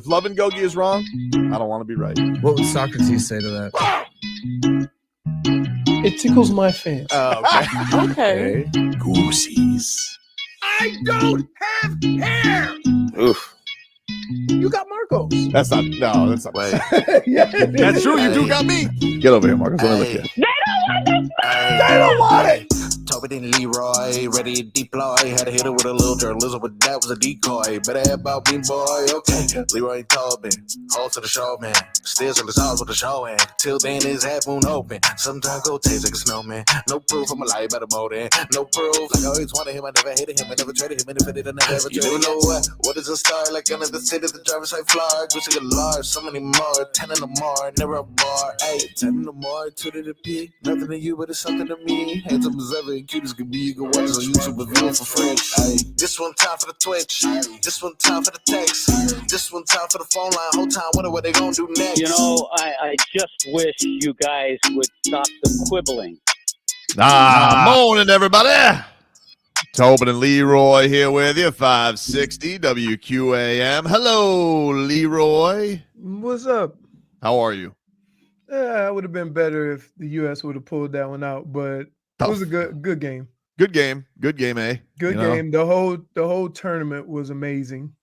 If love and gogi is wrong, I don't want to be right. What would Socrates say to that? It tickles my fancy. Okay. Goosies. I don't have hair. Oof. You got Marcos. That's not Wait. Yeah. That's true. You do got me. Get over here, Marcus. Let me look at you. They don't want it. Toby and Leroy, ready to deploy. Had to hit it with a little journalism, but that was a decoy. Better have about me, boy. Okay, Leroy ain't told me. Hold to the show, man. Still in the sauce with the show, and till then his half moon open. Sometimes go taste like a snowman. No proof I'm alive by the mold, and no proof. Like I always wanted him, I never hated him, I never traded him, and if I did, I never ever traded him. You know what is a star? Like under the city, the driver's side floor. Wish I could large, so many more. 10 in the more, never a bar. Hey, 10 in the more, 2 to the P. Nothing to you, but it's something to me. Handsome as ever, and cute as can be. You can watch us on YouTube and view it for free. Hey, this one time for the Twitch. This one time for the text. This one time for the phone line. Whole time, wonder what they gonna do next. You know, I just wish you guys would stop the quibbling. Morning, everybody. Tobin and Leroy here with you, 560 WQAM. Hello, Leroy. What's up? How are you? It would have been better if the U.S. would have pulled that one out, but it was a good game. Good game, eh? Good game. The whole tournament was amazing.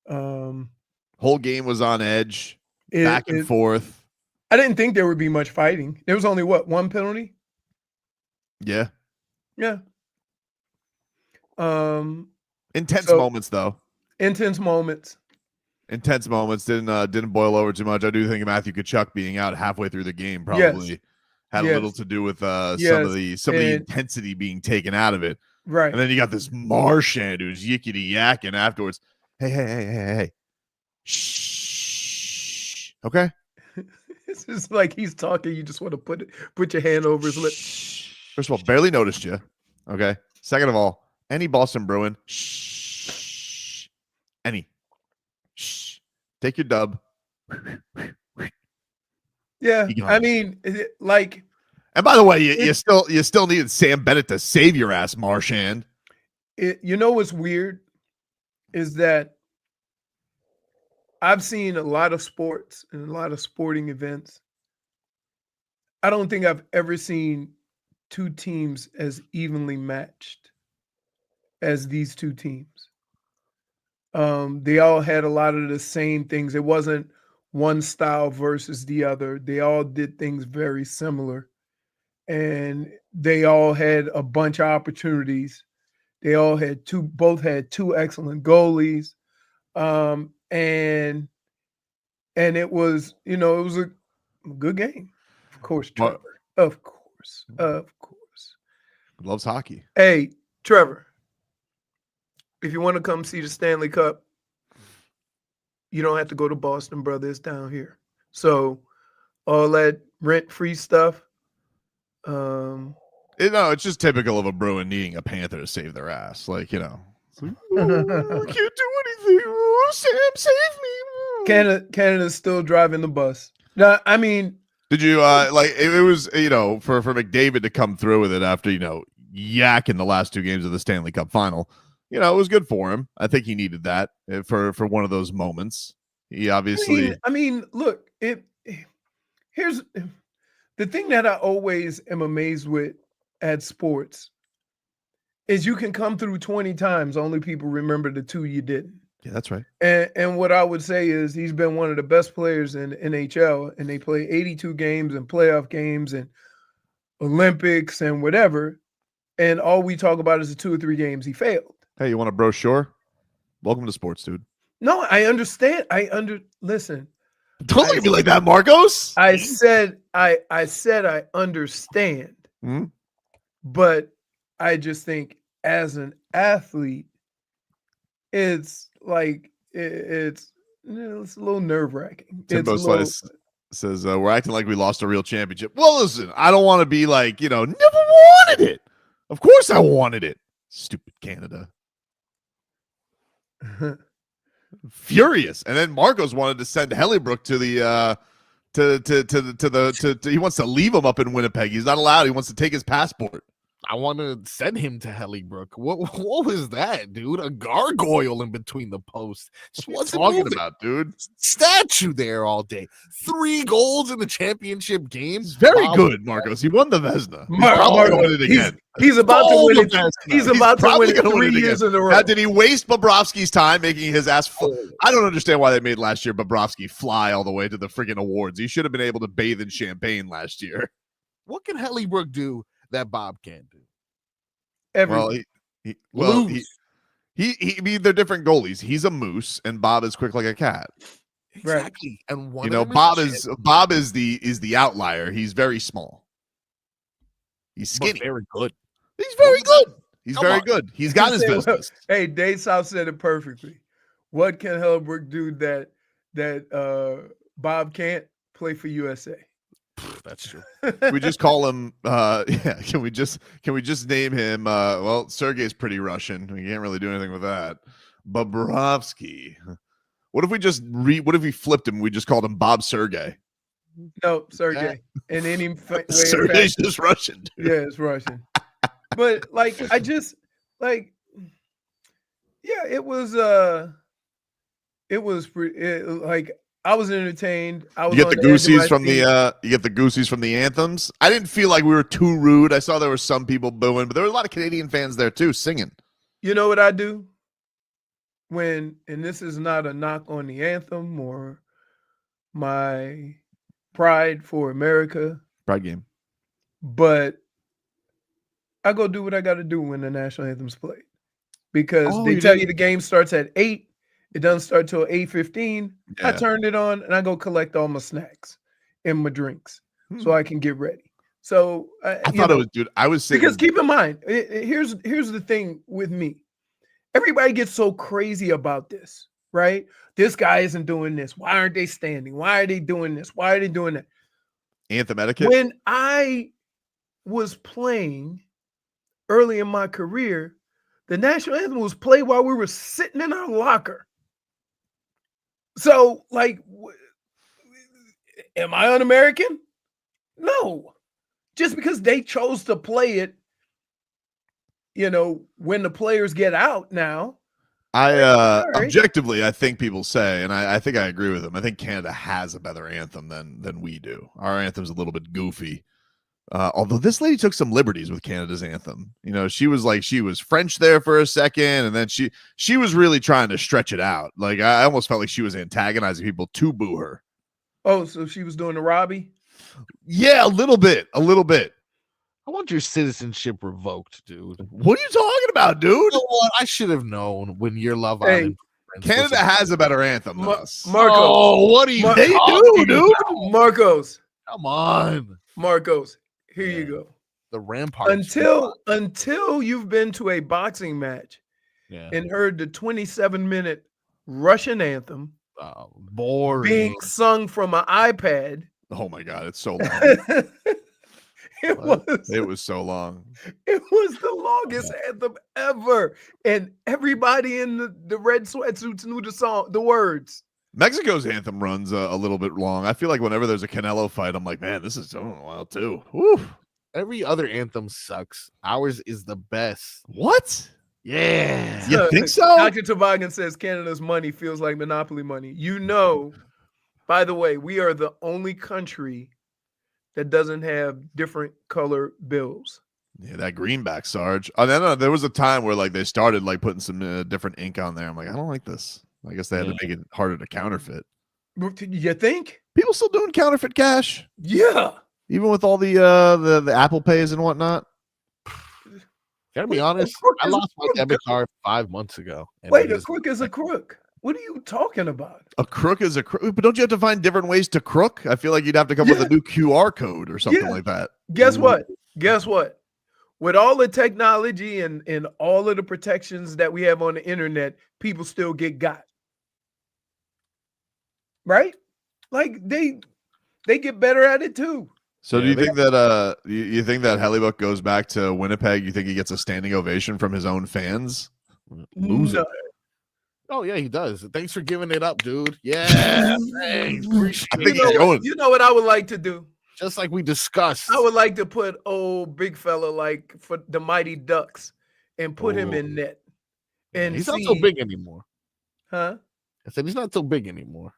Whole game was on edge, back and forth. I didn't think there would be much fighting. There was only one penalty? Yeah. Yeah. Intense moments though. Intense moments didn't boil over too much. I do think Matthew Tkachuk being out halfway through the game probably had a little to do with some of the intensity being taken out of it. Right. And then you got this Marchand who's yickety yakking afterwards. Hey. Shh. Okay. It's just like he's talking. You just want to put your hand over his lips. First of all, barely noticed you. Okay. Second of all, any Boston Bruin. Shh. Any. Shh. Take your dub. Yeah. I mean, like. And by the way, you still needed Sam Bennett to save your ass, Marchand. You know what's weird is that I've seen a lot of sports and a lot of sporting events. I don't think I've ever seen two teams as evenly matched as these two teams. They all had a lot of the same things. It wasn't one style versus the other. They all did things very similar. And they all had a bunch of opportunities. They all had both had two excellent goalies. And it was, it was a good game. Of course, Trevor. Of course. Loves hockey. Hey, Trevor, if you want to come see the Stanley Cup, you don't have to go to Boston, brother. It's down here. So all that rent-free stuff. It's just typical of a Bruin needing a Panther to save their ass. Like, I can't do anything. Oh, Sam, save me. Canada's still driving the bus. No, I mean, did you it was for McDavid to come through with it after yakking the last two games of the Stanley Cup Final? It was good for him. I think he needed that for one of those moments. He obviously. I mean, look, here's the thing that I always am amazed with at sports is you can come through 20 times, only people remember the two you didn't. Yeah, that's right. And what I would say is he's been one of the best players in the NHL, and they play 82 games and playoff games and Olympics and whatever. And all we talk about is the 2 or 3 games he failed. Hey, you want a brochure? Welcome to sports, dude. No, I understand. Listen. Don't look at me like that, Marcos. I said I understand. Mm-hmm. But I just think as an athlete, it's like it's a little nerve-wracking. Timbo says we're acting like we lost a real championship. Well, listen, I don't want to be like, never wanted it. Of course I wanted it. Stupid Canada. Furious. And then Marcos wanted to send Hellebrook to the he wants to leave him up in Winnipeg. He's not allowed. He wants to take his passport. I want to send him to Hellybrook. What was that, dude? A gargoyle in between the posts. Just What's wasn't talking moving. about, dude? Statue there all day. 3 goals in the championship game. It's very Bob- good, Marcos. He won the Vesna. He's Mar- probably Mar- gonna win it again. He's about to Stole win the it. Vesna. He's about to probably win it gonna 3 win it years again. in a row. Now, did he waste Bobrovsky's time making his ass? I don't understand why they made last year Bobrovsky fly all the way to the friggin' awards. He should have been able to bathe in champagne last year. What can Hellybrook do that Bob can't do? Everything. Well, Lose. I mean, they're different goalies. He's a moose, and Bob is quick like a cat. Right. Exactly. And one You of know, them Bob is the outlier. He's very small. He's but skinny. very good. He's very good. He's Come very on. good. He's got his Say, well, business. Hey, Dave South said it perfectly. What can Hellbrook do that Bob can't? Play for USA? That's true. We just call him can we just name him well, Sergey's pretty Russian. We can't really do anything with that. Bobrovsky. What if we flipped him? We just called him Bob Sergey. No, Sergey. In any way. Sergey's just Russian, dude. Yeah, it's Russian. But like, I just like, yeah, it was like I was entertained. I was You get on the edge of goosies my from seat. you get the goosies from the anthems. I didn't feel like we were too rude. I saw there were some people booing, but there were a lot of Canadian fans there too singing. You know what I do? And this is not a knock on the anthem or my pride for America, Pride game. but I go do what I got to do when the national anthem's played. Because Oh, they you tell didn't- you the game starts at 8. It doesn't start till 8:15. I Yeah. turned it on and I go collect all my snacks and my drinks so Hmm. I can get ready. So I thought it was, dude. I was sitting because keep in mind, here's the thing with me. Everybody gets so crazy about this, right? This guy isn't doing this. Why aren't they standing? Why are they doing this? Why are they doing that? anthem etiquette. When I was playing early in my career, the national anthem was played while we were sitting in our locker. So, like, am I un-American? No. Just because they chose to play it, when the players get out now. All right. Objectively, I think people say, and I think I agree with them. I think Canada has a better anthem than we do. Our anthem's a little bit goofy. Although this lady took some liberties with Canada's anthem. She was French there for a second, and then she was really trying to stretch it out. Like I almost felt like she was antagonizing people to boo her. Oh, so she was doing the Robbie? Yeah, a little bit. I want your citizenship revoked, dude. What are you talking about, dude? You know what? I should have known when your Love Hey, Island. Canada has a better anthem than us. Marcos. Oh, what are you? Mar- They do, talking dude. about? Marcos. Come on, Marcos. Here Yeah. you go. the Ramparts. Until you've been to a boxing match yeah, and heard the 27-minute Russian anthem boring. being sung from an iPad. Oh my god, it's so long. It What? was so long. the longest anthem ever. And everybody in the red sweatsuits knew the words. Mexico's anthem runs a little bit long. I feel like whenever there's a Canelo fight, I'm like, man, this is taking a while too. Woo. Every other anthem sucks. Ours is the best. What? Yeah. You think so? Dr. Toboggan says Canada's money feels like monopoly money. By the way, we are the only country that doesn't have different color bills. Yeah, that greenback, Sarge. Oh, no, there was a time where like they started like putting some different ink on there. I'm like, I don't like this. I guess they had to make it harder to counterfeit. You think? People still doing counterfeit cash, Yeah. even with all the Apple Pays and whatnot. Gotta be Wait, a honest. crook I is a lost my crook, debit dude. card 5 months ago. and Wait, it a is- crook is a crook. What are you talking about? A crook is a crook, but don't you have to find different ways to crook? I feel like you'd have to come with a new QR code or something Yeah. like that. Guess what? With all the technology and all of the protections that we have on the internet, people still get got. Right? Like they get better at it too. So Yeah, do you they- think that you think that Hellebuck goes back to Winnipeg? You think he gets a standing ovation from his own fans? Lose No. it. Oh yeah, he does. Thanks for giving it up, dude. Yeah, thanks. Appreciate I think it. he's going. You know what I would like to do? just like we discussed. I would like to put old big fella like for the Mighty Ducks and put him in net. And he's not so big anymore. Huh? I said he's not so big anymore.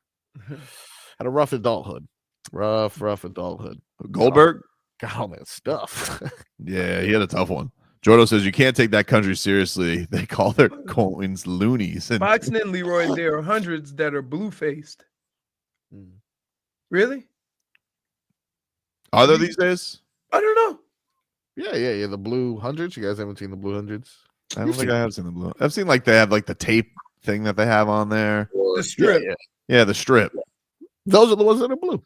Had a rough adulthood. Rough adulthood. Goldberg? Got all that stuff. Yeah, he had a tough one. Jordo says you can't take that country seriously. They call their coins loonies. And Boxing and Leroy, there are hundreds that are blue-faced. Really? are there these days? I don't know. Yeah. The blue hundreds. You guys haven't seen the blue hundreds? I don't think I have seen the blue. I've seen like they have like the tape thing that they have on there. The strip. Yeah, the strip. Those are the ones that are blue.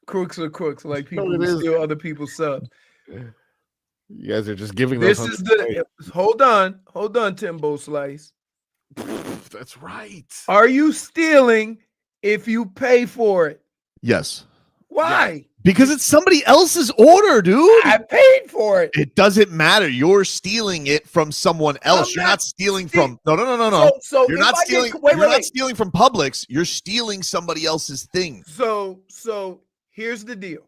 Crooks are crooks, like people it who is. steal other people's subs. You guys are just giving This those is the hold on, Timbo Slice. That's right. Are you stealing if you pay for it? Yes. Why? Because it's somebody else's order, dude. I paid for it. It doesn't matter. You're stealing it from someone else. You're not stealing from no. So You're if not I get- stealing. wait, You're wait. not stealing from Publix. You're stealing somebody else's thing. So here's the deal.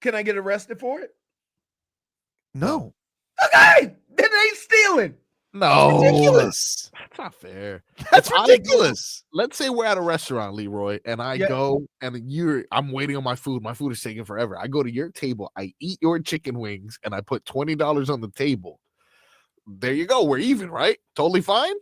Can I get arrested for it? No. Okay, then they stealing. No, Ridiculous. that's not fair. That's If I ridiculous. Let's say we're at a restaurant, Leroy, and I Yeah. go and I'm waiting on my food. My food is taking forever. I go to your table, I eat your chicken wings, and I put $20 on the table. There you go. We're even, right? Totally fine.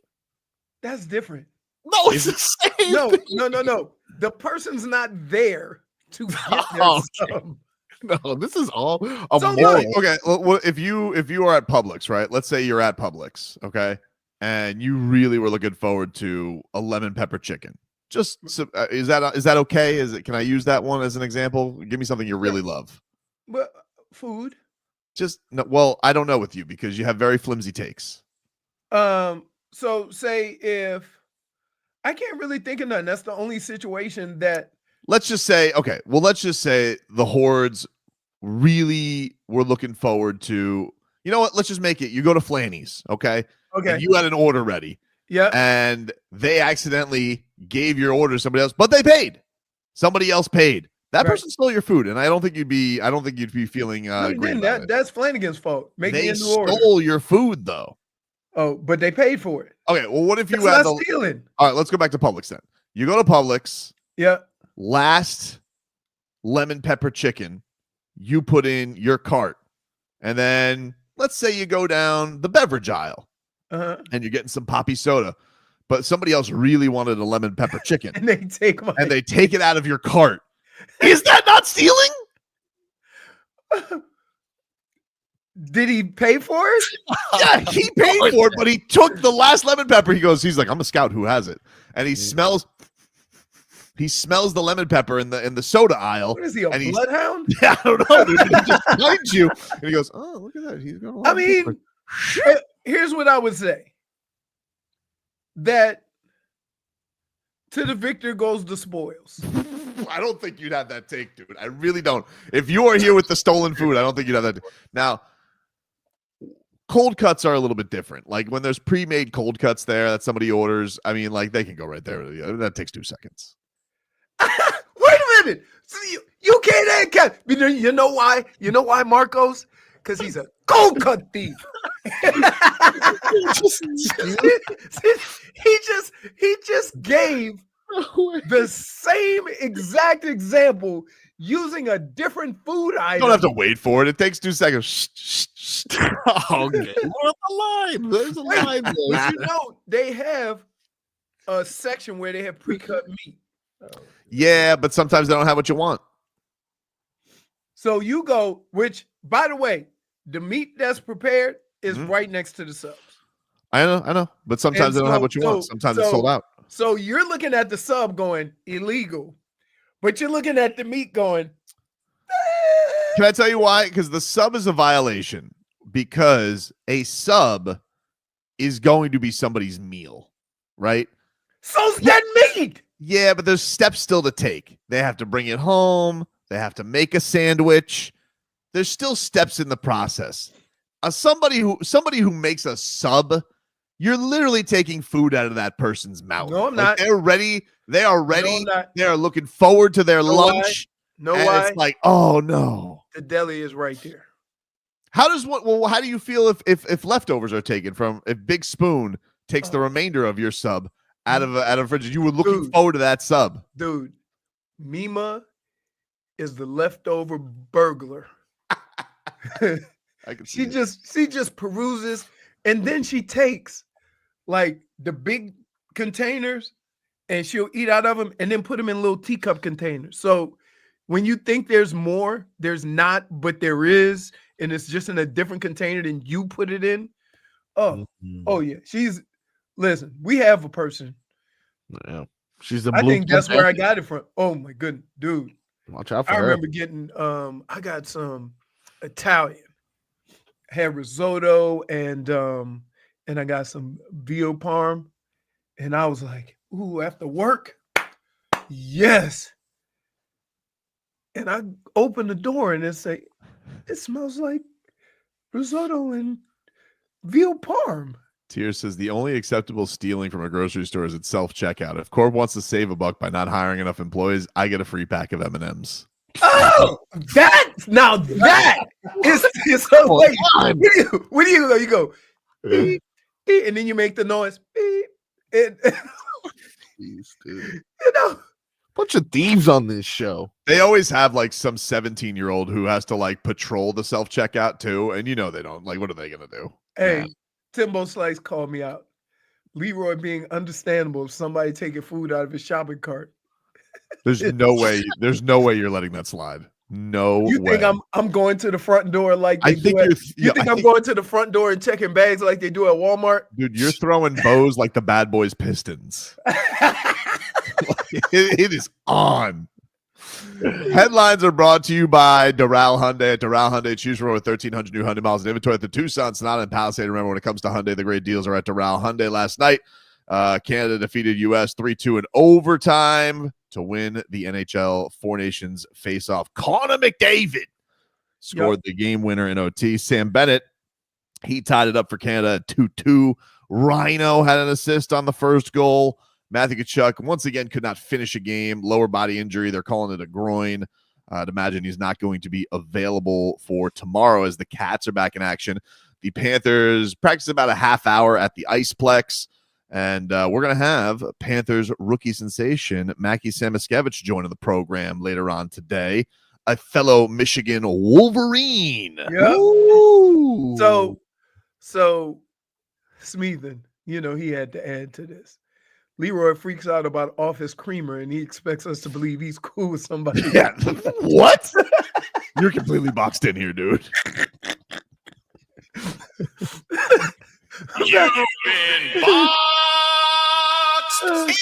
That's different. No, it's the same. No, thing. no. The person's not there to get their Okay. sub. No, this is all a So moral. Okay. Well, if you are at Publix, right? Let's say you're at Publix, okay, and you really were looking forward to a lemon pepper chicken. Just is that okay? Can I use that one as an example? Give me something you really love. But food. Just no, well, I don't know with you because you have very flimsy takes. So say if I can't really think of nothing. That's the only situation that Let's just say, okay, well, let's just say the Hordes really were looking forward to, you know what? Let's just make it. You go to Flanny's, okay? okay. And you had an order ready, Yeah. and they accidentally gave your order to somebody else, but they paid. Somebody else paid. That Right. person stole your food, and I don't think you'd be feeling No, great again, about it. that's Flanagan's fault. Making They a new order. stole your food, though. Oh, but they paid for it. Okay, well, what if you That's had not the? stealing. All right, let's go back to Publix then. You go to Publix. Yeah. Last lemon pepper chicken you put in your cart, and then let's say you go down the beverage aisle Uh-huh. and you're getting some poppy soda, but somebody else really wanted a lemon pepper chicken And they take my and they take it out of your cart. Is that not stealing? Did he pay for it? Yeah, he paid for it, but he took the last lemon pepper. He's like, I'm a scout who has it, and he smells the lemon pepper in the soda aisle. What is he, a And he's- bloodhound? Yeah, I don't know. Dude. He just finds you, and he goes, "Oh, look at that! He's got a lot I of mean, pepper." here's what I would say. That to the victor goes the spoils. I don't think you'd have that take, dude. I really don't. If you are here with the stolen food, I don't think you'd have that. Now, cold cuts are a little bit different. Like when there's pre-made cold cuts there that somebody orders, I mean, like they can go right there. That takes 2 seconds. Wait a minute. So you can't add cat. You know why? You know why, Marcos? Because he's a cold cut thief. he just gave the same exact example using a different food You item. don't have to wait for it. It takes 2 seconds. Shh, shh, shh. Okay, we're on the line. There's a line. But you know, they have a section where they have pre-cut meat. Yeah, but sometimes they don't have what you want. So you go, which, by the way, the meat that's prepared is Mhm. right next to the subs. I know. But sometimes And they don't have so- what you want. so- Sometimes it's sold out. So you're looking at the sub going illegal, but you're looking at the meat going. Can I tell you why? Because the sub is a violation. Because a sub is going to be somebody's meal, right? So's that meat. Yeah, but there's steps still to take. They have to bring it home. They have to make a sandwich. There's still steps in the process. Somebody who makes a sub You're literally taking food out of that person's mouth. No, I'm not. They're ready. They are ready. No, I'm not. They are looking forward to their Know why? lunch. Know and why? it's like, oh no. The deli is right there. How do you feel if leftovers are taken from if Big Spoon takes the remainder of your sub out of a fridge? You were looking forward to that sub. Dude, Mima is the leftover burglar. She just peruses, and then she takes like the big containers and she'll eat out of them and then put them in little teacup containers. So when you think there's more, there's not, but there is, and it's just in a different container than you put it in. Oh yeah. Listen, we have a person. Yeah. She's the I think that's where I got it from. Oh my goodness, dude. Watch out for I her. remember getting I got some Italian. I had risotto and I got some veal parm, and I was like, ooh, after work, yes. And I opened the door and it smells like risotto and veal parm. Tears says the only acceptable stealing from a grocery store is at self-checkout. If Corp wants to save a buck by not hiring enough employees, I get a free pack of M&Ms. Oh, that is so wait. What do you go? You go, beep, beep, and then you make the noise. Beep, and, Jeez, dude. you know, Bunch of thieves on this show. They always have like some 17-year-old who has to like patrol the self-checkout too, and you know they don't. Like, what are they gonna do? hey, Timbo Slice called me out. Leroy being understandable if somebody taking food out of his shopping cart. There's no way. There's no way you're letting that slide. No You way. think I'm going to the front door like they I think do you're. I'm going to the front door and checking bags like they do at Walmart? Dude, you're throwing bows like the Bad Boys Pistons. It is on. Headlines are brought to you by Doral Hyundai. At Doral Hyundai, choose from over 1,300 new Hyundai miles in inventory at the Tucson, Sonata, and Palisade. Remember, when it comes to Hyundai, the great deals are at Doral Hyundai. Last night, Canada defeated U.S. 3-2 in overtime to win the NHL Four Nations face-off. Connor McDavid scored the game winner in OT. Sam Bennett, he tied it up for Canada at 2-2. Rhino had an assist on the first goal. Matthew Tkachuk, once again, could not finish a game. Lower body injury. They're calling it a groin. I'd imagine he's not going to be available for tomorrow as the Cats are back in action. The Panthers practice about a half hour at the Iceplex. And we're going to have Panthers rookie sensation Mackie Samoskevich joining the program later on today. A fellow Michigan Wolverine. Yeah. So Smeathan, you know, he had to add to this. Leroy freaks out about Office Creamer, and he expects us to believe he's cool with somebody. Yeah. What? You're completely boxed in here, dude. You've been boxed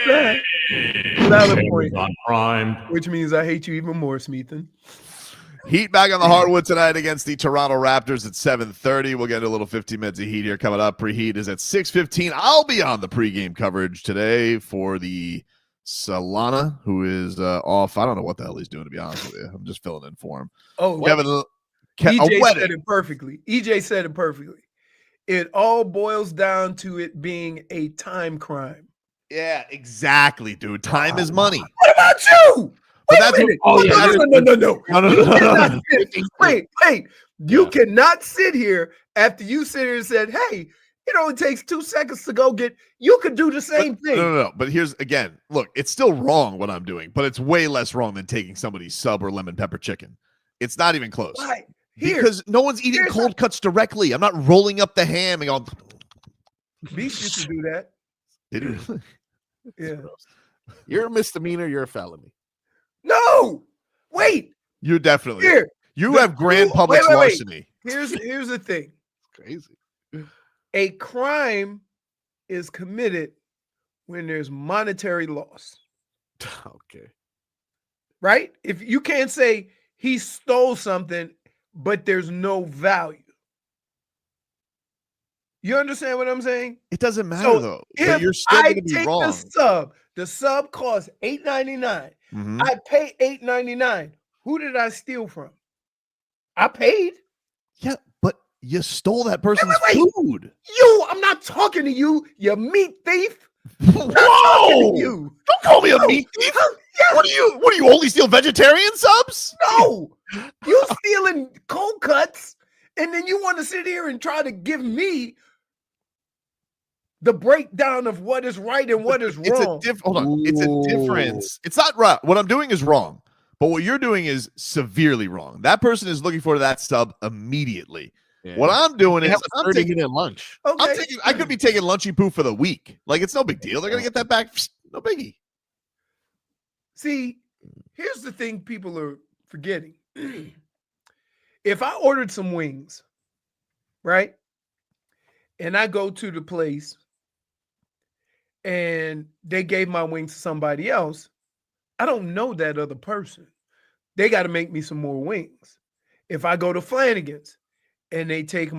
in. Valid point. On Prime. Which means I hate you even more, Smeathan. Heat back on the hardwood tonight against the Toronto Raptors at 7:30. We'll get into a little 15 minutes of heat here coming up. Preheat is at 6:15. I'll be on the pregame coverage today for the Solana, who is off. I don't know what the hell he's doing, to be honest with you. I'm just filling in for him. Oh, EJ said it perfectly. EJ said it perfectly. It all boils down to it being a time crime. Yeah, exactly, dude. Time is money. What about you? But Wait a minute. No. Wait. You cannot sit here after you sit here and said, hey, it only takes 2 seconds to go get. You could do the same thing. No. But here's, again, look, it's still wrong what I'm doing, but it's way less wrong than taking somebody's sub or lemon pepper chicken. It's not even close. Why? Because no one's eating cold cuts directly. I'm not rolling up the ham and going. Beef used to do that. Did you? Yeah. You're a misdemeanor. You're a felony. No. Wait. You definitely. Here. You have grand public larceny. Here's the thing. Crazy. A crime is committed when there's monetary loss. Okay. Right? If you can't say he stole something, but there's no value. You understand what I'm saying? It doesn't matter though. If You're still I going to be take wrong. the sub costs $8.99. Mhm. I pay $8.99. Who did I steal from? I paid. Yeah, but You stole that person's wait. food. I'm not talking to you, you meat thief. Whoa! You. Don't call me a meat thief. Yeah. What do you only steal vegetarian subs? No, you stealing cold cuts, and then you want to sit here and try to give me the breakdown of what is right and what is wrong. Hold on. It's a difference. It's not right. What I'm doing is wrong, but what you're doing is severely wrong. That person is looking for that sub immediately. Yeah. What I'm doing They is have a I'm taking 30-minute lunch. Okay. I could be taking lunchy poo for the week. Like, it's no big deal. They're gonna get that back. No biggie. See, here's the thing people are forgetting. If I ordered some wings, right, and I go to the place and they gave my wings to somebody else, I don't know that other person. They got to make me some more wings. If I go to Flanagan's and they give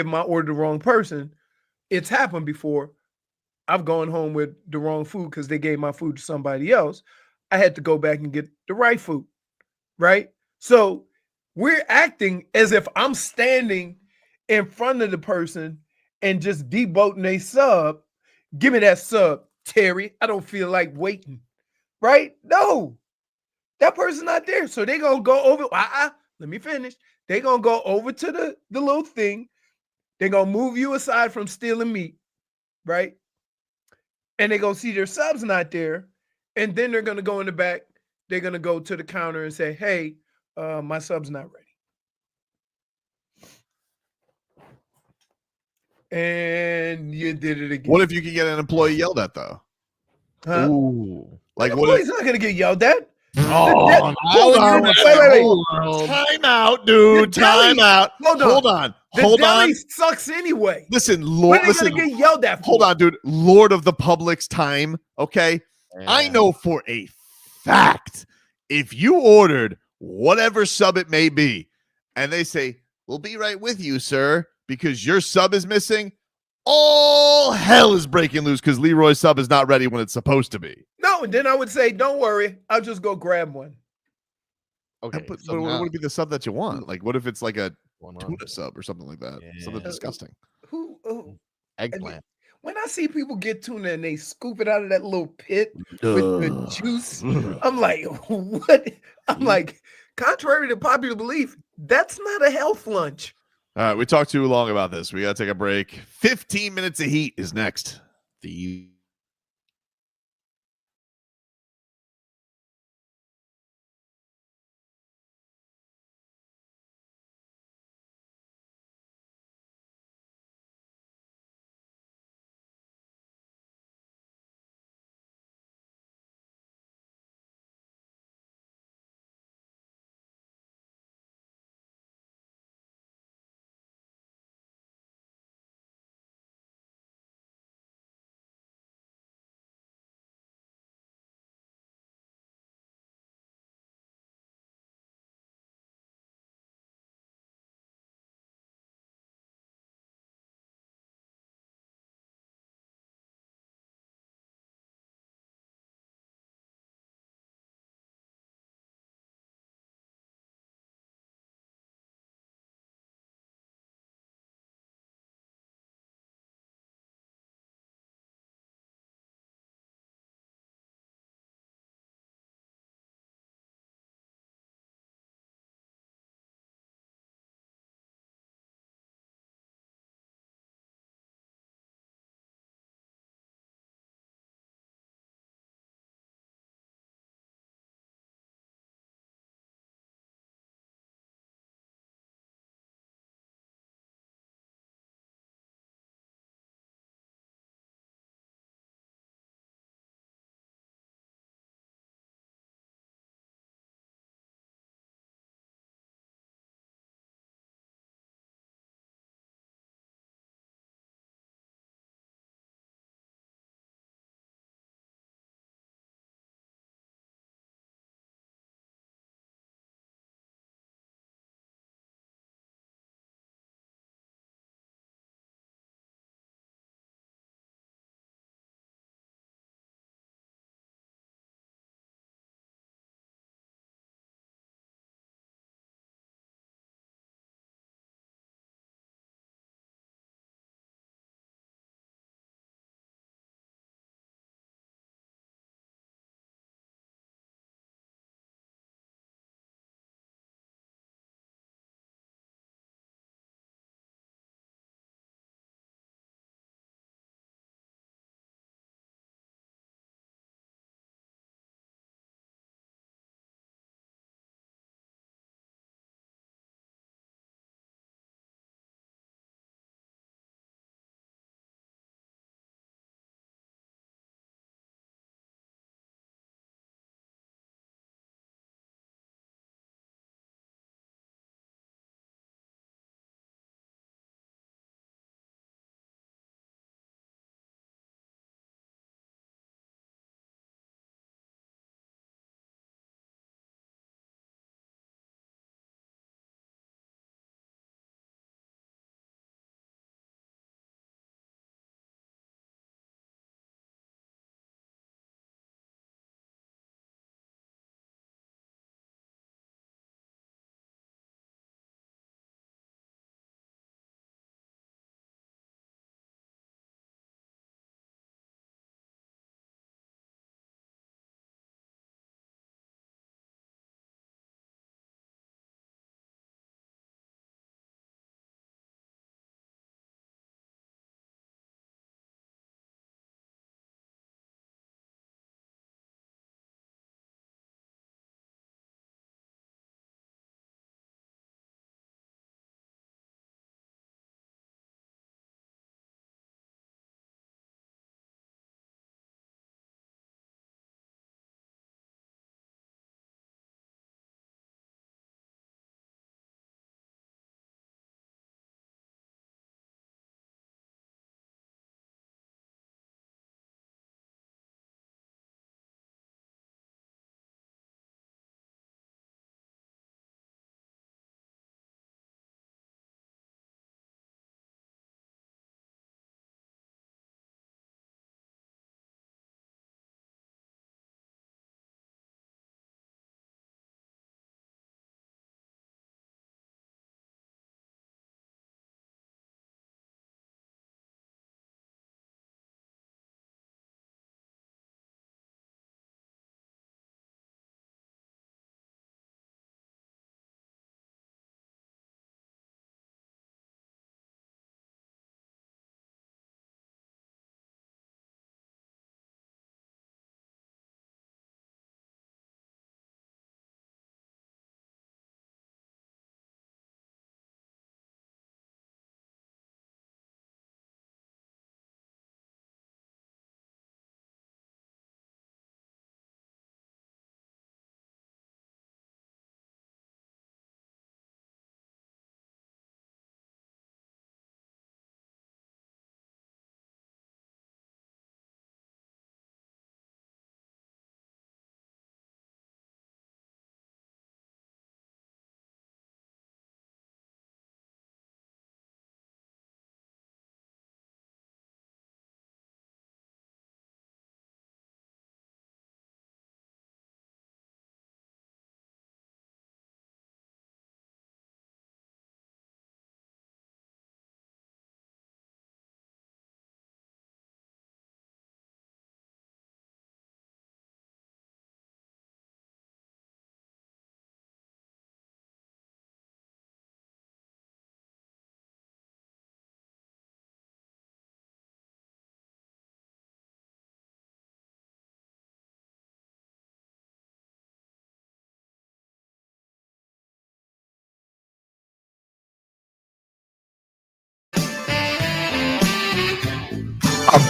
my order to the wrong person, it's happened before. I've gone home with the wrong food because they gave my food to somebody else. I had to go back and get the right food, right? So we're acting as if I'm standing in front of the person and just deboating a sub. Give me that sub, Terry. I don't feel like waiting, right? No, that person's not there. So they're going to go over. Let me finish. They're going to go over to the little thing. They're going to move you aside from stealing meat, right? And they're going to see their subs not there. And then they're going to go in the back. They're going to go to the counter and say, hey, my sub's not ready. And you did it again. What if you could get an employee yelled at though? Huh? Ooh. Like, The what employee's if? not going to get yelled at. Oh, Hold on. Wait. Time out, dude. The deli- Time out. Hold on. The Hold deli on. sucks anyway. Listen, When Lord. are they going to get yelled at for? Hold on, dude. Lord of the public's time. Okay. I know for a fact if you ordered whatever sub it may be and they say, we'll be right with you, sir, because your sub is missing, all hell is breaking loose because Leroy's sub is not ready when it's supposed to be. No, and then I would say, don't worry. I'll just go grab one. Okay. But So what now, would be the sub that you want? Like, what if it's like a one tuna on sub or something like that? Something Yeah. disgusting. Who? eggplant. When I see people get tuna and they scoop it out of that little pit with the juice, I'm like, what? I'm like, contrary to popular belief, that's not a health lunch. All right, we talked too long about this. We got to take a break. 15 minutes of heat is next. The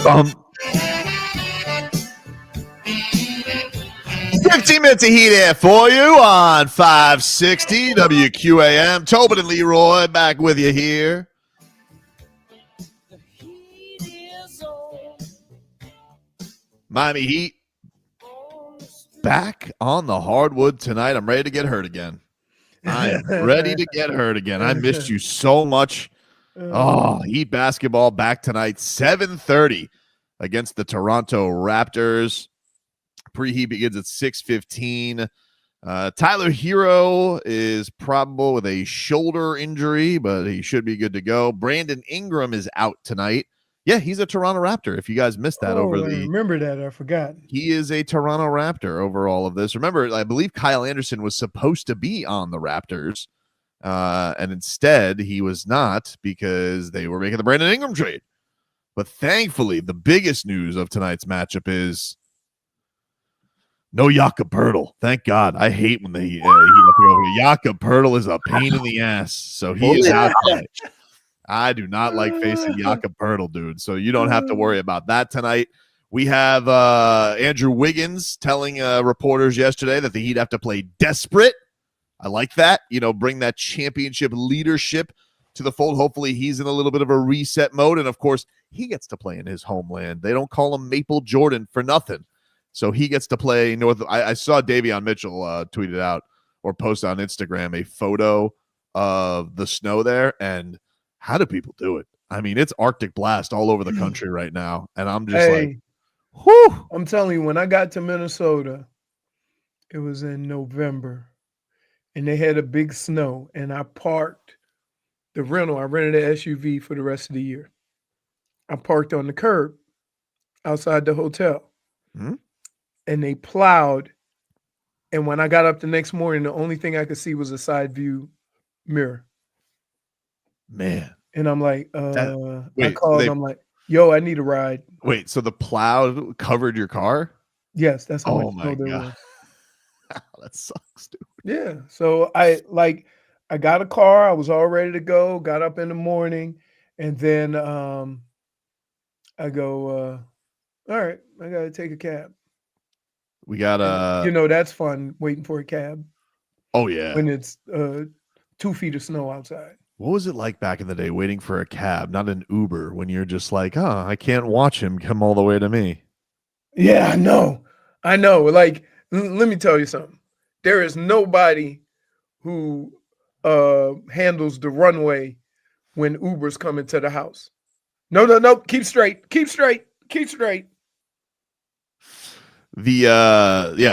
Um, 15 minutes of heat here for you on 560 WQAM. Tobin and Leroy back with you here. Miami Heat back on the hardwood tonight. I'm ready to get hurt again. I'm ready to get hurt again. I missed you so much. Oh, Heat basketball back tonight, 7:30 against the Toronto Raptors. Preheat begins at 6:15. Tyler Hero is probable with a shoulder injury, but he should be good to go. Brandon Ingram is out tonight. Yeah, he's a Toronto Raptor. If you guys missed that I remember that. I forgot. He is a Toronto Raptor over all of this. Remember, I believe Kyle Anderson was supposed to be on the Raptors, and instead he was not because they were making the Brandon Ingram trade. But thankfully, the biggest news of tonight's matchup is no Jakob Poeltl. Thank God. I hate when they heat up over. Jakob Poeltl is a pain in the ass, so he is out tonight. I do not like facing Jakob Poeltl, dude. So you don't have to worry about that tonight. We have Andrew Wiggins telling reporters yesterday that the Heat have to play desperate. I like that. Bring that championship leadership to the fold. Hopefully he's in a little bit of a reset mode. And, of course, he gets to play in his homeland. They don't call him Maple Jordan for nothing. So he gets to play north. I saw Davion Mitchell tweeted out or post on Instagram a photo of the snow there, and how do people do it? I mean, it's Arctic blast all over the country right now, and I'm just like, whew. I'm telling you, when I got to Minnesota, it was in November, and they had a big snow, and I parked the rental. I rented an SUV for the rest of the year. I parked on the curb outside the hotel, and they plowed. And when I got up the next morning, the only thing I could see was a side view mirror. Man. And I'm like, I called. I'm like, yo, I need a ride. Wait, so the plow covered your car? Yes, that's how Oh much my snow there God. was. That sucks, dude. Yeah. So I got a car. I was all ready to go. Got up in the morning, and then I go, all right, I gotta take a cab. We got that's fun waiting for a cab. Oh yeah. When it's 2 feet of snow outside. What was it like back in the day waiting for a cab, not an Uber, when you're just like, I can't watch him come all the way to me? Yeah, I know. Like, let me tell you something. There is nobody who handles the runway when Uber's coming to the house. No. Keep straight.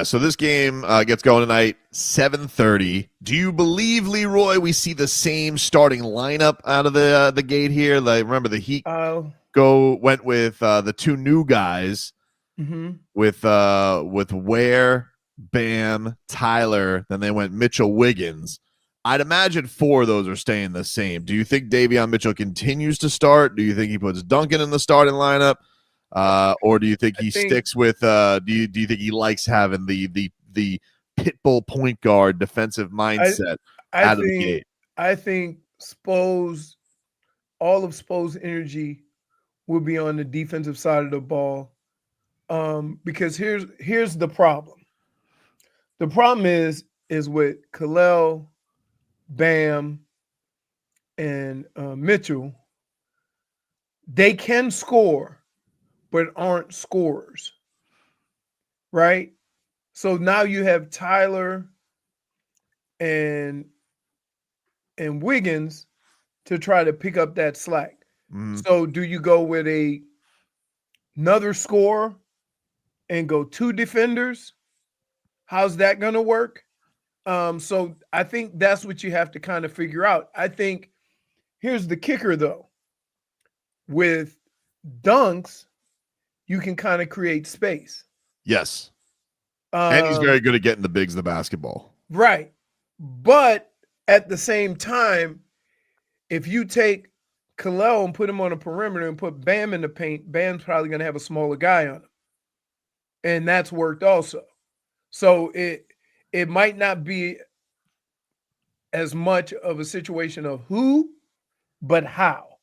So this game gets going tonight, 7:30. Do you believe, Leroy, we see the same starting lineup out of the gate here? Like, remember the Heat went with the two new guys with Ware, Bam, Tyler. Then they went Mitchell, Wiggins. I'd imagine 4 of those are staying the same. Do you think Davion Mitchell continues to start? Do you think he puts Duncan in the starting lineup? Or do you think he sticks with do you think he likes having the pitbull point guard defensive mindset out of the gate? I think all of Spo's energy will be on the defensive side of the ball. Because here's the problem. The problem is with Kalel, Bam, and Mitchell, they can score, but aren't scorers, right? So now you have Tyler and Wiggins to try to pick up that slack. So do you go with another scorer and go 2 defenders? How's that going to work? So I think that's what you have to kind of figure out. I think here's the kicker, though. With dunks, you can kind of create space. Yes. And he's very good at getting the bigs the basketball. Right. But at the same time, if you take Kalel and put him on a perimeter and put Bam in the paint, Bam's probably going to have a smaller guy on him. And that's worked also. So it might not be as much of a situation of who, but how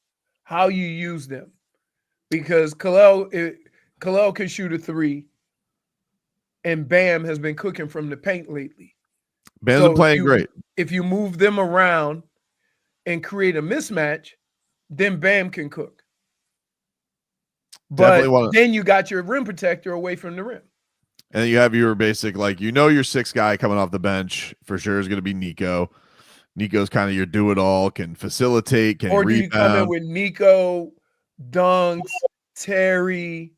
you use them. because Kalel can shoot a three, and Bam has been cooking from the paint lately. Bam's So been playing great. If you move them around and create a mismatch, then Bam can cook. But then you got your rim protector away from the rim. And you have your basic, like, your sixth guy coming off the bench for sure is going to be Nico. Nico's kind of your do-it-all, can facilitate, can or do rebound. you come in with Nico, Dunks, Terry?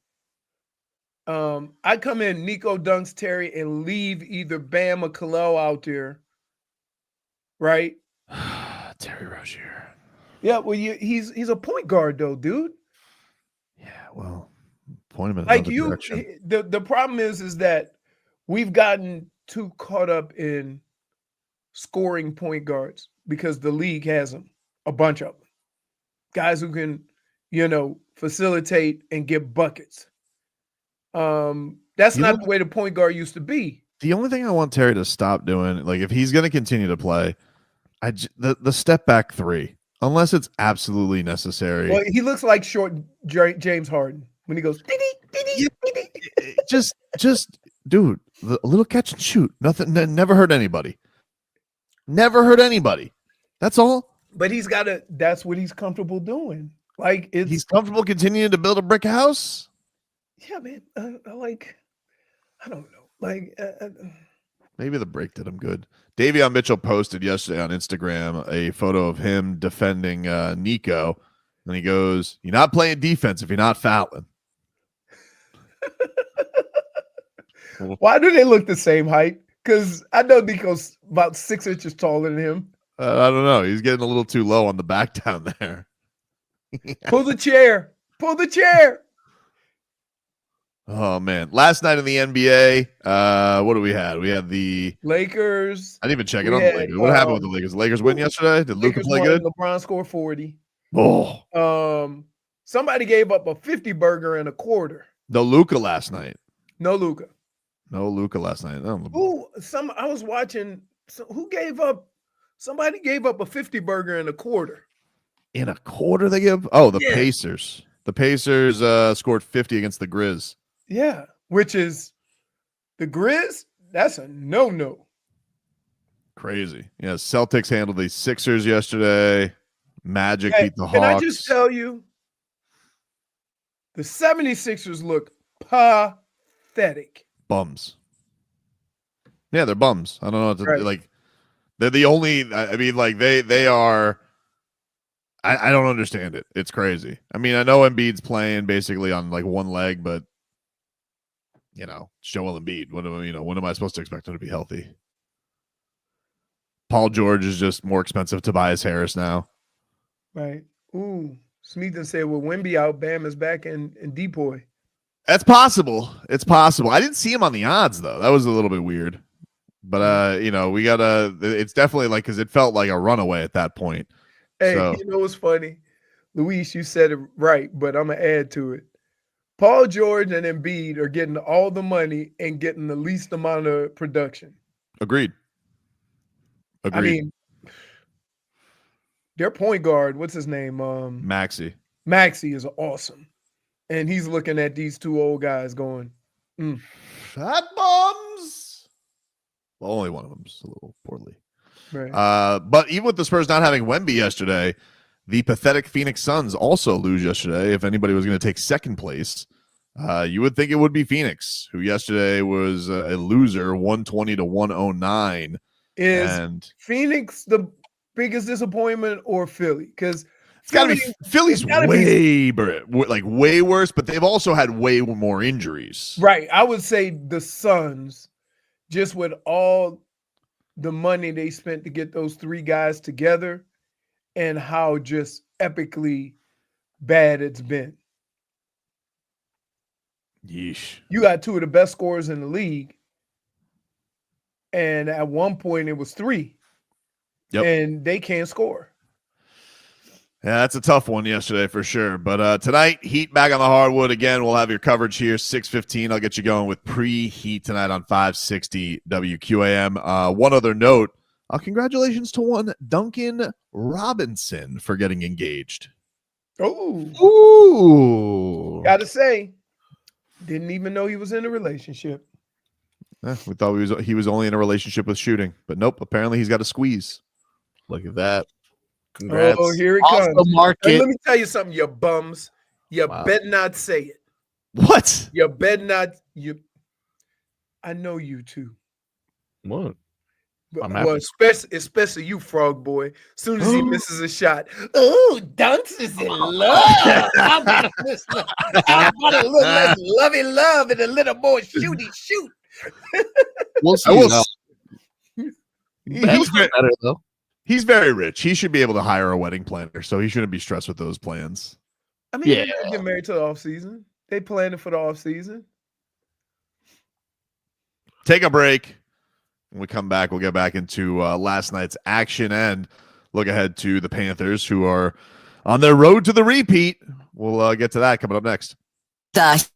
I come in Nico, Dunks, Terry, and leave either Bam or Kalel out there, right? Terry Rozier. Yeah, well, he's a point guard though, dude. Yeah, well, point him in Like another direction. The problem is that we've gotten too caught up in scoring point guards because the league has them, a bunch of them, guys who can, facilitate and get buckets. That's not the way the point guard used to be. The only thing I want Terry to stop doing, like if he's going to continue to play, the step back three, unless it's absolutely necessary. Well, he looks like short James Harden when he goes. Just dude, a little catch and shoot. Nothing. Never hurt anybody. Never hurt anybody. That's all. But that's what he's comfortable doing. Like he's comfortable continuing to build a brick house. Yeah, man. I don't know. Like maybe the break did him good. Davion Mitchell posted yesterday on Instagram a photo of him defending Nico, and he goes, "You're not playing defense if you're not fouling." Why do they look the same height? Because I know Nico's about 6 inches taller than him. I don't know. He's getting a little too low on the back down there. Pull the chair. Pull the chair. Oh, man. Last night in the NBA, what do we have? We had the Lakers. I didn't even check it on the Lakers. What happened with the Lakers? The Lakers win yesterday? Did Luka play good? LeBron scored 40. Oh. Somebody gave up a 50 burger and a quarter. No Luka last night. No Luka. No Luka last night. No. I was watching. Who gave up? Somebody gave up a 50 burger and a quarter. In a quarter they give? Oh, the Pacers. The Pacers scored 50 against the Grizz. Yeah, which is the Grizz. That's a no. Crazy. Yeah, Celtics handled the Sixers yesterday. Magic beat the Hawks. Can I just tell you, the 76ers look pathetic. Bums. Yeah, they're bums. I don't know what to like. They're the only. I mean, like they are. I don't understand it. It's crazy. I mean, I know Embiid's playing basically on like one leg, but Joel Embiid. When am I supposed to expect him to be healthy? Paul George is just more expensive. Tobias Harris now. Right. Ooh, Smeaton said, "Well, Wemby out, Bam is back in DPOY." That's possible. It's possible. I didn't see him on the odds though. That was a little bit weird. But we gotta. It's definitely like because it felt like a runaway at that point. Hey, so. you know what's funny, Luis? You said it right, but I'm gonna add to it. Paul George and Embiid are getting all the money and getting the least amount of production. Agreed. I mean, their point guard, what's his name? Maxey is awesome. And he's looking at these two old guys going, fat bums. Well, only one of them's a little poorly. Right. But even with the Spurs not having Wemby yesterday, the pathetic Phoenix Suns also lose yesterday. If anybody was going to take second place, you would think it would be Phoenix, who yesterday was a loser, 120-109. Is Phoenix the biggest disappointment or Philly? Because it's got to be Philly's way worse, but they've also had way more injuries. Right. I would say the Suns, just with all the money they spent to get those three guys together and how just epically bad it's been. Yeesh. You got two of the best scorers in the league. And at one point it was three. Yep. And they can't score. Yeah, that's a tough one yesterday for sure. But tonight, Heat back on the hardwood. Again, we'll have your coverage here, 6:15. I'll get you going with pre-Heat tonight on 560 WQAM. One other note, congratulations to one Duncan Robinson for getting engaged. Oh, Ooh. gotta say, didn't even know he was in a relationship. We thought he was only in a relationship with shooting, but nope. Apparently, he's got a squeeze. Look at that. Congrats. Oh, here it Off comes. the market. And let me tell you something, you bums. You Wow. better not say it. What? You better not. I know you too. What? I'm Well, happy. especially you, Frog Boy. As soon as he misses a shot, oh, Dunce is in love. I'm gonna look less lovey love and a little more shooty shoot. We'll I will. see. He's very, Better though. he's very rich. He should be able to hire a wedding planner, so he shouldn't be stressed with those plans. I mean, they get married to the off season. They planning for the off season. Take a break. When we come back, we'll get back into last night's action and look ahead to the Panthers, who are on their road to the repeat. We'll get to that coming up next. The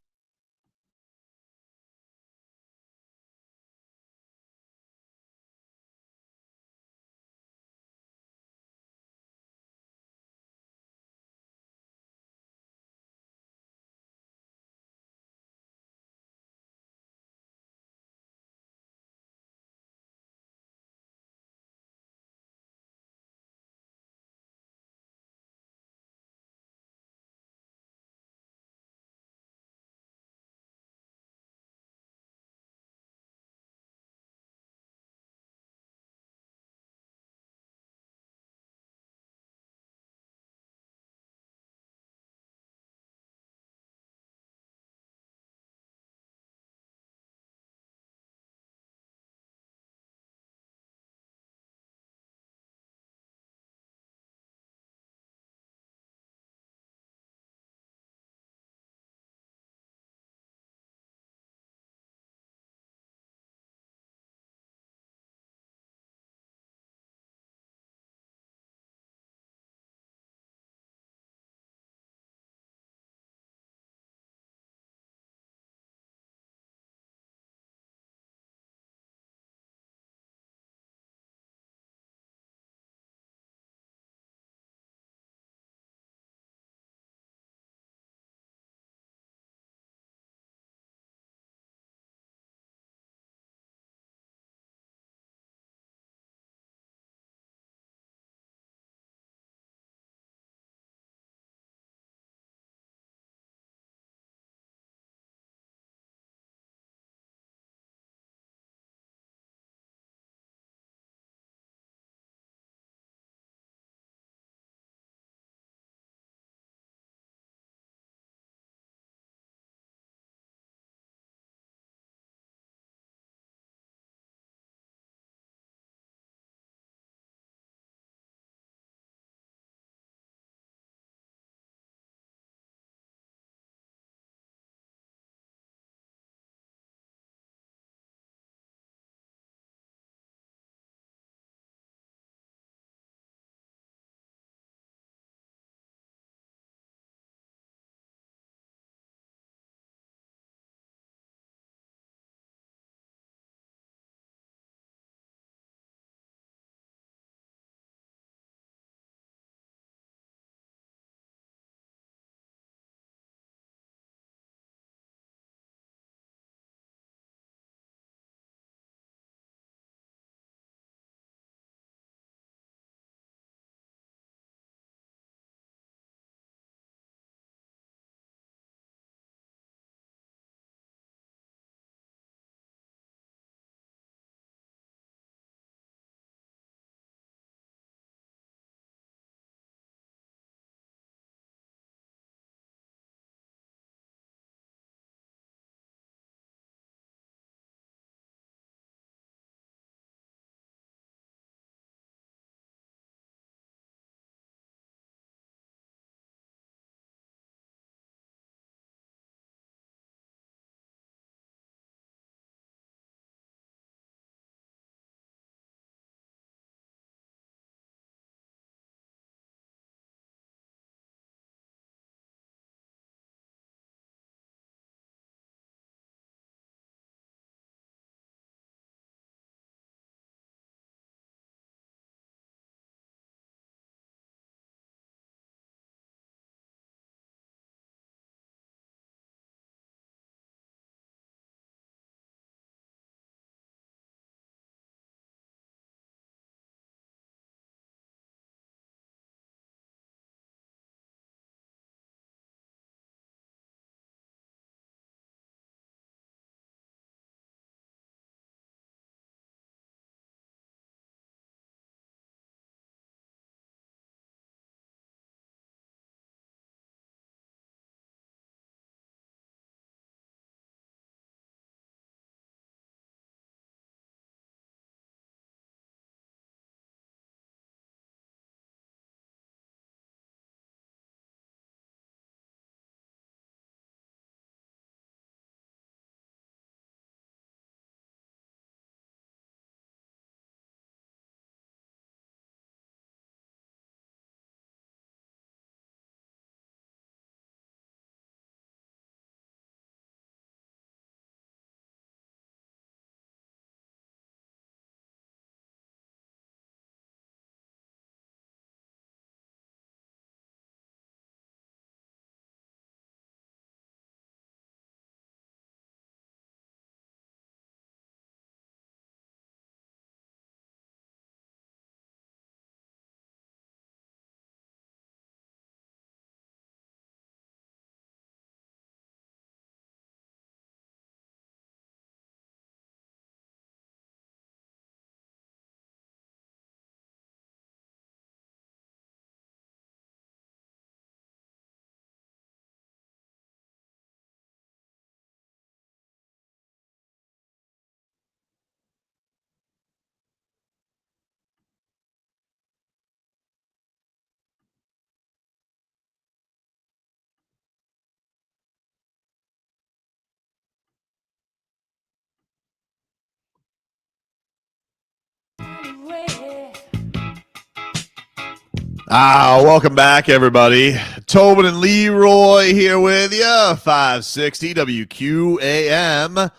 Welcome back, everybody. Tobin and Leroy here with you. 560 WQAM.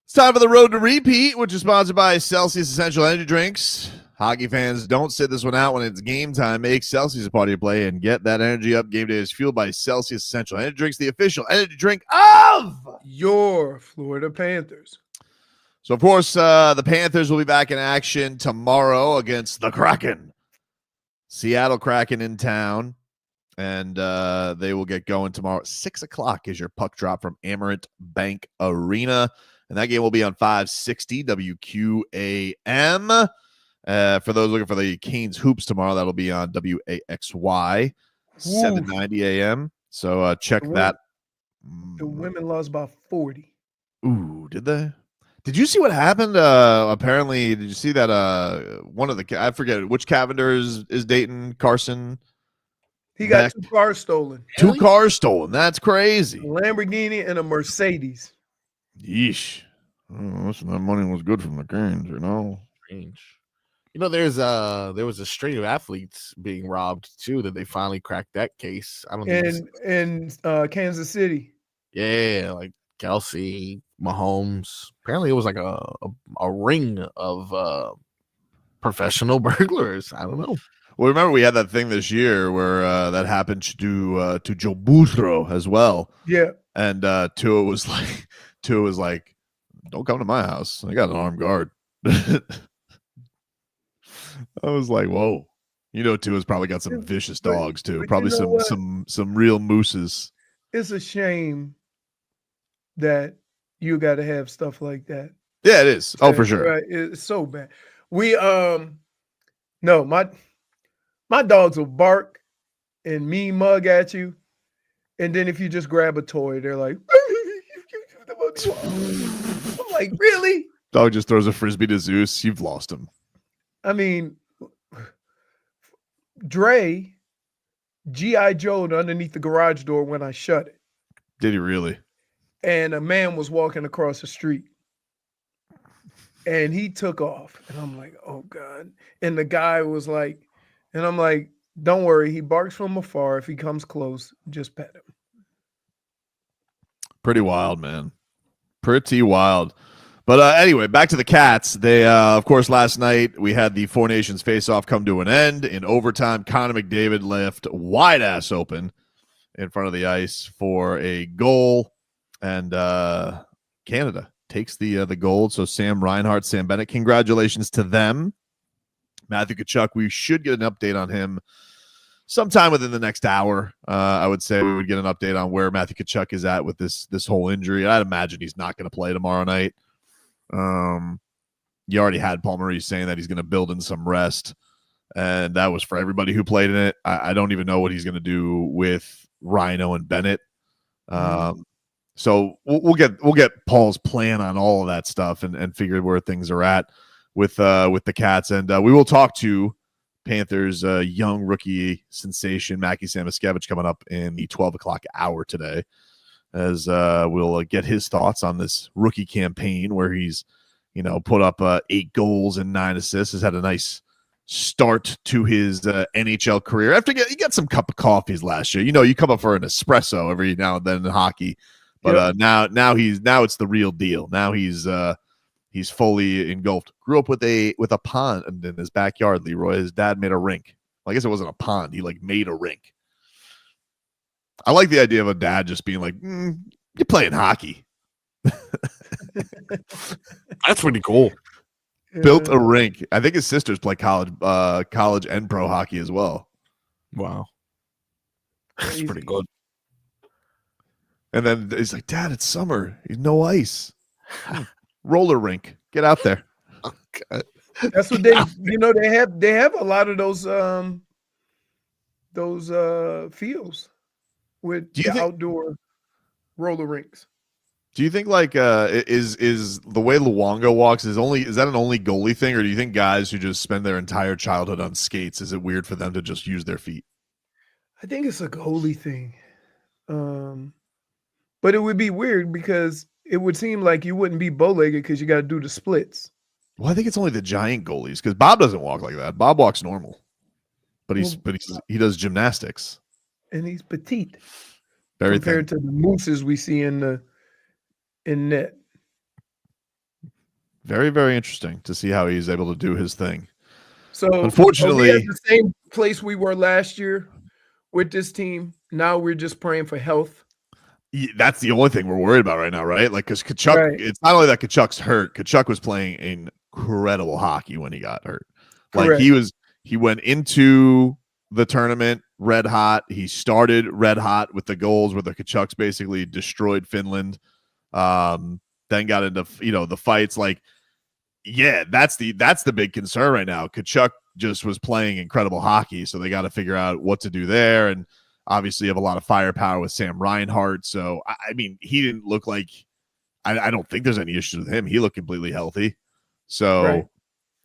It's time for the Road to Repeat, which is sponsored by Celsius Essential Energy Drinks. Hockey fans, don't sit this one out when it's game time. Make Celsius a part of your play and get that energy up. Game day is fueled by Celsius Essential Energy Drinks, the official energy drink of your Florida Panthers. So, of course, the Panthers will be back in action tomorrow against the Kraken. Seattle Kraken in town, and they will get going tomorrow. 6 o'clock is your puck drop from Amerant Bank Arena, and that game will be on 560 WQAM. For those looking for the Canes Hoops tomorrow, that'll be on WAXY, 790 a.m. So check that. The women lost by 40. Ooh, did they? Did you see what happened? Apparently, did you see that one of the, I forget which Cavender is dating Carson? He got 2 cars stolen. 2 cars stolen. That's crazy. A Lamborghini and a Mercedes. Yeesh. That money was good from the Canes, you know. Strange. You know, there was a string of athletes being robbed too that they finally cracked that case. I don't think in Kansas City. Yeah, like Kelsey, Mahomes. Apparently, it was like a ring of professional burglars. I don't know. Well, remember we had that thing this year where that happened to Joe Boustro as well. Yeah, and Tua was like, "Don't come to my house. I got an armed guard." I was like, "Whoa." You know, Tua's probably got some vicious dogs too. Probably some real mooses. It's a shame that you got to have stuff like that. Yeah, it is. Oh, for sure. Right? It's so bad. We no, my dogs will bark and mean mug at you, and then if you just grab a toy, they're like, I'm like, really? Dog just throws a frisbee to Zeus. You've lost him. I mean, Dre, G.I. Joe'd underneath the garage door when I shut it. Did he really? And a man was walking across the street. And he took off. And I'm like, oh, God. And the guy was like, and I'm like, don't worry. He barks from afar. If he comes close, just pet him. Pretty wild, man. Pretty wild. But anyway, back to the Cats. They, of course, last night we had the Four Nations face-off come to an end. In overtime, Connor McDavid left wide-ass open in front of the ice for a goal. And Canada takes the gold. So Sam Reinhart, Sam Bennett, congratulations to them. Matthew Tkachuk, we should get an update on him sometime within the next hour. I would say we would get an update on where Matthew Tkachuk is at with this whole injury. I'd imagine he's not going to play tomorrow night. You already had Paul Maurice saying that he's going to build in some rest, and that was for everybody who played in it. I don't even know what he's going to do with Rhino and Bennett. So we'll get Paul's plan on all of that stuff and figure where things are at with the Cats, and we will talk to Panthers young rookie sensation Mackie Samoskevich coming up in the 12 o'clock hour today, as we'll get his thoughts on this rookie campaign where he's put up 8 goals and 9 assists, has had a nice start to his NHL career. After he got some cup of coffees last year. You come up for an espresso every now and then in hockey, but now it's the real deal. Now he's fully engulfed. Grew up with a pond in his backyard, Leroy. His dad made a rink. Well, I guess it wasn't a pond. He made a rink. I like the idea of a dad just being like, you're playing hockey. That's pretty cool. Built a rink. I think his sisters play college and pro hockey as well. Wow. That's pretty good. And then he's like, Dad, it's summer. No ice. Roller rink. Get out there. Okay. That's what they have a lot of those fields with outdoor roller rinks. Do you think is the way Luongo walks is that an only goalie thing, or do you think guys who just spend their entire childhood on skates, is it weird for them to just use their feet? I think it's a goalie thing. But it would be weird because it would seem like you wouldn't be bow-legged because you got to do the splits. Well, I think it's only the giant goalies because Bob doesn't walk like that. Bob walks normal. but he does gymnastics. And he's petite Very compared thin. to the mooses we see in net. Very, very interesting to see how he's able to do his thing. So Unfortunately, are we at the same place we were last year with this team. Now we're just praying for health. That's the only thing we're worried about right now, right? Like, because Kachuk, Right. it's not only that Kachuk's hurt. Kachuk was playing incredible hockey when he got hurt. Correct. Like he went into the tournament red hot. He started red hot with the goals where the Kachucks basically destroyed Finland. Then got into the fights. Like, yeah, that's the big concern right now. Kachuk just was playing incredible hockey, so they got to figure out what to do there. And obviously, you have a lot of firepower with Sam Reinhart. So I mean, he didn't look like I don't think there's any issues with him. He looked completely healthy. So. Right.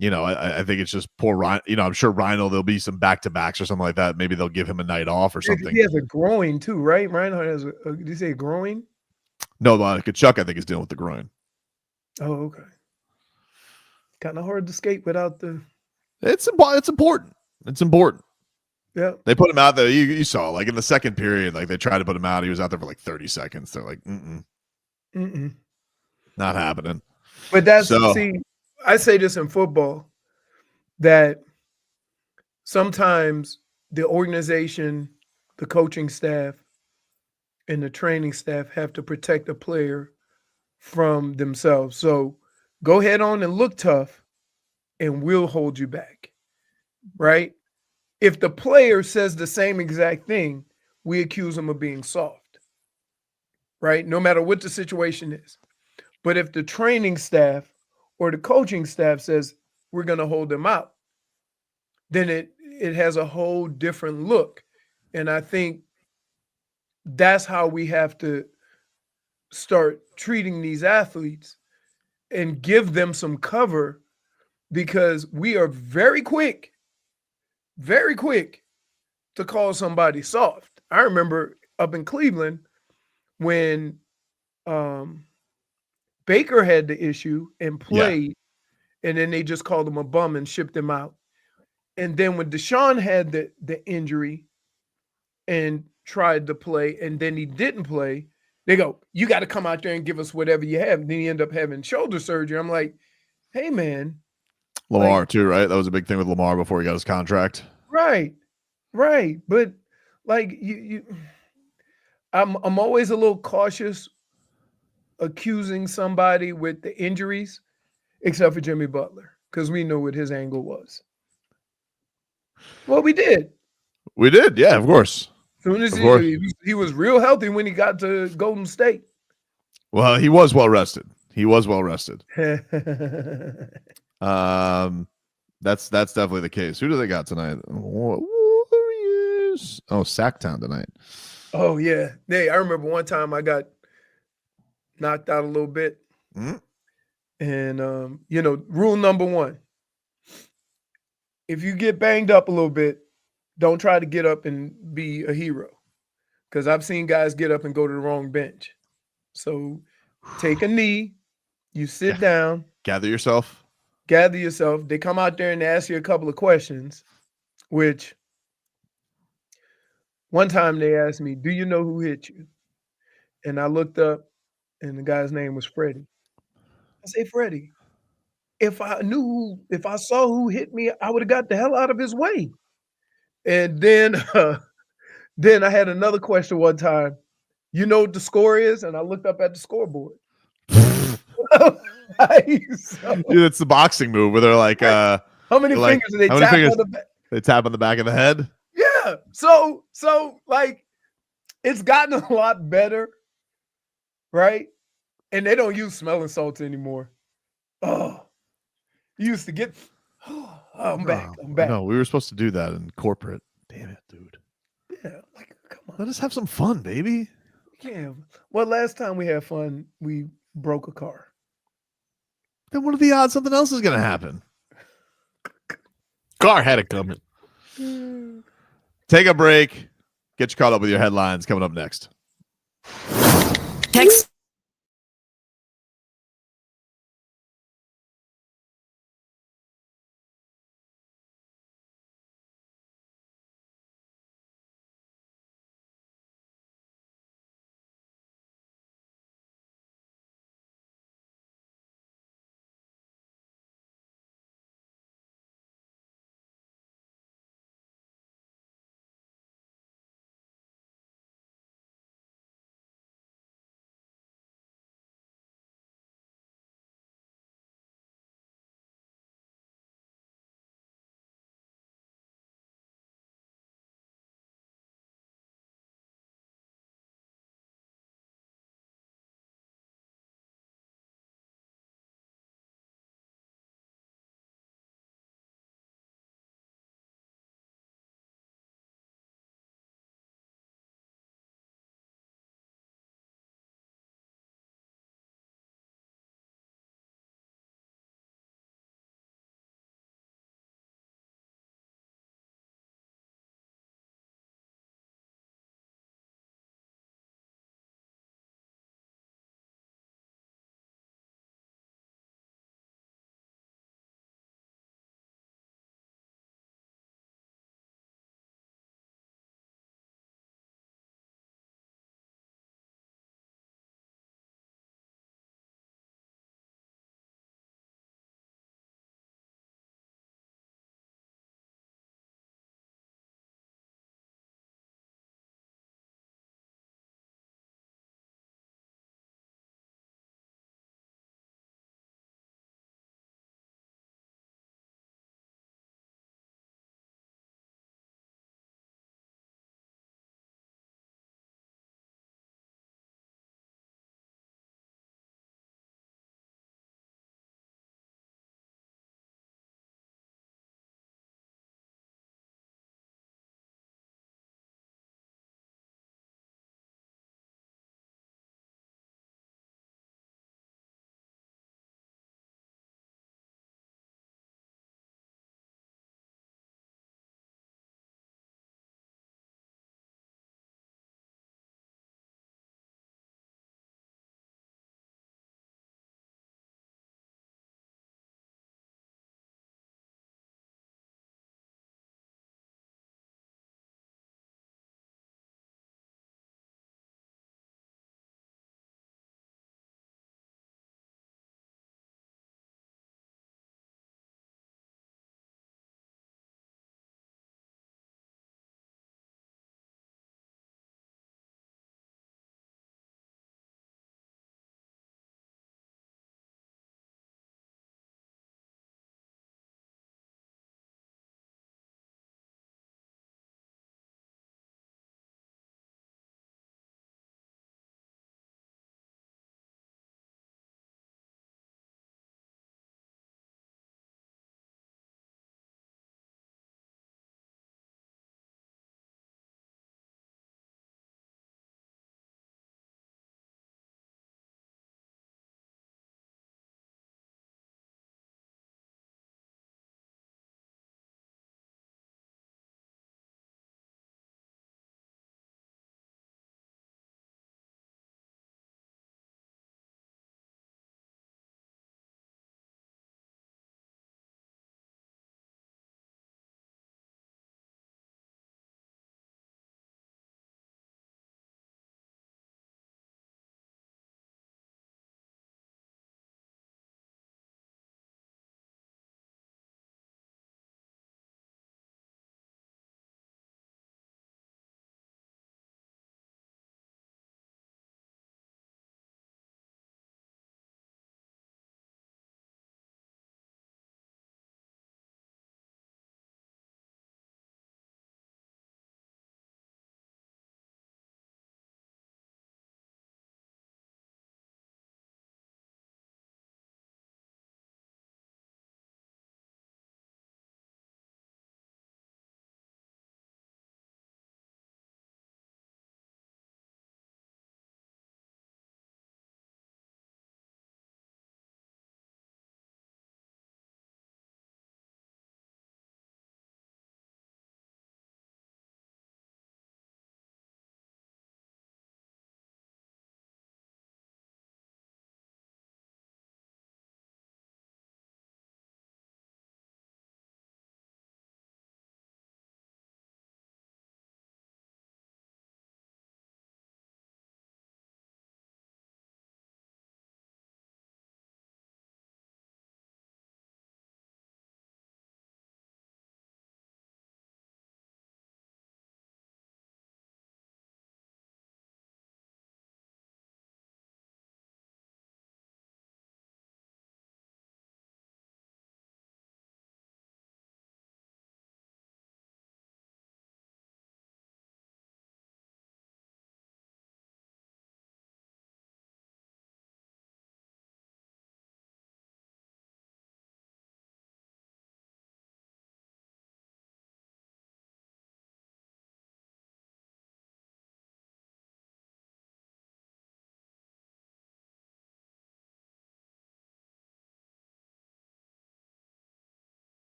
I think it's just poor Ryan. I'm sure Rhino, there'll be some back-to-backs or something like that. Maybe they'll give him a night off or something. He has a groin too, right? Reinhardt has did you say groin? No, Kachuk, I think, is dealing with the groin. Oh, okay. Kind of hard to skate without the. It's important. It's important. Yeah. They put him out there. You saw, like, in the second period, like, they tried to put him out. He was out there for like 30 seconds. They're like, not happening. But see, I say this in football, that sometimes the organization, the coaching staff, and the training staff have to protect a player from themselves. So go head on and look tough, and we'll hold you back, right? If the player says the same exact thing, we accuse them of being soft, right? No matter what the situation is. But if the training staff or the coaching staff says we're going to hold them out, then it has a whole different look. And I think that's how we have to start treating these athletes and give them some cover, because we are very quick to call somebody soft. I remember up in Cleveland when Baker had the issue and played, and then they just called him a bum and shipped him out. And then when Deshaun had the injury and tried to play, and then he didn't play, they go, you got to come out there and give us whatever you have. And then he ended up having shoulder surgery. I'm like, hey, man. Lamar, too, right? That was a big thing with Lamar before he got his contract. Right. But, like, I'm always a little cautious accusing somebody with the injuries, except for Jimmy Butler, because we know what his angle was. Well, we did. We did, yeah, of course. As soon as he was real healthy when he got to Golden State. Well, he was well rested. That's definitely the case. Who do they got tonight? Warriors. Oh, Sacktown tonight. Oh yeah. Hey, I remember one time I got knocked out a little bit. And rule number 1. If you get banged up a little bit, don't try to get up and be a hero. Because I've seen guys get up and go to the wrong bench. So take a knee, you sit down. Gather yourself. They come out there and ask you a couple of questions, which one time they asked me, do you know who hit you? And I looked up and the guy's name was Freddie. I say, Freddie, if I saw who hit me, I would have got the hell out of his way. And then I had another question one time. You know what the score is? And I looked up at the scoreboard. Dude, it's the boxing move where they're like, how many fingers do they tap on the back? They tap on the back of the head. Yeah. So like, it's gotten a lot better, right? And they don't use smelling salts anymore. Oh, you used to get. Oh, I'm back. No, we were supposed to do that in corporate. Damn it, dude. Yeah, like, come on. Let us have some fun, baby. Yeah. Well, last time we had fun, we broke a car. Then what are the odds something else is going to happen? Car had it coming. Take a break. Get you caught up with your headlines coming up next. Text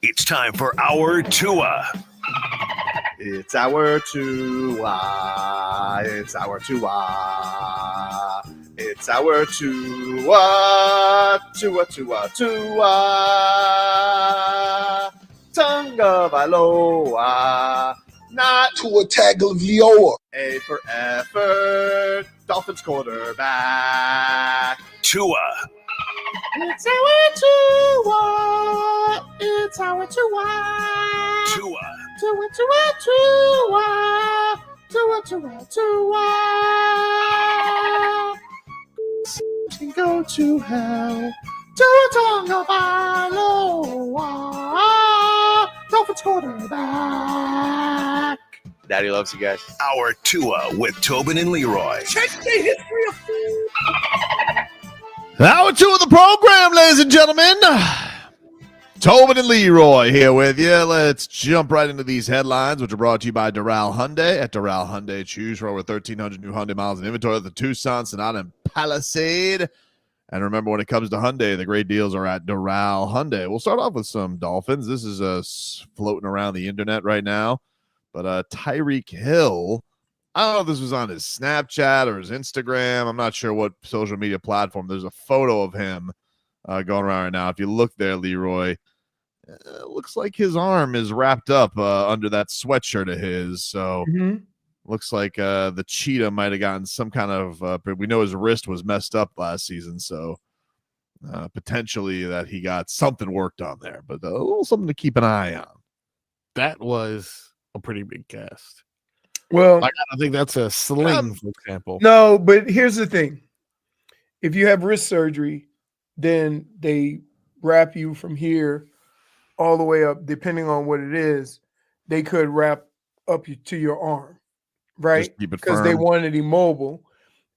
It's time for our Tua. It's our Tua. It's our Tua. It's our Tua. Tua, Tua, Tua. Tonga Valoa. Not Tua Tagovailoa. A for effort. Dolphins quarterback. Tua. It's our Tua. It's our Tua. Tua. Tua, Tua, Tua. Tua, Tua, Tua. Can go to hell. Tua Tagovailoa. Dolphins quarterback. Daddy loves you guys. Our Tua with Tobin and Leroy. Hour 2 of the program, ladies and gentlemen. Tobin and Leroy here with you. Let's jump right into these headlines, which are brought to you by Doral Hyundai. At Doral Hyundai, choose from over 1,300 new Hyundai miles in inventory at the Tucson, Sonata, and Palisade. And remember, when it comes to Hyundai, the great deals are at Doral Hyundai. We'll start off with some Dolphins. This is floating around the internet right now. But Tyreek Hill, I don't know if this was on his Snapchat or his Instagram. I'm not sure what social media platform. There's a photo of him going around right now. If you look there, Leroy, it looks like his arm is wrapped up under that sweatshirt of his. So looks like the Cheetah might have gotten some kind of we know his wrist was messed up last season. So potentially that he got something worked on there. But a little something to keep an eye on. That was a pretty big cast. Well, I think that's a sling, for example. no, but here's the thing. If you have wrist surgery, then they wrap you from here all the way up, depending on what it is. They could wrap up to your arm, right? Just keep it because they firm. want it immobile.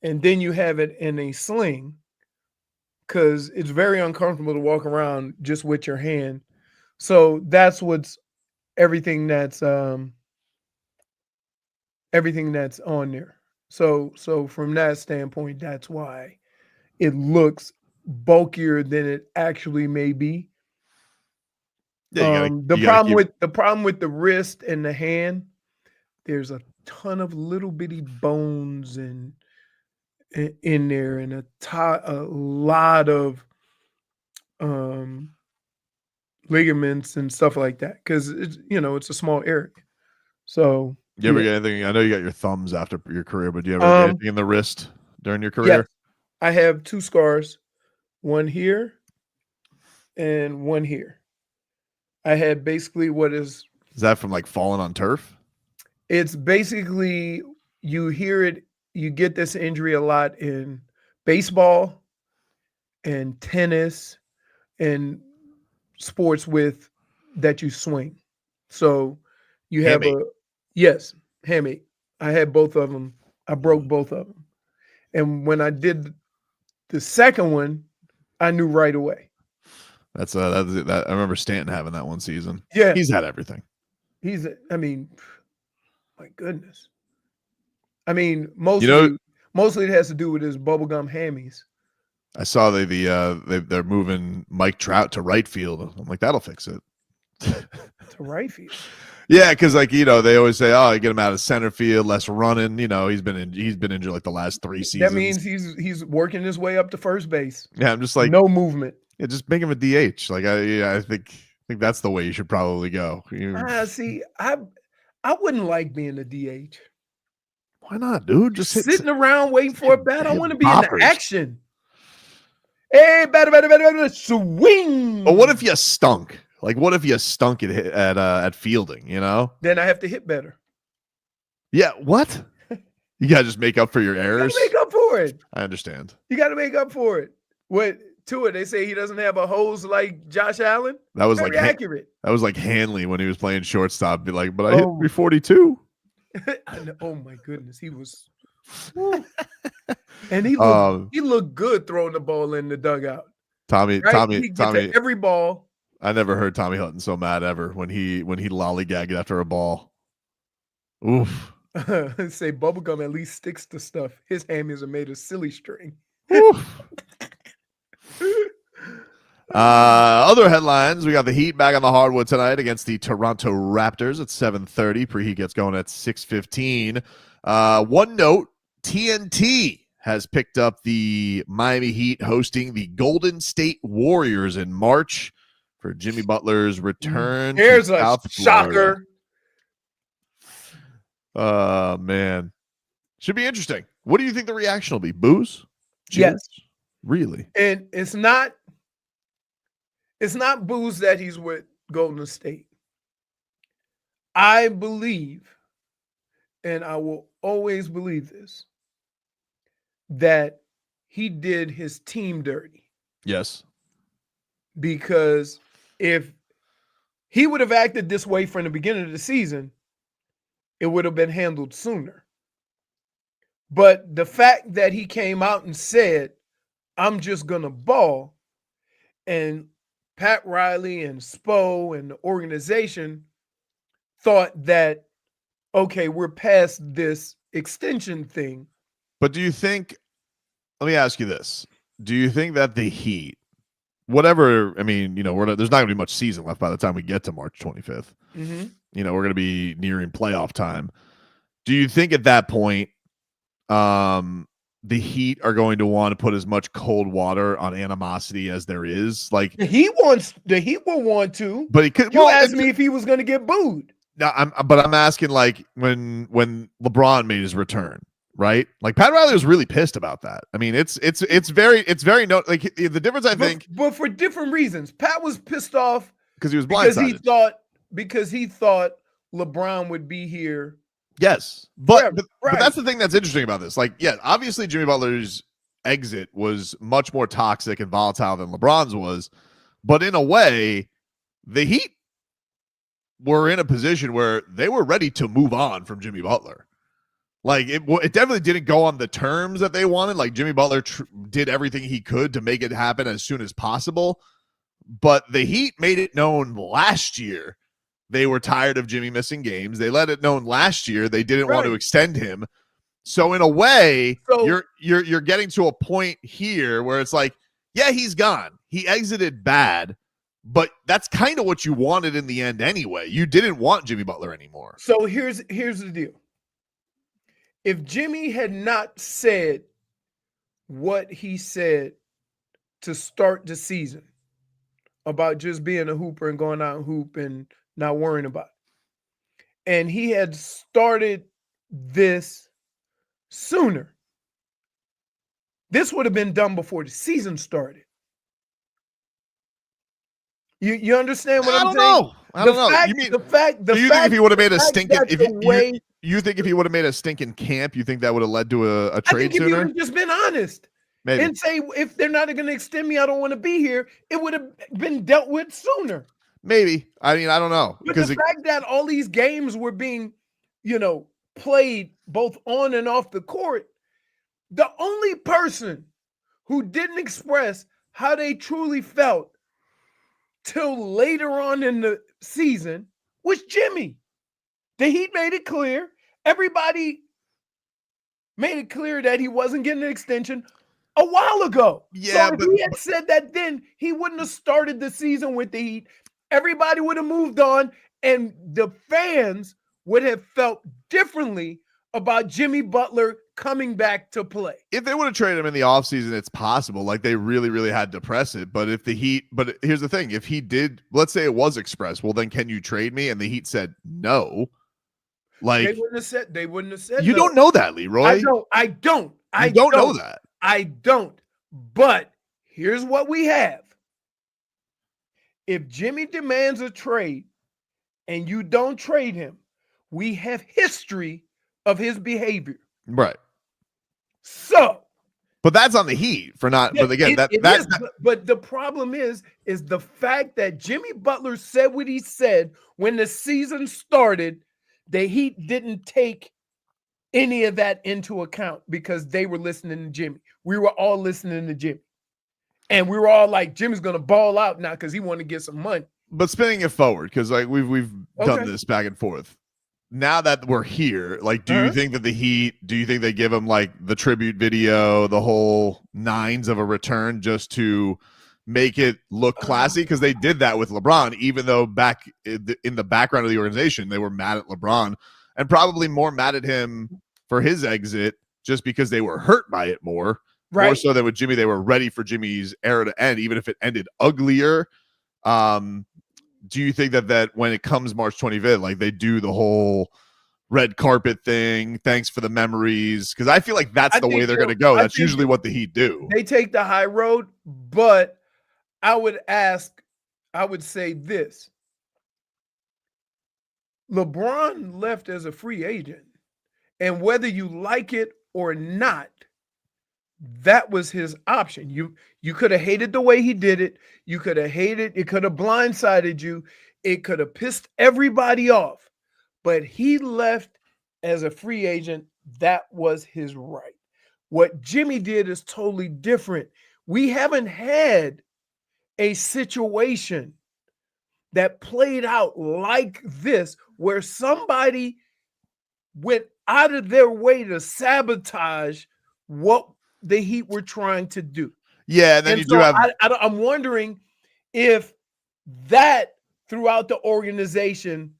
And then you have it in a sling because it's very uncomfortable to walk around just with your hand. So that's what's everything that's on there. So from that standpoint, that's why it looks bulkier than it actually may be. Yeah, The problem with the wrist and the hand, there's a ton of little bitty bones in there, and a lot of ligaments and stuff like that, because it's a small area. So you ever get anything? I know you got your thumbs after your career, but do you ever get anything in the wrist during your career? Yes, I have 2 scars, one here and one here. I had basically Is that from like falling on turf? it's basically, you hear it, you get this injury a lot in baseball and tennis and sports with that you swing. So you have Hamate. hamate. I had both of them. I broke both of them. And when I did the second one, I knew right away. That's that. I remember Stanton having that one season. Yeah. He's had everything. My goodness. Mostly it has to do with his bubblegum hammies. I saw they're moving Mike Trout to right field. I'm like, that'll fix it. To right field. Yeah, because they always say, oh, you get him out of center field, less running. He's been injured like the last 3 seasons. That means he's working his way up to first base. Yeah, I'm just like, no movement. Yeah, just make him a DH. Like I think that's the way you should probably go. See, I wouldn't like being a DH. Why not, dude? Just sitting around waiting for a bat. I want to be in boppers. the action. Hey, batter, swing. But what if you stunk? Like, what if you stunk at fielding? Then I have to hit better. Yeah. What? You gotta just make up for your errors. You gotta make up for it. I understand. You gotta make up for it. They say he doesn't have a hose like Josh Allen. That was very accurate. That was like Hanley when he was playing shortstop. Be like, but I hit 342. Oh my goodness, he was. And he looked good throwing the ball in the dugout. Tommy. To every ball. I never heard Tommy Hutton so mad ever when he lollygagged after a ball. Oof. Say bubblegum at least sticks to stuff. His hammies are made of silly string. Other headlines, we got the Heat back on the hardwood tonight against the Toronto Raptors at 7:30. Preheat gets going at 6:15. One note, TNT has picked up the Miami Heat hosting the Golden State Warriors in March for Jimmy Butler's return Here's to a South shocker. Florida. Man. Should be interesting. What do you think the reaction will be? Boos? Yes. Cheers? Really? And it's not booze that he's with Golden State. I believe, and I will always believe this, that he did his team dirty. Yes. Because if he would have acted this way from the beginning of the season, it would have been handled sooner. But the fact that he came out and said, I'm just going to ball, and Pat Riley and Spo and the organization thought that, okay, we're past this extension thing. But do you think, let me ask you this. Do you think that the Heat, whatever, I mean, there's not going to be much season left by the time we get to March 25th. Mm-hmm. We're going to be nearing playoff time. Do you think at that point, the Heat are going to want to put as much cold water on animosity as there is? Like The Heat will want to. But he could. You asked me if he was going to get booed. No, I'm asking, like, when LeBron made his return, right? Like, Pat Riley was really pissed about that. I mean, it's very like the difference. I think, but for different reasons. Pat was pissed off because he was blindsided. Because he thought LeBron would be here. Yes, but Right. that's the thing that's interesting about this. Like, yeah, obviously Jimmy Butler's exit was much more toxic and volatile than LeBron's was, but in a way, the Heat were in a position where they were ready to move on from Jimmy Butler. Like, it definitely didn't go on the terms that they wanted. Like, Jimmy Butler did everything he could to make it happen as soon as possible, but the Heat made it known last year they were tired of Jimmy missing games. They let it known last year they didn't want to extend him. So in a way, you're getting to a point here where it's like, yeah, he's gone. He exited bad, but that's kind of what you wanted in the end anyway. You didn't want Jimmy Butler anymore. So here's the deal. If Jimmy had not said what he said to start the season about just being a hooper and going out and hoop and not worrying about it, and he had started this sooner, this would have been done before the season started. You understand what I'm saying? I don't know. Do you think if he would have made a stinking, you think if he would have made a stinking camp, you think that would have led to a trade sooner? If you would have just been honest Maybe. and say, if they're not going to extend me, I don't want to be here, it would have been dealt with sooner. Maybe. I mean, I don't know. But the fact that all these games were being, played both on and off the court, the only person who didn't express how they truly felt till later on in the season was Jimmy. The Heat made it clear. Everybody made it clear that he wasn't getting an extension a while ago. Yeah, so if he had said that then, he wouldn't have started the season with the Heat. Everybody would have moved on, and the fans would have felt differently about Jimmy Butler coming back to play. If they would have traded him in the offseason, it's possible. Like, they really, really had to press it. But if the Heat, but here's the thing. If he did, let's say it was expressed, well, then can you trade me? And the Heat said no. Like, they wouldn't have said you no. don't know that, Leroy. I don't know that. I don't. But here's what we have. If Jimmy demands a trade and you don't trade him, we have history of his behavior. Right. So, but that's on the Heat for not. But again, but the problem is the fact that Jimmy Butler said what he said when the season started. The Heat didn't take any of that into account because they were listening to Jimmy. We were all listening to Jimmy. And we were all like, Jimmy's going to ball out now because he wanted to get some money. But spinning it forward, because like we've done this back and forth. Now that we're here, like, do you think that the Heat, do you think they give him like the tribute video, the whole nines of a return just to make it look classy, because they did that with LeBron, even though back in the background of the organization, they were mad at LeBron and probably more mad at him for his exit just because they were hurt by it more so than with Jimmy. They were ready for Jimmy's era to end, even if it ended uglier. Do you think that when it comes March 25th, like they do the whole red carpet thing, thanks for the memories? Because I feel like that's the way they're going to go. That's usually what the Heat do. They take the high road, but I would say this. LeBron left as a free agent, and whether you like it or not, that was his option. You could have hated the way he did it. You could have hated it. Could have blindsided you. It could have pissed everybody off. But he left as a free agent. That was his right. What Jimmy did is totally different. We haven't had a situation that played out like this, where somebody went out of their way to sabotage what the Heat were trying to do. Yeah, and then I'm wondering if that throughout the organization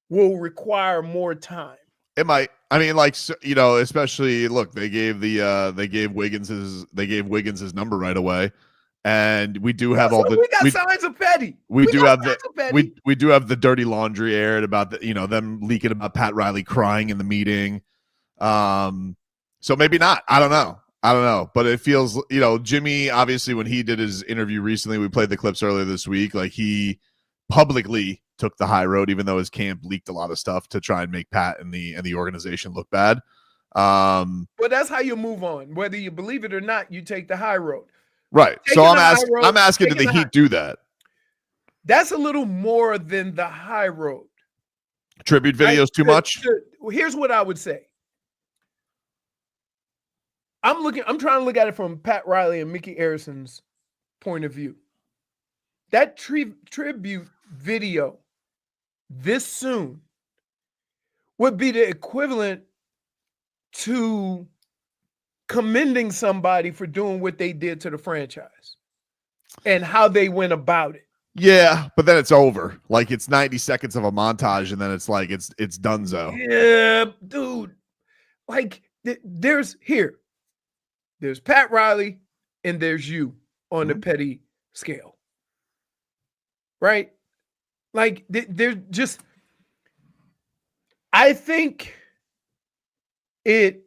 will require more time. It might. I mean, like, especially look, they gave Wiggins his number right away, and we do have we got signs of petty. We do have the dirty laundry aired about them leaking about Pat Riley crying in the meeting. So maybe not. I don't know. But it feels, Jimmy, obviously, when he did his interview recently, we played the clips earlier this week, like he publicly took the high road, even though his camp leaked a lot of stuff to try and make Pat and the organization look bad. But that's how you move on. Whether you believe it or not, you take the high road. Right. So I'm asking, did the Heat do that? That's a little more than the high road. Tribute videos too much? Here's what I would say. I'm trying to look at it from Pat Riley and Mickey Arison's point of view. That tribute video this soon would be the equivalent to commending somebody for doing what they did to the franchise and how they went about it. Yeah, but then it's over. Like, it's 90 seconds of a montage, and then it's like it's donezo. Yeah, dude. Like, there's Pat Riley and there's you on the petty scale. Right? Like, there's just, I think it,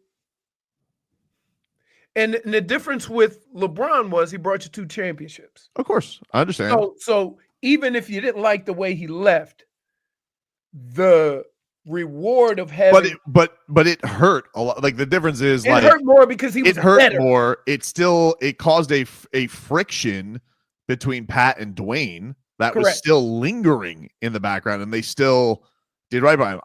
and the difference with LeBron was he brought you 2 championships. Of course, I understand. So even if you didn't like the way he left, the reward of having, but it hurt a lot. Like, the difference is, it hurt more because he was better. More. It caused a friction between Pat and Dwayne that was still lingering in the background, and they still did right by him.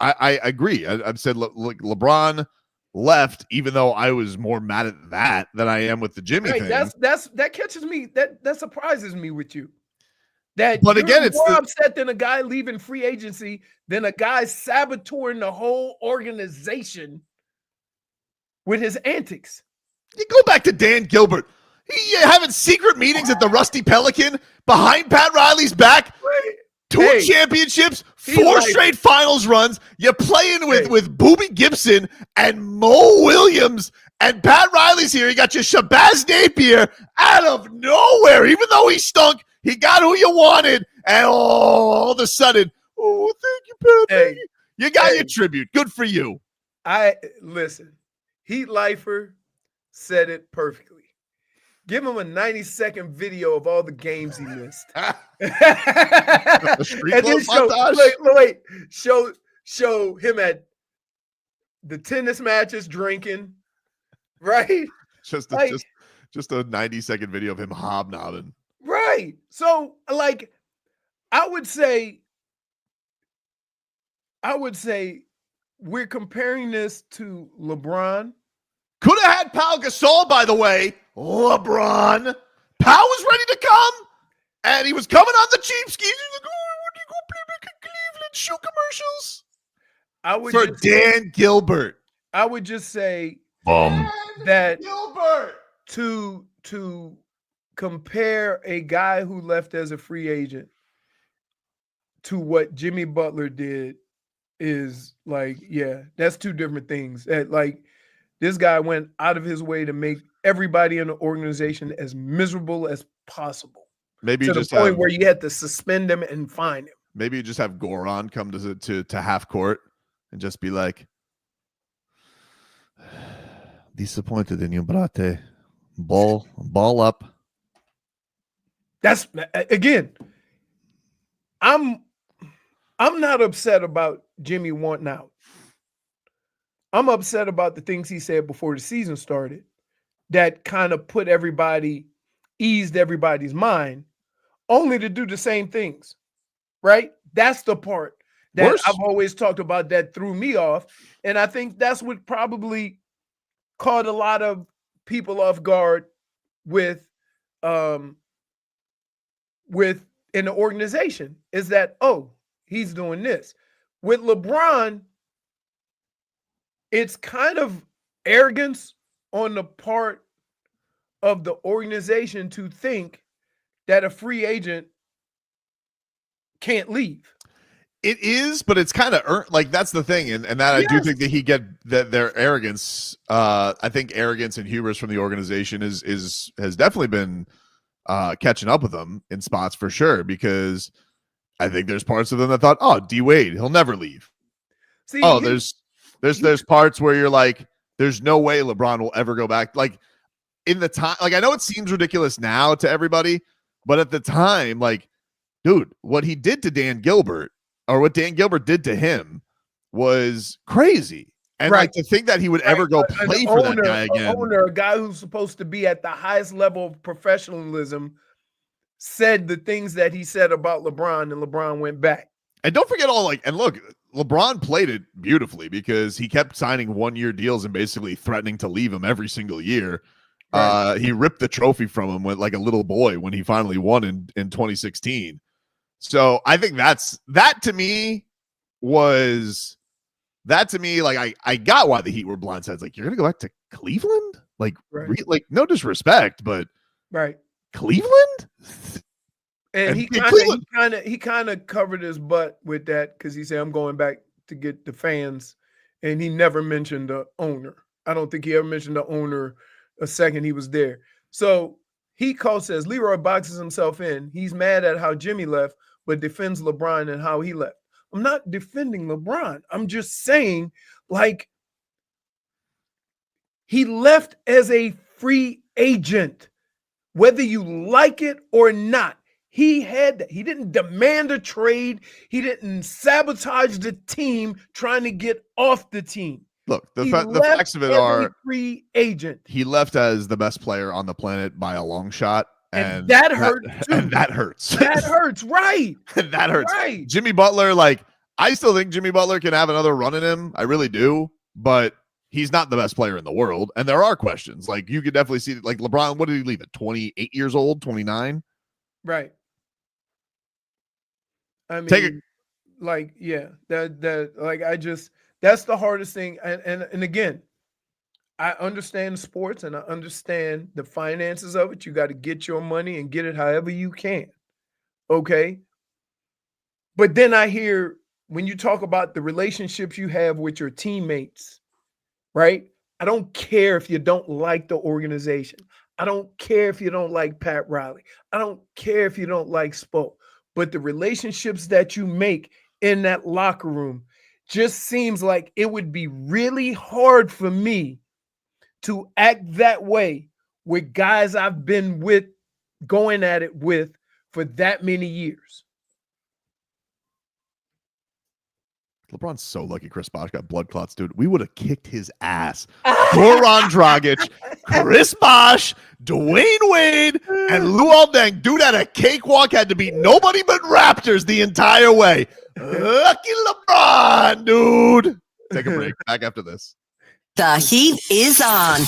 I agree. I've said LeBron left, even though I was more mad at that than I am with the Jimmy thing. That catches me. That surprises me with you. But again, it's more upset than a guy leaving free agency than a guy saboteuring the whole organization with his antics. You go back to Dan Gilbert. He having secret meetings at the Rusty Pelican behind Pat Riley's back. 2 championships, 4 straight finals runs. You're playing with Booby Gibson and Mo Williams, and Pat Riley's here. You got your Shabazz Napier out of nowhere. Even though he stunk, he got who you wanted, and all of a sudden, thank you, Pat. You got your tribute. Good for you. Listen, Heat Lifer said it perfectly. Give him a 90-second video of all the games he missed. And then show him at the tennis matches drinking, right? Just a 90-second video of him hobnobbing. Right. So, like, I would say we're comparing this to LeBron. Could have had Pau Gasol, by the way. LeBron. Pau was ready to come, and he was coming on the cheap skis. He was like, would you go play Cleveland shoe commercials? For Dan Gilbert. I would just say that Gilbert to compare a guy who left as a free agent to what Jimmy Butler did is like, yeah, that's two different things. Like, this guy went out of his way to make everybody in the organization as miserable as possible. Maybe to you the just point have, where you had to suspend him and fine him. maybe you just have Goran come to half court and just be like, disappointed in you, brate. Ball up. That's, again, I'm not upset about Jimmy wanting out. I'm upset about the things he said before the season started that kind of eased everybody's mind, only to do the same things, right? That's the part that Worse. I've always talked about that threw me off. And I think that's what probably caught a lot of people off guard with in the organization, is that, oh, he's doing this. With LeBron, it's kind of arrogance on the part of the organization to think that a free agent can't leave. It is, but it's kind of like that's the thing, and that I do think that he get that their arrogance. I think arrogance and hubris from the organization has definitely been catching up with them in spots for sure, because I think there's parts of them that thought, oh, D Wade, he'll never leave. See, there's parts where you're like, there's no way LeBron will ever go back. Like in the time, like I know it seems ridiculous now to everybody, but at the time, like, dude, what he did to Dan Gilbert, or what Dan Gilbert did to him, was crazy. And like to think that he would ever go play for that guy again. A guy who's supposed to be at the highest level of professionalism said the things that he said about LeBron, and LeBron went back. And don't forget and look, LeBron played it beautifully because he kept signing 1-year deals and basically threatening to leave him every single year. Right. He ripped the trophy from him with like a little boy when he finally won in 2016. So I think that to me, like I got why the Heat were blindsided. Like, you're gonna go back to Cleveland? Like, like no disrespect, but Cleveland? And he kind of covered his butt with that, because he said, I'm going back to get the fans, and he never mentioned the owner. I don't think he ever mentioned the owner a second he was there. So Heat coach says Leroy boxes himself in. He's mad at how Jimmy left, but defends LeBron and how he left. I'm not defending LeBron. I'm just saying, like, he left as a free agent, whether you like it or not. He didn't demand a trade. He didn't sabotage the team trying to get off the team. Look, the facts of it are, free agent. He left as the best player on the planet by a long shot. And that hurt too. And that hurts. That hurts, right? That hurts. Right. Jimmy Butler, like, I still think Jimmy Butler can have another run in him. I really do. But he's not the best player in the world. And there are questions. Like, you could definitely see, like, LeBron, what did he leave at 28 years old, 29? Right. I mean, that's the hardest thing. And again, I understand sports and I understand the finances of it. You got to get your money and get it however you can. Okay. But then I hear, when you talk about the relationships you have with your teammates, right? I don't care if you don't like the organization. I don't care if you don't like Pat Riley. I don't care if you don't like Spo. But the relationships that you make in that locker room just seems like it would be really hard for me to act that way with guys I've been with, going at it with, for that many years. LeBron's so lucky Chris Bosh got blood clots, dude. We would have kicked his ass. Goran Dragic, Chris Bosh, Dwayne Wade, and Luol Deng. Dude had a cakewalk, had to beat nobody but Raptors the entire way. Lucky LeBron, dude. Take a break. Back after this. The heat is on.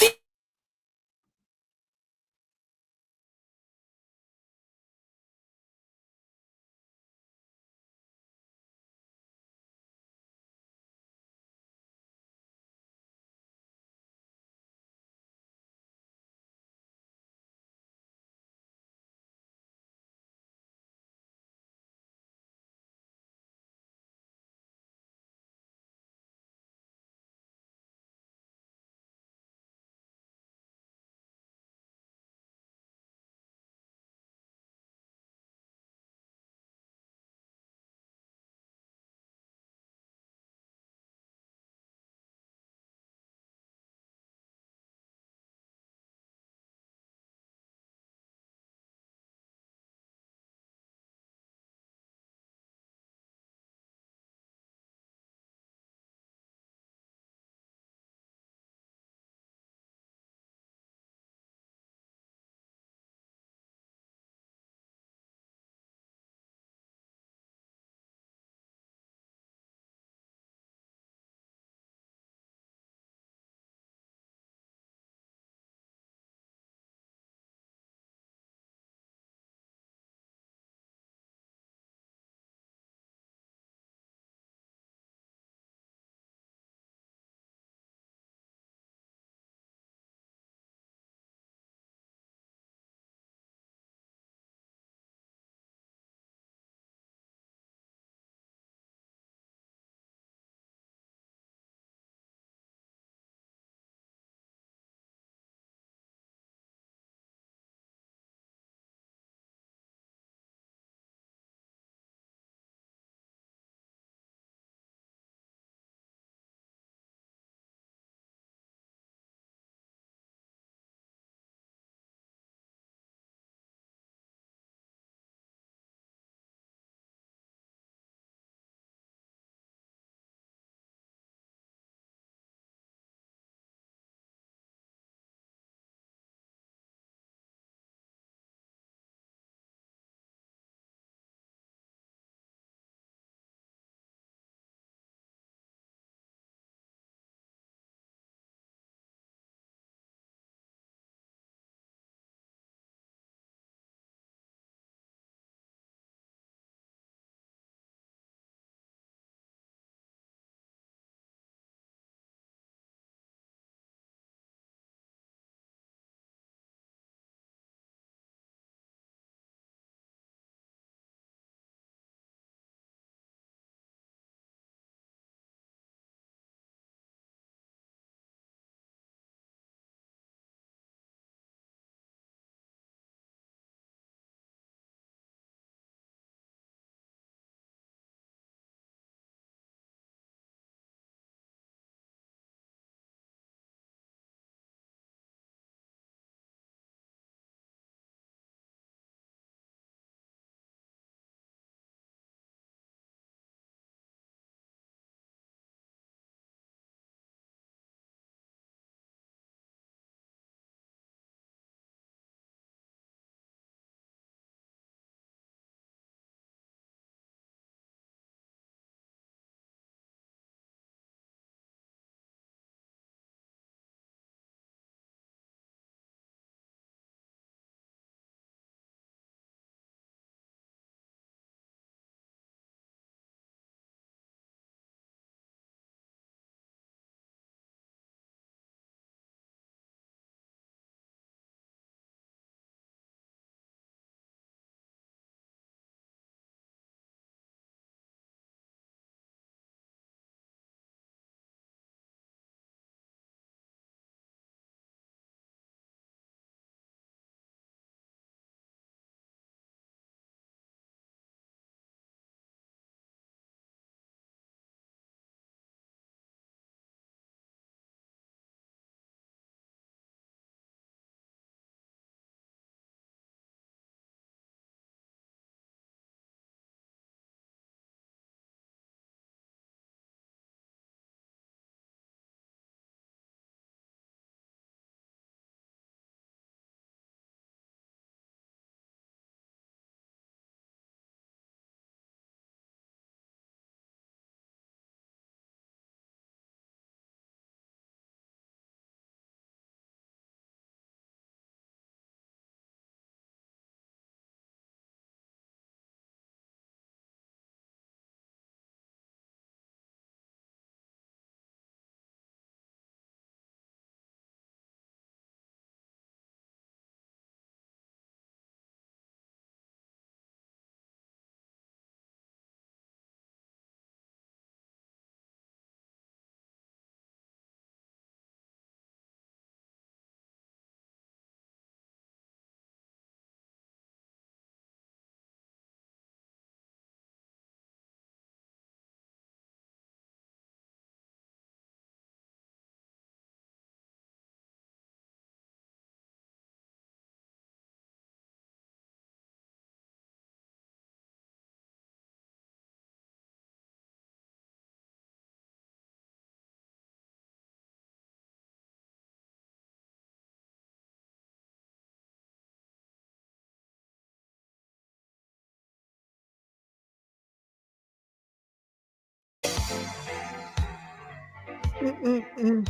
I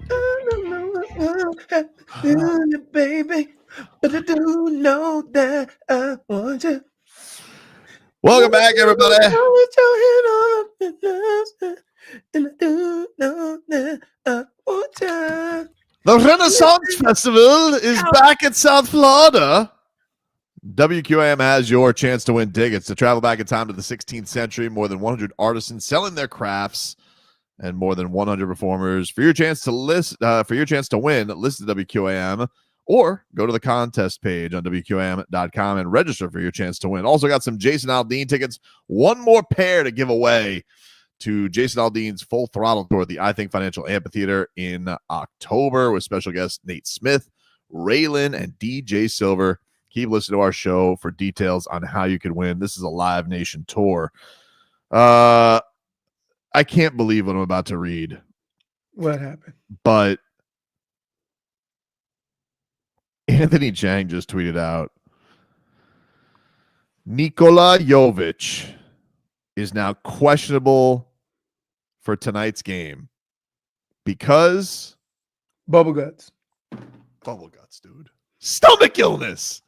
don't know what I do, baby, but I do know that I want you. Welcome back, everybody. And I do know that I want you. The Renaissance Festival is back in South Florida. WQAM has your chance to win tickets to travel back in time to the 16th century. More than 100 artisans selling their crafts and more than 100 performers. For your chance to win, listen to WQAM or go to the contest page on WQAM.com and register for your chance to win. Also got some Jason Aldean tickets. One more pair to give away to Jason Aldean's Full Throttle Tour at the I Think Financial Amphitheater in October with special guests Nate Smith, Raylan, and DJ Silver. Keep listening to our show for details on how you can win. This is a Live Nation tour. I can't believe what I'm about to read. What happened? But Anthony Chang just tweeted out, Nikola Jovic is now questionable for tonight's game because Bubble guts, dude. Stomach illness.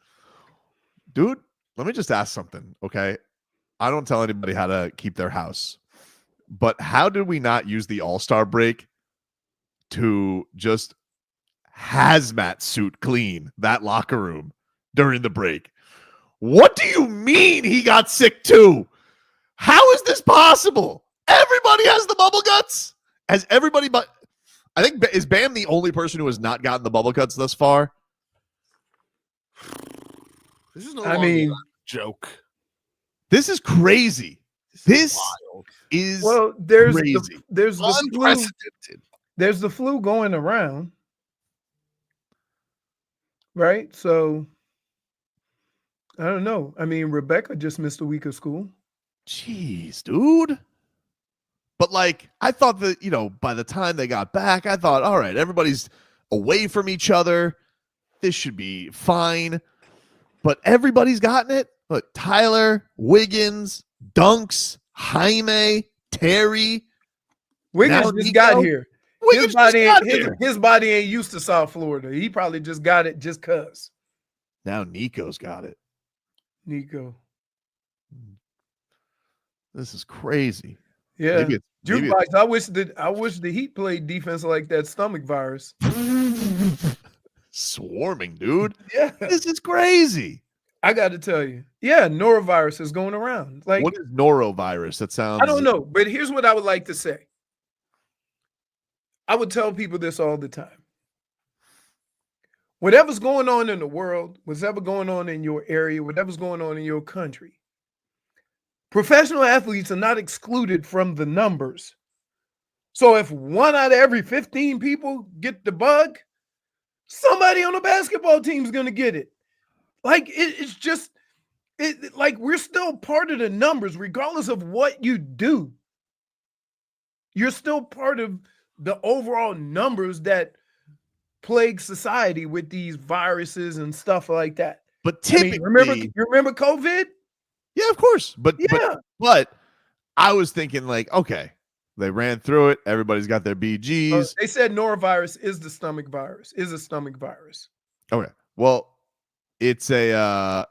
Dude, let me just ask something, okay? I don't tell anybody how to keep their house, but how did we not use the All-Star break to just hazmat suit clean that locker room during the break? What do you mean he got sick too? How is this possible? Everybody has the bubble guts. Has everybody but I think is Bam the only person who has not gotten the bubble guts thus far? This is no longer a joke. This is crazy. This is well, there's crazy. There's the flu. Unprecedented. There's the flu going around, right? So I don't know. I mean, Rebecca just missed a week of school. Jeez, dude. But like, I thought that, by the time they got back, I thought, all right, everybody's away from each other. This should be fine. But everybody's gotten it. Look, Tyler, Wiggins, Dunks, Jaime, Terry. Wiggins just got here. His body ain't used to South Florida. He probably just got it just cuz. Now Nico's got it. Nico. This is crazy. Yeah. Jukebox, I wish the Heat played defense like that stomach virus. Swarming, dude. Yeah. This is crazy. I got to tell you. Yeah, norovirus is going around. Like, what is norovirus? That sounds I don't know, but here's what I would like to say. I would tell people this all the time. Whatever's going on in the world, whatever's going on in your area, whatever's going on in your country, professional athletes are not excluded from the numbers. So if 1 out of every 15 people get the bug, somebody on the basketball team is going to get it. Like, like we're still part of the numbers, regardless of what you do. You're still part of the overall numbers that plague society with these viruses and stuff like that. But typically, you remember COVID? Yeah, of course. But I was thinking, like, okay, they ran through it. Everybody's got their BGs. They said norovirus is a stomach virus. Okay. Well, it's I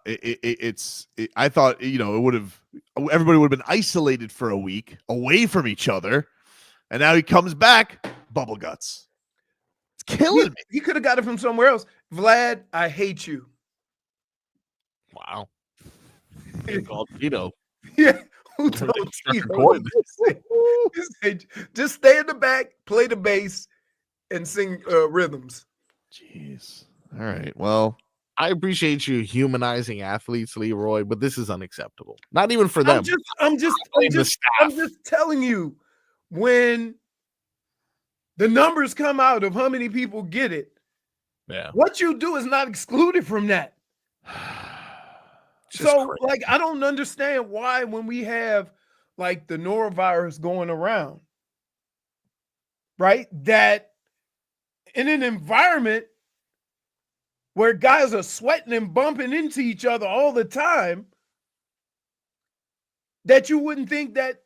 thought, everybody would have been isolated for a week away from each other. And now he comes back, bubble guts. It's killing me. He could have got it from somewhere else. Vlad, I hate you. Wow. Called Tito. Yeah. Who told Tito? Just stay in the back, play the bass, and sing rhythms. Jeez. All right. Well, I appreciate you humanizing athletes, Leroy, but this is unacceptable. Not even for them. I'm just telling you, when the numbers come out of how many people get it, what you do is not excluded from that. So, crazy. Like, I don't understand why when we have, like, the norovirus going around, right, that in an environment where guys are sweating and bumping into each other all the time, that you wouldn't think that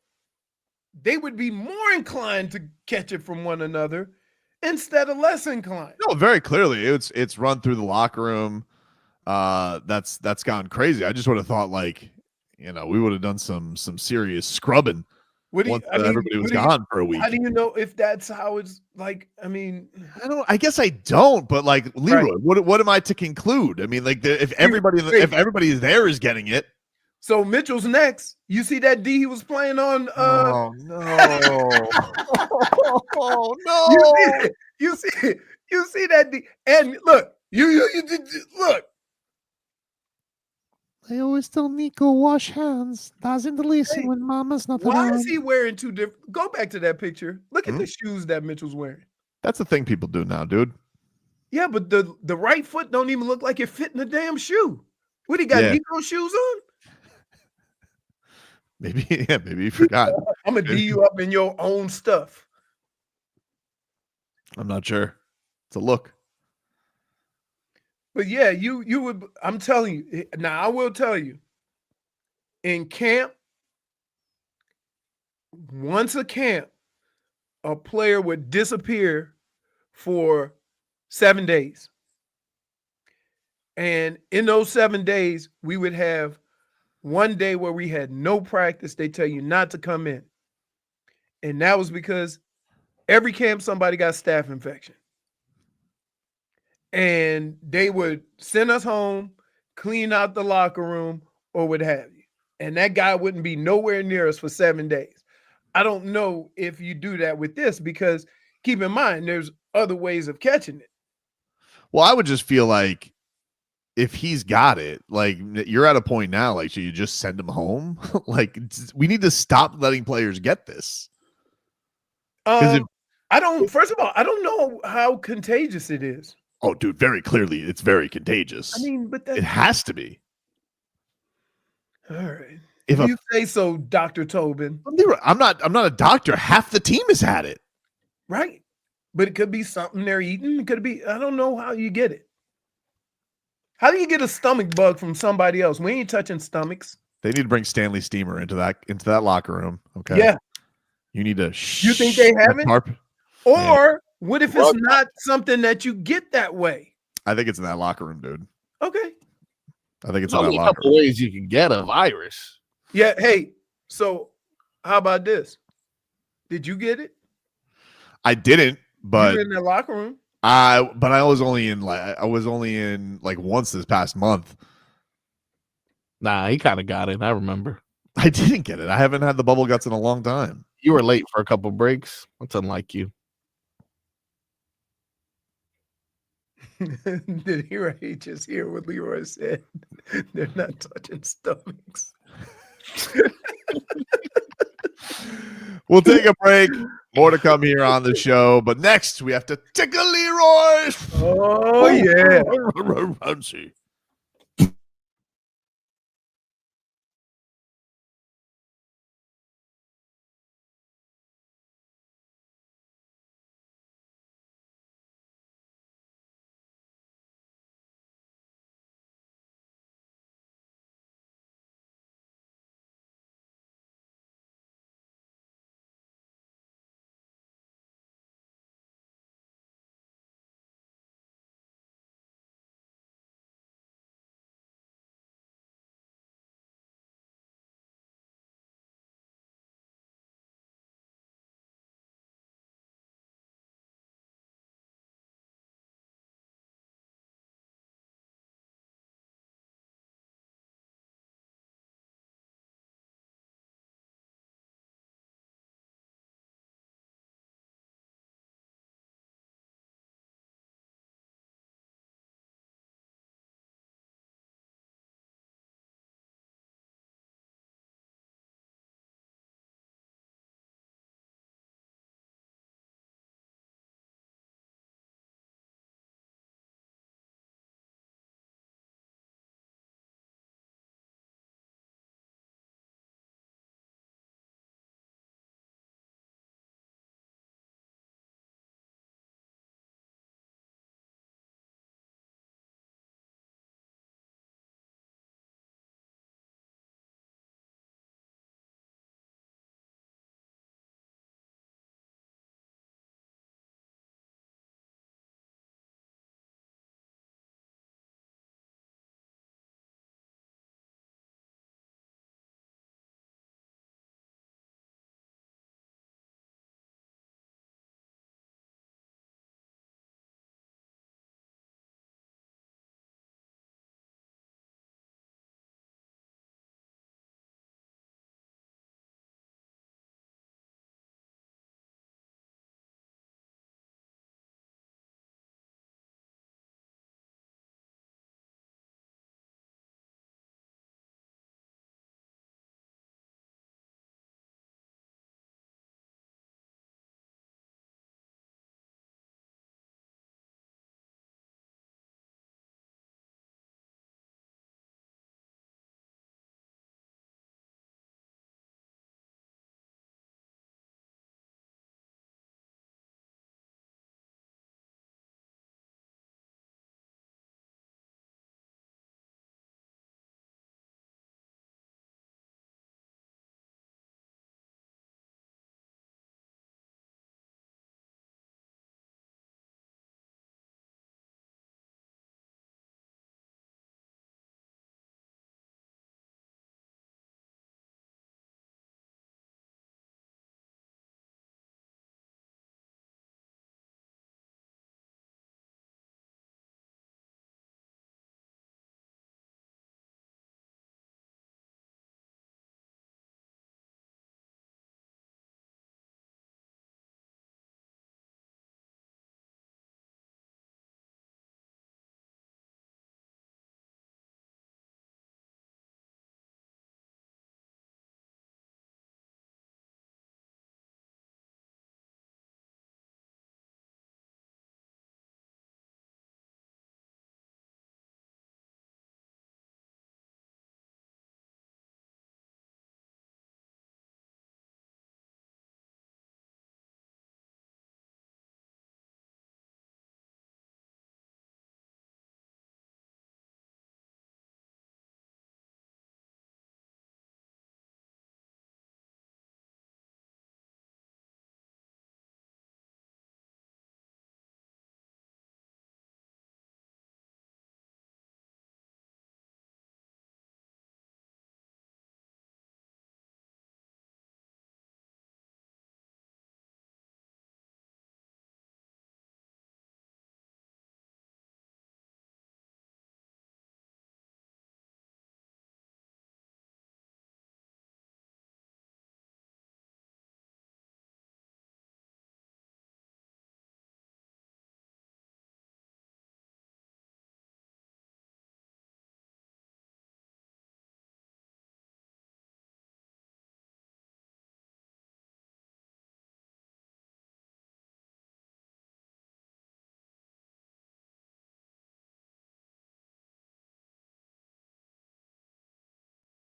they would be more inclined to catch it from one another instead of less inclined. No, very clearly, it's run through the locker room. That's gone crazy. I just would have thought we would have done some serious scrubbing once everybody was gone for a week. How do you know if that's how it's like? I mean, I guess I don't. But Leroy, what am I to conclude? I mean, if everybody there is getting it. So Mitchell's next. You see that D he was playing on? Oh no! Oh no! You see that D? And look, you look. I always tell Nico wash hands. Doesn't listen when mama's not around. Why is he wearing two different? Go back to that picture. Look at the shoes that Mitchell's wearing. That's the thing people do now, dude. Yeah, but the right foot don't even look like it fit in the damn shoe. What, he got Nico shoes on? Maybe you forgot. I'm gonna D you up in your own stuff. I'm not sure. It's a look. But yeah, you would. I'm telling you. Now I will tell you. In camp, once a camp, a player would disappear for 7 days. And in those 7 days, we would have one day where we had no practice. They tell you not to come in. And that was because every camp, somebody got staph infection. And they would send us home, clean out the locker room, or what have you. And that guy wouldn't be nowhere near us for 7 days. I don't know if you do that with this, because keep in mind, there's other ways of catching it. Well, I would just feel like if he's got it, you're at a point now, should you just send him home? We need to stop letting players get this. First of all, I don't know how contagious it is. Oh, dude, very clearly it's very contagious. I mean, but it has to be. All right. If you say so, Dr. Tobin. I'm not a doctor. Half the team has had it. Right. But it could be something they're eating. It could be, I don't know how you get it. How do you get a stomach bug from somebody else? We ain't touching stomachs. They need to bring Stanley Steamer into that locker room. Okay. Yeah. You need to. You think they haven't? Or what if it's not something that you get that way? I think it's in that locker room, dude. Okay. I think it's in that locker room. A couple ways you can get a virus. Yeah. Hey, so how about this? Did you get it? I didn't, but you were in the locker room. I was only in once this past month. Nah, he kind of got it. I remember. I didn't get it. I haven't had the bubble guts in a long time. You were late for a couple breaks. That's unlike you. Did he just hear what Leroy said? They're not touching stomachs. We'll take a break. More to come here on the show. But next, we have to Tickle Leroy. Oh, yeah. Fancy.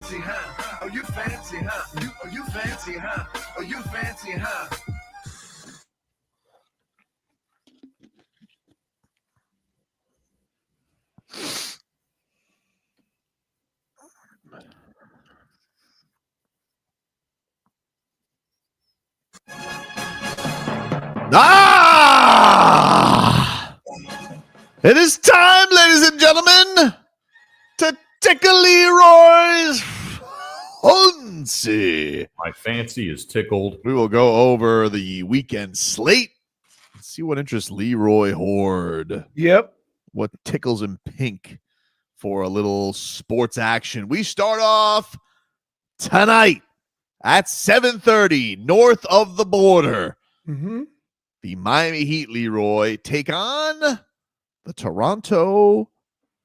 Oh, you fancy, huh? Oh, you fancy, huh? Oh, you fancy, huh? It is time, ladies and gentlemen, to Tickle Leroy's Fancy. My fancy is tickled. We will go over the weekend slate and see what interests Leroy Horde. Yep. What tickles him pink for a little sports action. We start off tonight at 7:30 north of the border. Mm-hmm. The Miami Heat, Leroy, take on the Toronto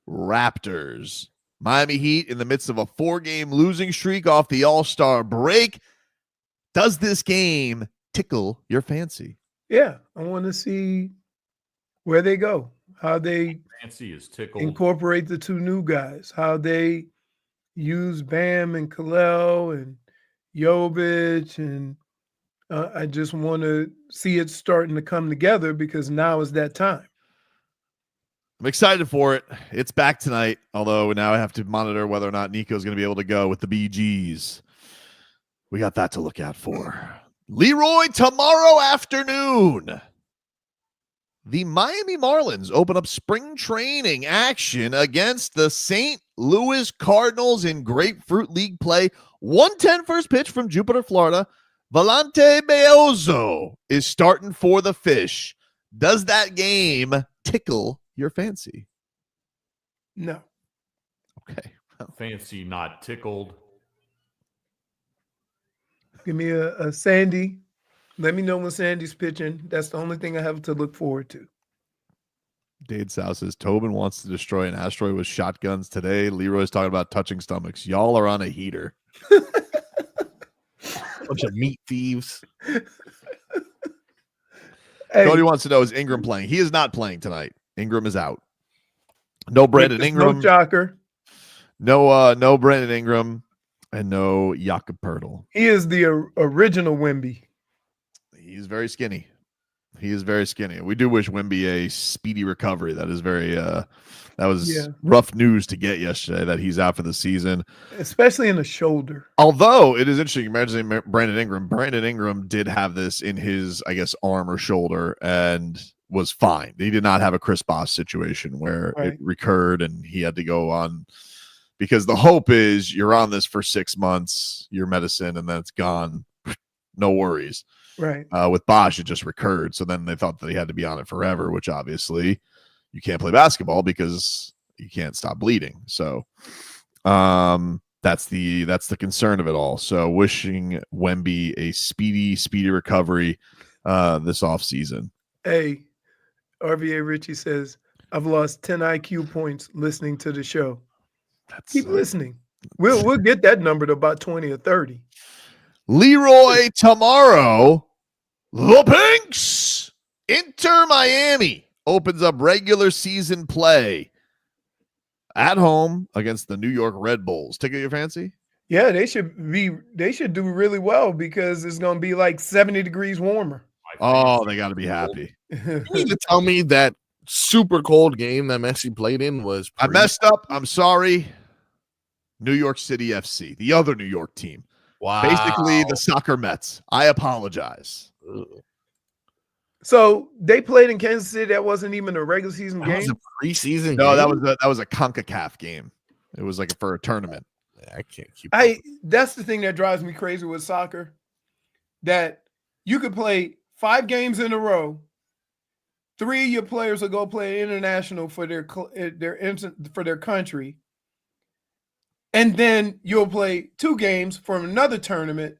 Raptors. Miami Heat in the midst of a 4-game losing streak off the All-Star break. Does this game tickle your fancy? Yeah, I want to see where they go, how they Fancy is tickled. incorporate the two new guys, how they use Bam and Kalel and Jovic, and I just want to see it starting to come together because now is that time. I'm excited for it. It's back tonight, although now I have to monitor whether or not Nico's going to be able to go with the BGs. We got that to look out for. Leroy, tomorrow afternoon, the Miami Marlins open up spring training action against the St. Louis Cardinals in Grapefruit League play. 1:10 first pitch from Jupiter, Florida. Volante Beozo is starting for the Fish. Does that game tickle your fancy? No. Okay. Well, Fancy not tickled. Give me a Sandy. Let me know when Sandy's pitching. That's the only thing I have to look forward to. Dade South says Tobin wants to destroy an asteroid with shotguns today. Leroy's talking about touching stomachs. Y'all are on a heater. Bunch of meat thieves. Hey, Cody wants to know, is Ingram playing? He is not playing tonight. Ingram is out. No Brandon Ingram. No Jocker. No Brandon Ingram. And no Jakob Pertl. He is the original Wemby. He's very skinny. He is very skinny. We do wish Wemby a speedy recovery. That is very that was rough news to get yesterday that he's out for the season. Especially in the shoulder. Although it is interesting, imagine Brandon Ingram. Brandon Ingram did have this in his, I guess, arm or shoulder and was fine. He did not have a Chris Bosh situation where it recurred and he had to go on, because the hope is you're on this for 6 months, your medicine, and then it's gone. No worries. Right. With Bosh, it just recurred. So then they thought that he had to be on it forever, which obviously you can't play basketball because you can't stop bleeding. So that's the concern of it all. So wishing Wemby a speedy recovery this offseason. Hey, RVA Richie says, I've lost 10 IQ points listening to the show. Keep listening. We'll get that number to about 20 or 30. Leroy tomorrow. The Pinks. Inter Miami opens up regular season play at home against the New York Red Bulls. Tickle your fancy? Yeah, they should do really well because it's going to be like 70 degrees warmer. Oh, they got to be happy. You need to tell me that super cold game that Messi played in was I messed up. I'm sorry. New York City FC, the other New York team. Wow. Basically the soccer Mets. I apologize. So they played in Kansas City. That wasn't even a regular season That game. was a preseason No, game? that was a CONCACAF game. It was like for a tournament. I can't keep That's the thing that drives me crazy with soccer, that you could play 5 games in a row. 3 of your players will go play international for their country, and then you'll play 2 games from another tournament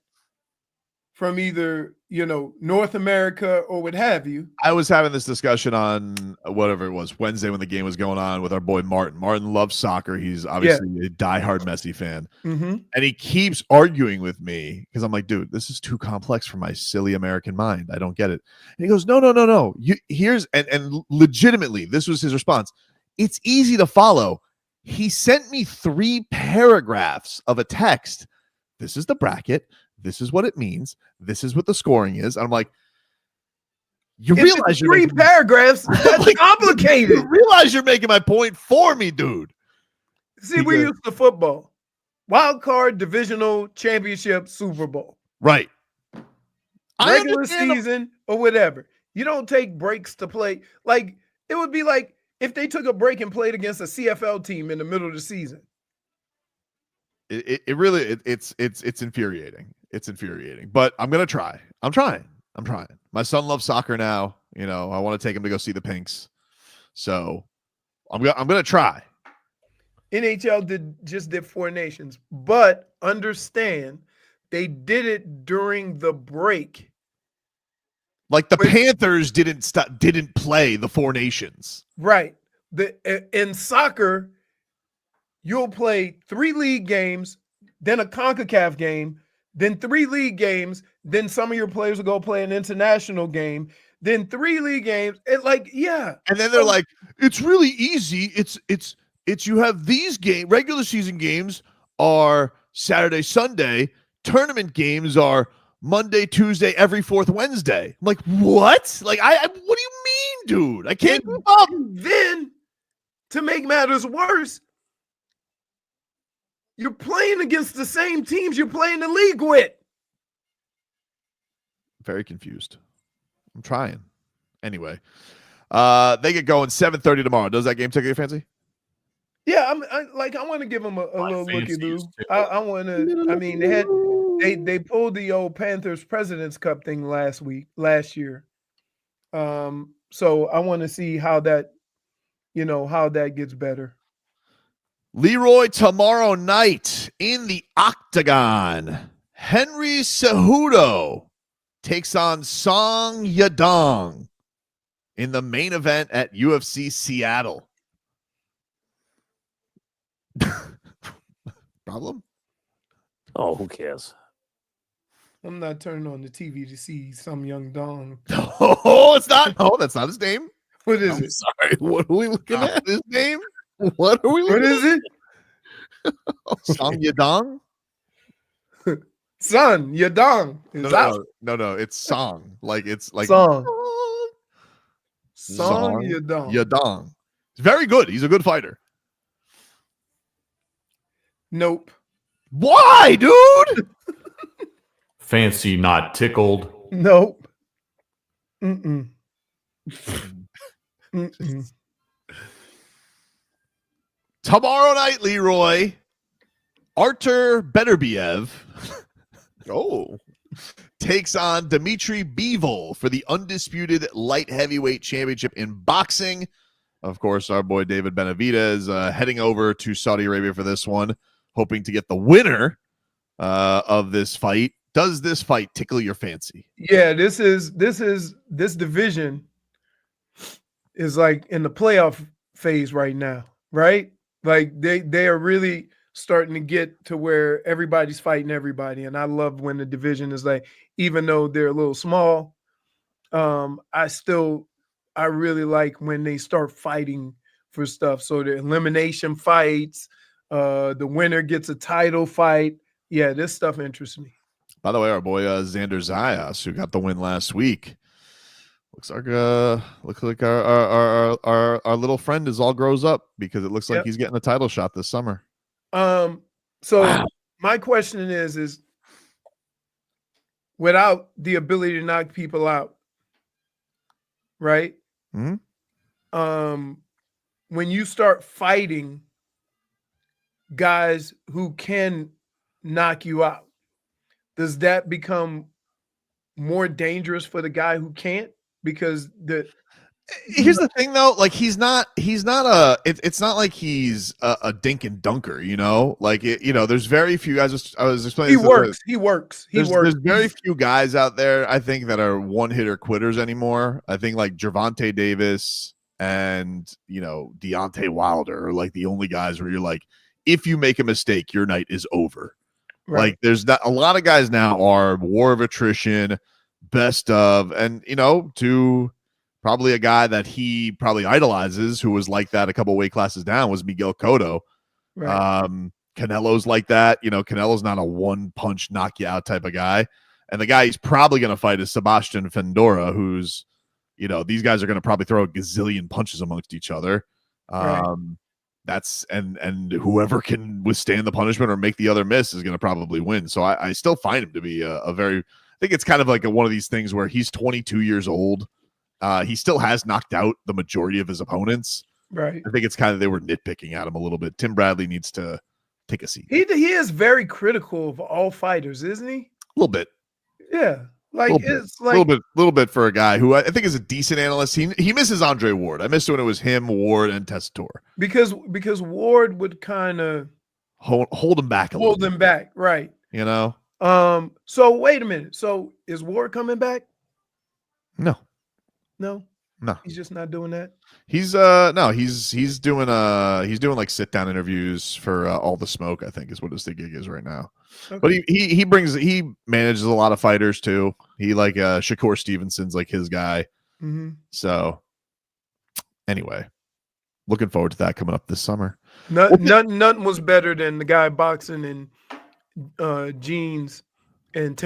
from either North America or what have you. I was having this discussion on whatever it was, Wednesday, when the game was going on with our boy Martin. Martin loves soccer. He's obviously a diehard Messi fan. Mm-hmm. And he keeps arguing with me because I'm like, dude, this is too complex for my silly American mind. I don't get it. And he goes, no. And legitimately, this was his response. It's easy to follow. He sent me 3 paragraphs of a text. This is the bracket. This is what it means. This is what the scoring is. I'm like, you If realize it's you're 3 making, paragraphs, that's like, complicated. you realize you're making my point for me, dude. See, we're used to football. Wild card, divisional, championship, Super Bowl. Right. Regular season or whatever. You don't take breaks to play. Like, it would be like if they took a break and played against a CFL team in the middle of the season. It's infuriating. It's infuriating. But I'm gonna try. I'm trying. My son loves soccer now. You know, I want to take him to go see the Pinks. So I'm gonna try. NHL just did Four Nations, but understand they did it during the break. Like the Panthers didn't play the Four Nations. Right. In soccer, you'll play 3 league games, then a CONCACAF game, then 3 league games, then some of your players will go play an international game, then 3 league games. And then they're like, it's really easy. It's you have these regular season games are Saturday, Sunday. Tournament games are Monday, Tuesday, every 4th Wednesday. I'm like, what? Like, what do you mean, dude? I can't keep up. Then, to make matters worse, you're playing against the same teams you're playing the league with. Very confused. I'm trying. Anyway, they get going 7:30 tomorrow. Does that game tickle your fancy? Yeah, I want to give them a little looky loo. I want to. I mean, they pulled the old Panthers President's Cup thing last year. So I want to see how that gets better. Leroy tomorrow night in the Octagon. Henry Cejudo takes on Song Yadong in the main event at UFC Seattle. Problem? Oh, who cares? I'm not turning on the TV to see some young dong. Oh, it's not. Oh, that's not his name. What is it? Sorry, what are we looking at? His name? What are we looking What is it? Song Yadong? Son, Yadong. No, it's song. Like it's like Song Song Yadong. Yadong. He's very good. He's a good fighter. Nope. Why, dude? Fancy not tickled. Nope. Mm-mm. Tomorrow night, Leroy, Artur Beterbiev takes on Dmitry Bivol for the undisputed light heavyweight championship in boxing. Of course, our boy David Benavidez heading over to Saudi Arabia for this one, hoping to get the winner of this fight. Does this fight tickle your fancy? Yeah, this division is like in the playoff phase right now, right? Like they are really starting to get to where everybody's fighting everybody. And I love when the division is like, even though they're a little small, I really like when they start fighting for stuff. So the elimination fights, the winner gets a title fight. Yeah, this stuff interests me. By the way, our boy Xander Zayas, who got the win last week, looks like our little friend is all grows up, because it looks like he's getting a title shot this summer. So my question is without the ability to knock people out, right? Mm-hmm. When you start fighting guys who can knock you out, does that become more dangerous for the guy who can't? Because here's the thing, though, like it's not like he's a dink and dunker, you know, like there's very few guys. I was explaining. He works. There's very few guys out there, I think, that are one hitter quitters anymore. I think like Gervonta Davis and Deontay Wilder are like the only guys where you're like, if you make a mistake, your night is over. Right. Like there's not a lot of guys now are war of attrition, best of, and to probably a guy that he probably idolizes, who was like that a couple weight classes down, was Miguel Cotto. Right. Canelo's like that. Canelo's not a one-punch knock you out type of guy. And the guy he's probably going to fight is Sebastian Fendora, who's, these guys are going to probably throw a gazillion punches amongst each other. Right. That's and whoever can withstand the punishment or make the other miss is going to probably win. So I still find him to be a very, I think it's kind of like one of these things where he's 22 years old. He still has knocked out the majority of his opponents. Right. I think it's kind of, they were nitpicking at him a little bit. Tim Bradley needs to take a seat. He is very critical of all fighters, isn't he? A little bit. Yeah. Like it's like a little bit for a guy who I think is a decent analyst. He misses Andre Ward. I missed when it was him, Ward, and Tessitore. Because Ward would kind of hold him back a little bit. Hold him back, right. So wait a minute. So is Ward coming back? No. He's just not doing that. He's he's doing like sit down interviews for All the Smoke, I think is what his gig is right now. Okay. But he manages a lot of fighters too. He like Shakur Stevenson's like his guy. Mm-hmm. So anyway, looking forward to that coming up this summer. Nothing was better than the guy boxing in jeans and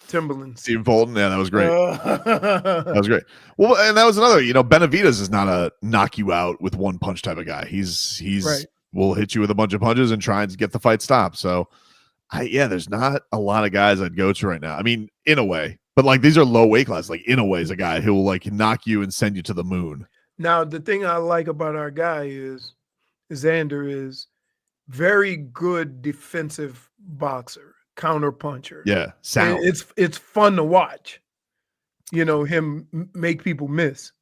Timberlands. Steve Bolton, yeah, that was great. That was great. Well, and that was another. Benavidez is not a knock you out with one punch type of guy. He's right. Will hit you with a bunch of punches and try and get the fight stopped. So, there's not a lot of guys I'd go to right now. I mean, in a way, but like these are low weight class. Like in a way, is a guy who will like knock you and send you to the moon. Now, the thing I like about our guy is Xander is very good defensive boxer, counter puncher. Yeah, sound. It's fun to watch. Him make people miss.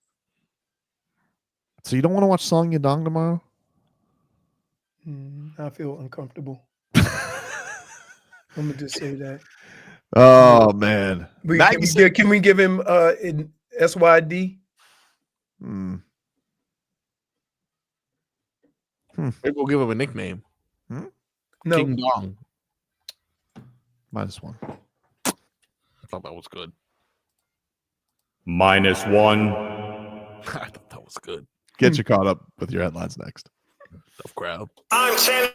So you don't want to watch Song Yadong tomorrow? I feel uncomfortable. I'm gonna just say that. Oh man! Can we give him an SYD? Maybe we'll give him a nickname. No. King Dong. -1. I thought that was good. -1. I thought that was good. Get you caught up with your headlines next. Tough crowd. I'm Santa.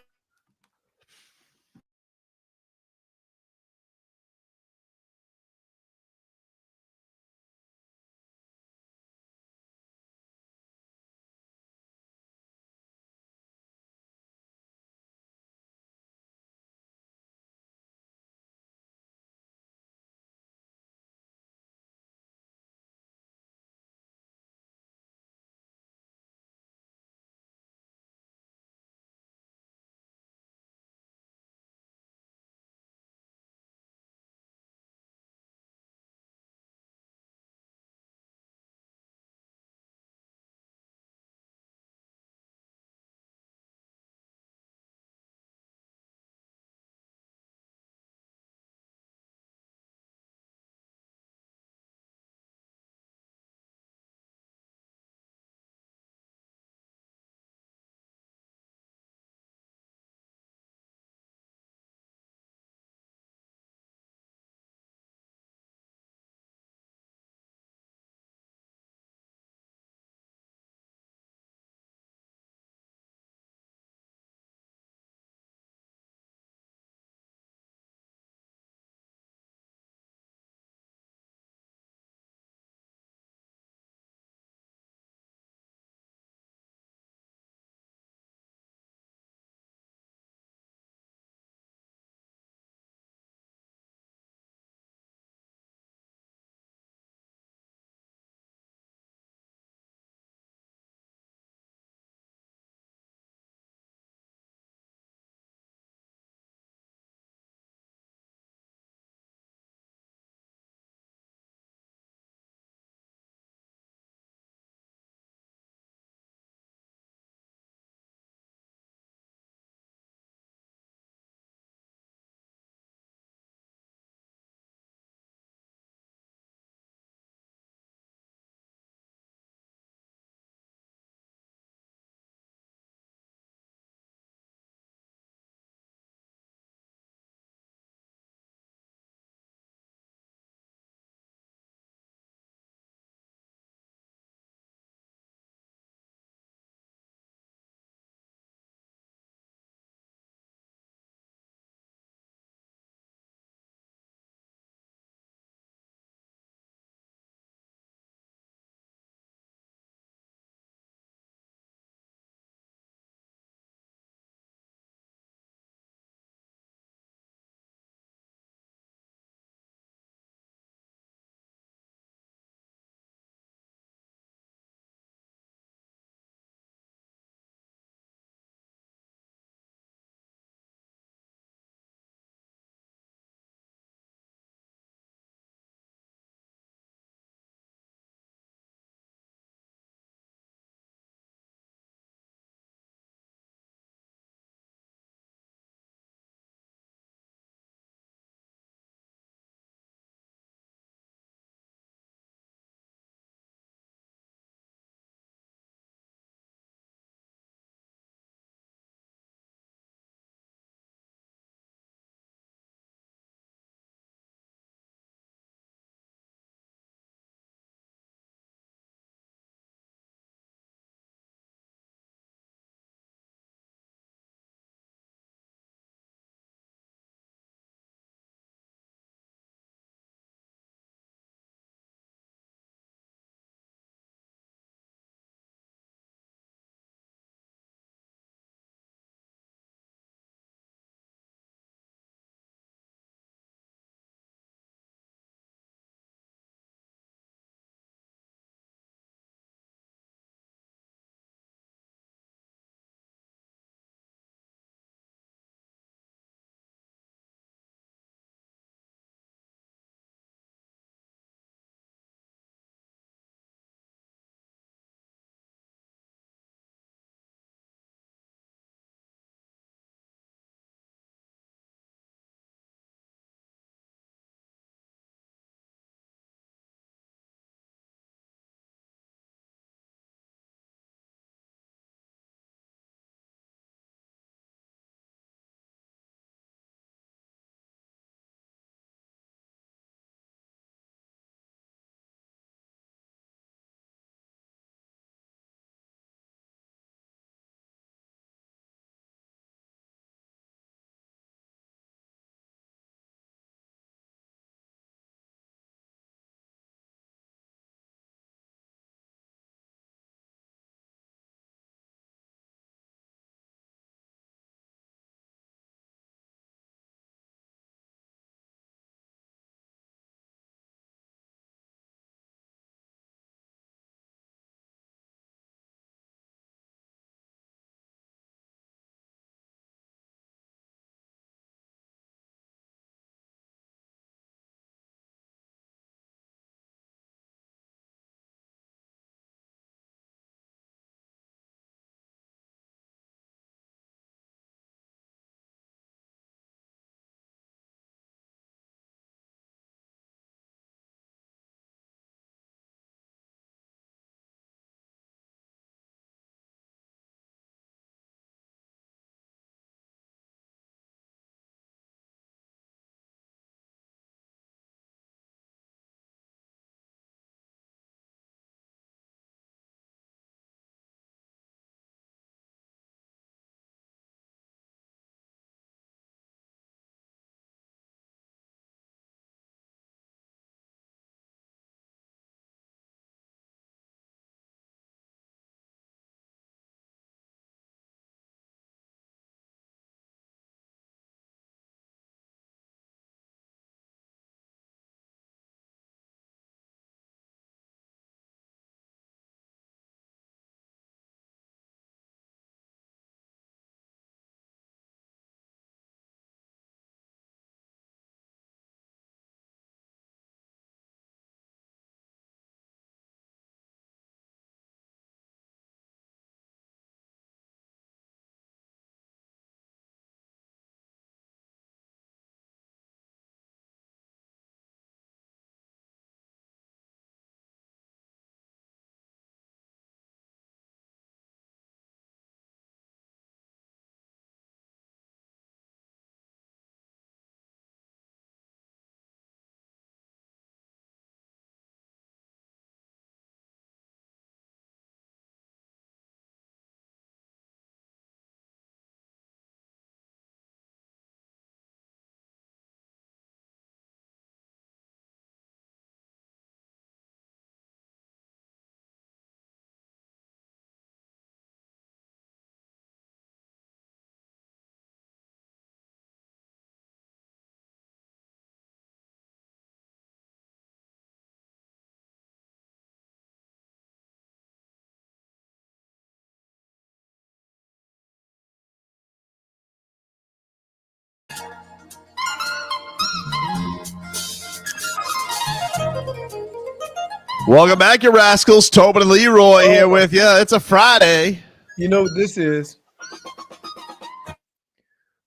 Welcome back, you rascals. Tobin and Leroy here with you. It's a Friday. You know what this is?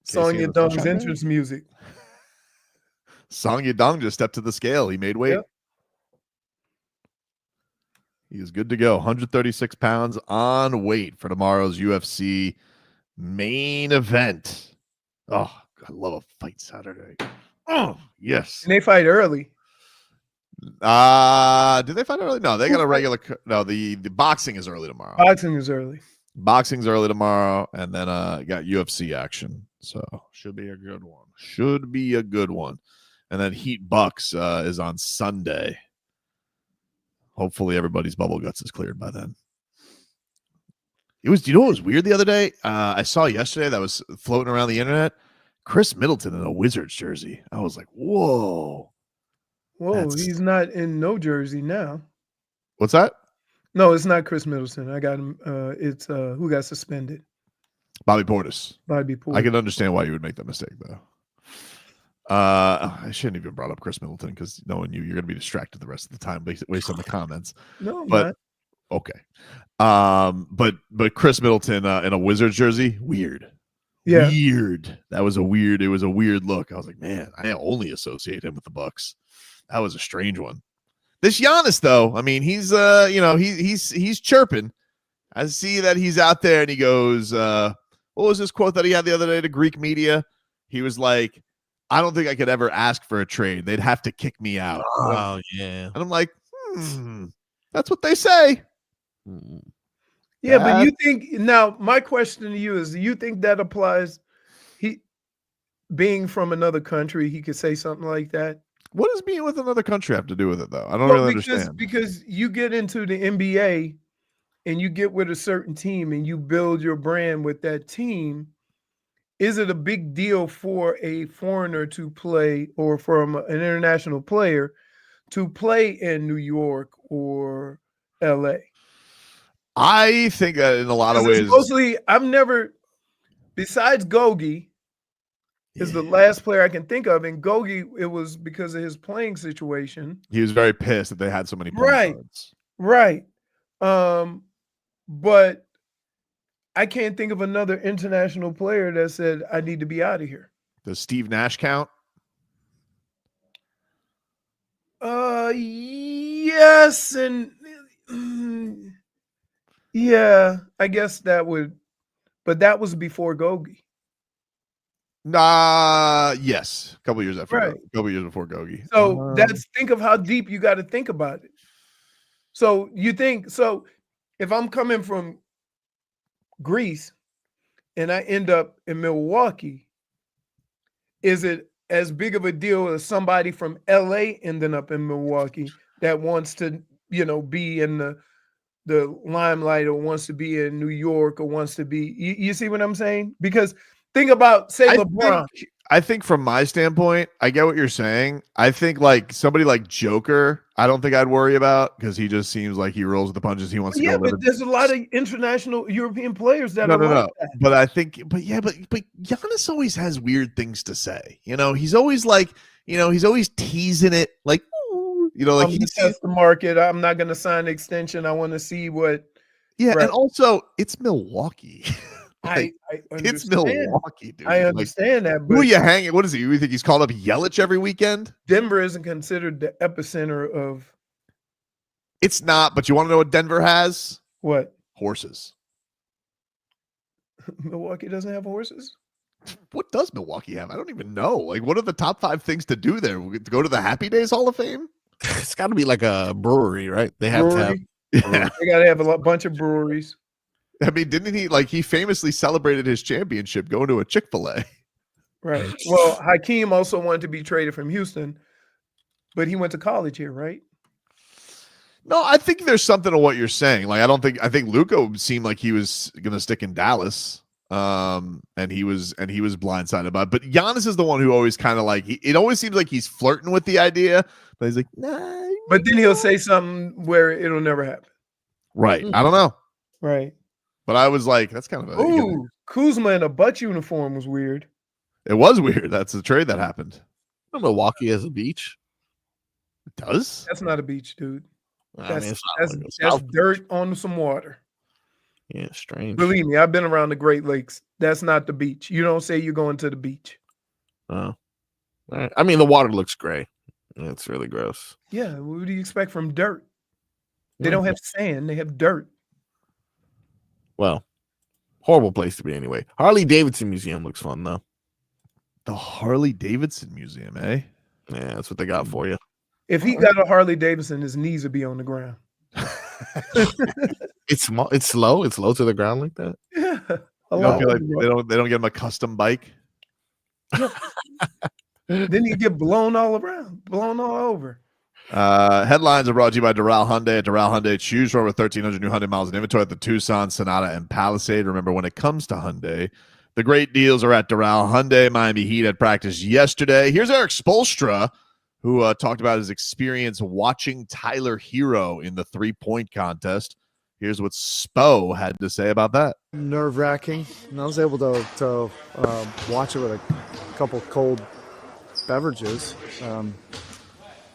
Song Your Dong's Sunshine entrance music. Song Yadong just stepped to the scale. He made weight. Yep. He is good to go. 136 pounds on weight for tomorrow's UFC main event. Oh, I love a fight Saturday. Oh, yes. And they fight early. Did they fight early? No, they got a regular. No, the boxing is early tomorrow. Boxing is early. Boxing's early tomorrow, and then got UFC action. So should be a good one. Should be a good one. And then Heat Bucks is on Sunday. Hopefully everybody's bubble guts is cleared by then. It was, you know what was weird the other day? I saw yesterday that was floating around the internet. Chris Middleton in a Wizards jersey. I was like, whoa. Whoa, he's not in no jersey now. What's that? No, it's not Chris Middleton. I got him. It's who got suspended? Bobby Portis. Bobby Portis. I can understand why you would make that mistake, though. I shouldn't even brought up Chris Middleton because knowing you're going to be distracted the rest of the time based on the comments. No, I'm but not. Okay. But Chris Middleton in a Wizards jersey, weird. Yeah. Weird. It was a weird look. I was like, man, I only associate him with the Bucks. That was a strange one. This Giannis, though, I mean, he's he's chirping. I see that he's out there and he goes, what was his quote that he had the other day to Greek media? He was like, I don't think I could ever ask for a trade. They'd have to kick me out. Oh, yeah. And I'm like, that's what they say. Yeah, but you think now my question to you is, do you think that applies? He being from another country, he could say something like that. What does being with another country have to do with it, though? I don't really understand. Because you get into the NBA and you get with a certain team and you build your brand with that team. Is it a big deal for a foreigner to play or from an international player to play in New York or LA? I think that in a lot of ways. Mostly, I've never, besides Goalie, is the last player I can think of. And Goalie, it was because of his playing situation. He was very pissed that they had so many point guards. Right. But I can't think of another international player that said, I need to be out of here. Does Steve Nash count? Yes. And yeah, I guess that would, but that was before Goalie. Yes. A couple years after. Right. A couple years before Goalie. So think of how deep you got to think about it. So you think, so if I'm coming from Greece and I end up in Milwaukee, is it as big of a deal as somebody from LA ending up in Milwaukee that wants to, be in the limelight or wants to be in New York or wants to be, you see what I'm saying? Because think about, say, LeBron. I think from my standpoint, I get what you're saying. I think like somebody like Joker, I don't think I'd worry about because he just seems like he rolls with the punches. He wants to go. Yeah, but there's a lot of international European players that are like that. But I think, but Giannis always has weird things to say. He's always like, he's always teasing it, like, like he test the market. I'm not going to sign an extension. I want to see what. Yeah, right. And also it's Milwaukee. I understand. It's Milwaukee, dude. I understand that. But who are you hanging? What is he? You think he's called up Yelich every weekend? Denver isn't considered the epicenter of. It's not, but you want to know what Denver has? What? Horses. Milwaukee doesn't have horses? What does Milwaukee have? I don't even know. Like, what are the top 5 things to do there? To go to the Happy Days Hall of Fame? It's got to be like a brewery, right? They have to have. Yeah. They got to have a bunch of breweries. I mean, didn't he famously celebrated his championship going to a Chick-fil-A? Right. Well, Hakeem also wanted to be traded from Houston, but he went to college here, right? No, I think there's something to what you're saying. Like, I think Luka seemed like he was going to stick in Dallas. And he was blindsided by it. But Giannis is the one who always kind of like, it always seems like he's flirting with the idea, but he's like, nah. But then he'll say something where it'll never happen. Right. I don't know. Right. But I was like, that's kind of Kuzma in a Bucks uniform was weird. It was weird. That's the trade that happened. Milwaukee has a beach. It does? That's not a beach, dude. That's dirt on some water. Yeah, strange. Believe me, I've been around the Great Lakes. That's not the beach. You don't say you're going to the beach. Oh, I mean, the water looks gray. It's really gross. Yeah, what do you expect from dirt? They don't have sand; they have dirt. Well, horrible place to be anyway. Harley Davidson Museum looks fun though. The Harley Davidson Museum, eh? Yeah, that's what they got for you. If he got a Harley Davidson, his knees would be on the ground. It's small. It's slow. It's low to the ground like that. Yeah, they don't get him a custom bike. Then you get blown all around, blown all over. Headlines are brought to you by Doral Hyundai. At Doral Hyundai, choose from over 1,300 new Hyundai miles in inventory at the Tucson, Sonata, and Palisade. Remember, when it comes to Hyundai, the great deals are at Doral Hyundai. Miami Heat had practice yesterday. Here's Erik Spoelstra, who talked about his experience watching Tyler Hero in the three-point contest. Here's what Spo had to say about that. Nerve-wracking, and I was able to watch it with a couple cold beverages.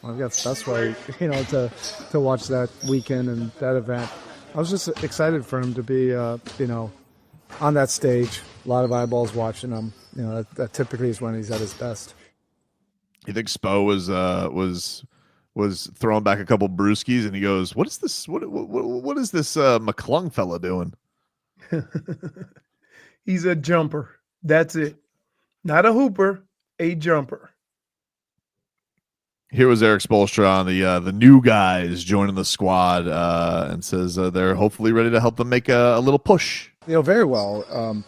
I guess that's why, to watch that weekend and that event. I was just excited for him to be, on that stage. A lot of eyeballs watching him. That typically is when he's at his best. You think Spo was throwing back a couple brewskis, and he goes, "What is this? What is this McClung fella doing?" He's a jumper. That's it. Not a hooper, a jumper. Here was Erik Spoelstra on the new guys joining the squad, and says they're hopefully ready to help them make a little push. Very well.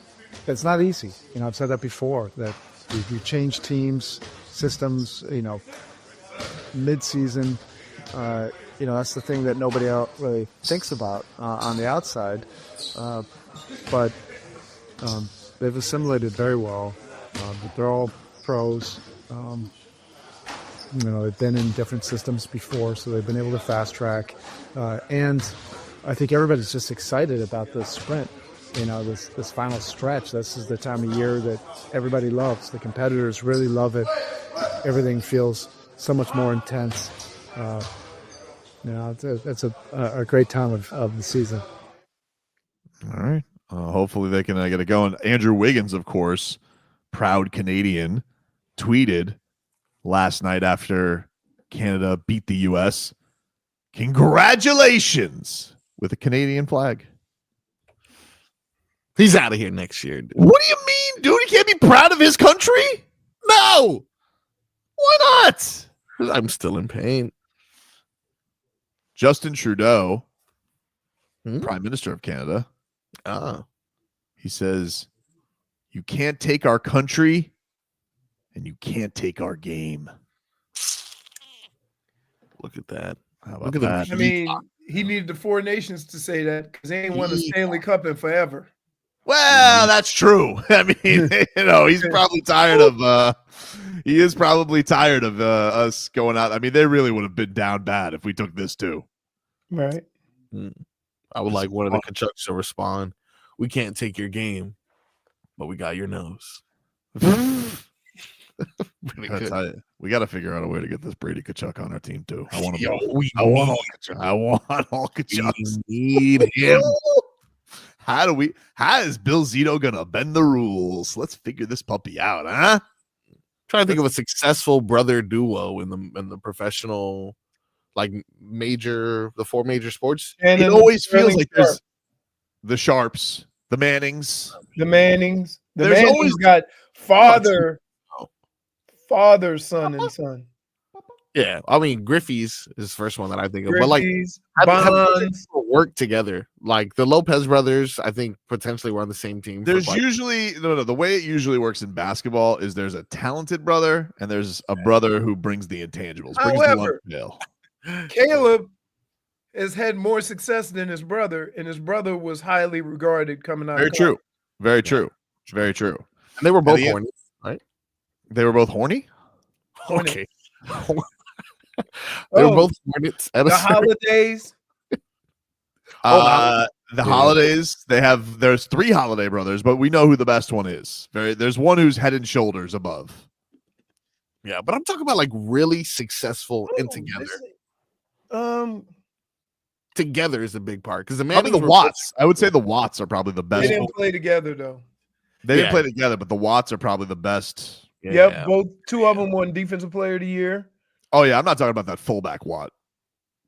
It's not easy. I've said that before, that we change teams, systems, mid-season. That's the thing that nobody else really thinks about on the outside. But they've assimilated very well. They're all pros. They've been in different systems before, so they've been able to fast track. And I think everybody's just excited about this sprint, this final stretch. This is the time of year that everybody loves. The competitors really love it. Everything feels so much more intense. It's a great time of the season. All right. Hopefully they can get it going. Andrew Wiggins, of course, proud Canadian, tweeted last night after Canada beat the U.S. Congratulations with a Canadian flag. He's out of here next year. Dude. What do you mean, dude? He can't be proud of his country? No. Why not? I'm still in pain. Justin Trudeau, Prime Minister of Canada, he says, "You can't take our country and you can't take our game." Look at that. How about that? I mean, he needed the Four Nations to say that because they ain't won a Stanley Cup in forever. Well, that's true. I mean, he's probably tired of he is probably tired of us going out. I mean, they really would have been down bad if we took this too. Right. I would like one of the Kachucks to respond, "We can't take your game, but we got your nose." We got to figure out a way to get this Brady Kachuk on our team too. I want all Kachucks. We need him. How is Bill Zito gonna bend the rules? Let's figure this puppy out, huh? Trying to think of a successful brother duo in the professional, the four major sports. And it always feels like there's the Sharps, the Mannings. The Mannings There's always got father, son, and son. Yeah, I mean Griffey's is the first one that I think of. Griffey's, but Bonds work together. Like the Lopez brothers, I think potentially were on the same team. There's usually the way it usually works in basketball is there's a talented brother and there's a brother who brings the intangibles. However, Caleb has had more success than his brother, and his brother was highly regarded coming out. Very true. Very true. Very true. And they were both horny, right? They were both horny? Okay. They were both Hornets. The holidays. The holidays. There's three holiday brothers, but we know who the best one is. There's one who's head and shoulders above. Yeah, but I'm talking about really successful and together. together is a big part because the Probably Mannings the were Watts. I would say the Watts are probably the They best. didn't play together though. They didn't Yeah. play together, but the Watts are probably the best. Yep, both two of them won Defensive Player of the Year. Oh yeah, I'm not talking about that fullback Watt.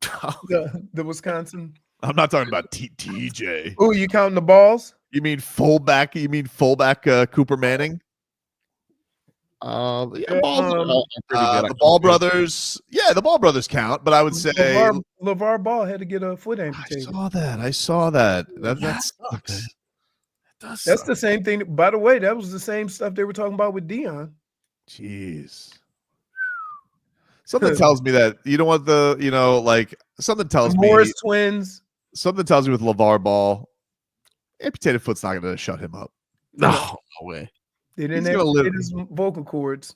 The Wisconsin. I'm not talking about TJ. Oh, you counting the balls? You mean fullback? Cooper Manning? Yeah, Yeah, balls are pretty good. The Ball brothers. Yeah, the Ball brothers count, but I would say LeVar Ball had to get a foot amputated. I saw that. That sucks. That's the same thing. By the way, that was the same stuff they were talking about with Dion. Jeez. Something tells me that you don't want something tells me Morris twins. Something tells me with LeVar Ball, amputated foot's not going to shut him up. No way. They didn't amputate his vocal cords.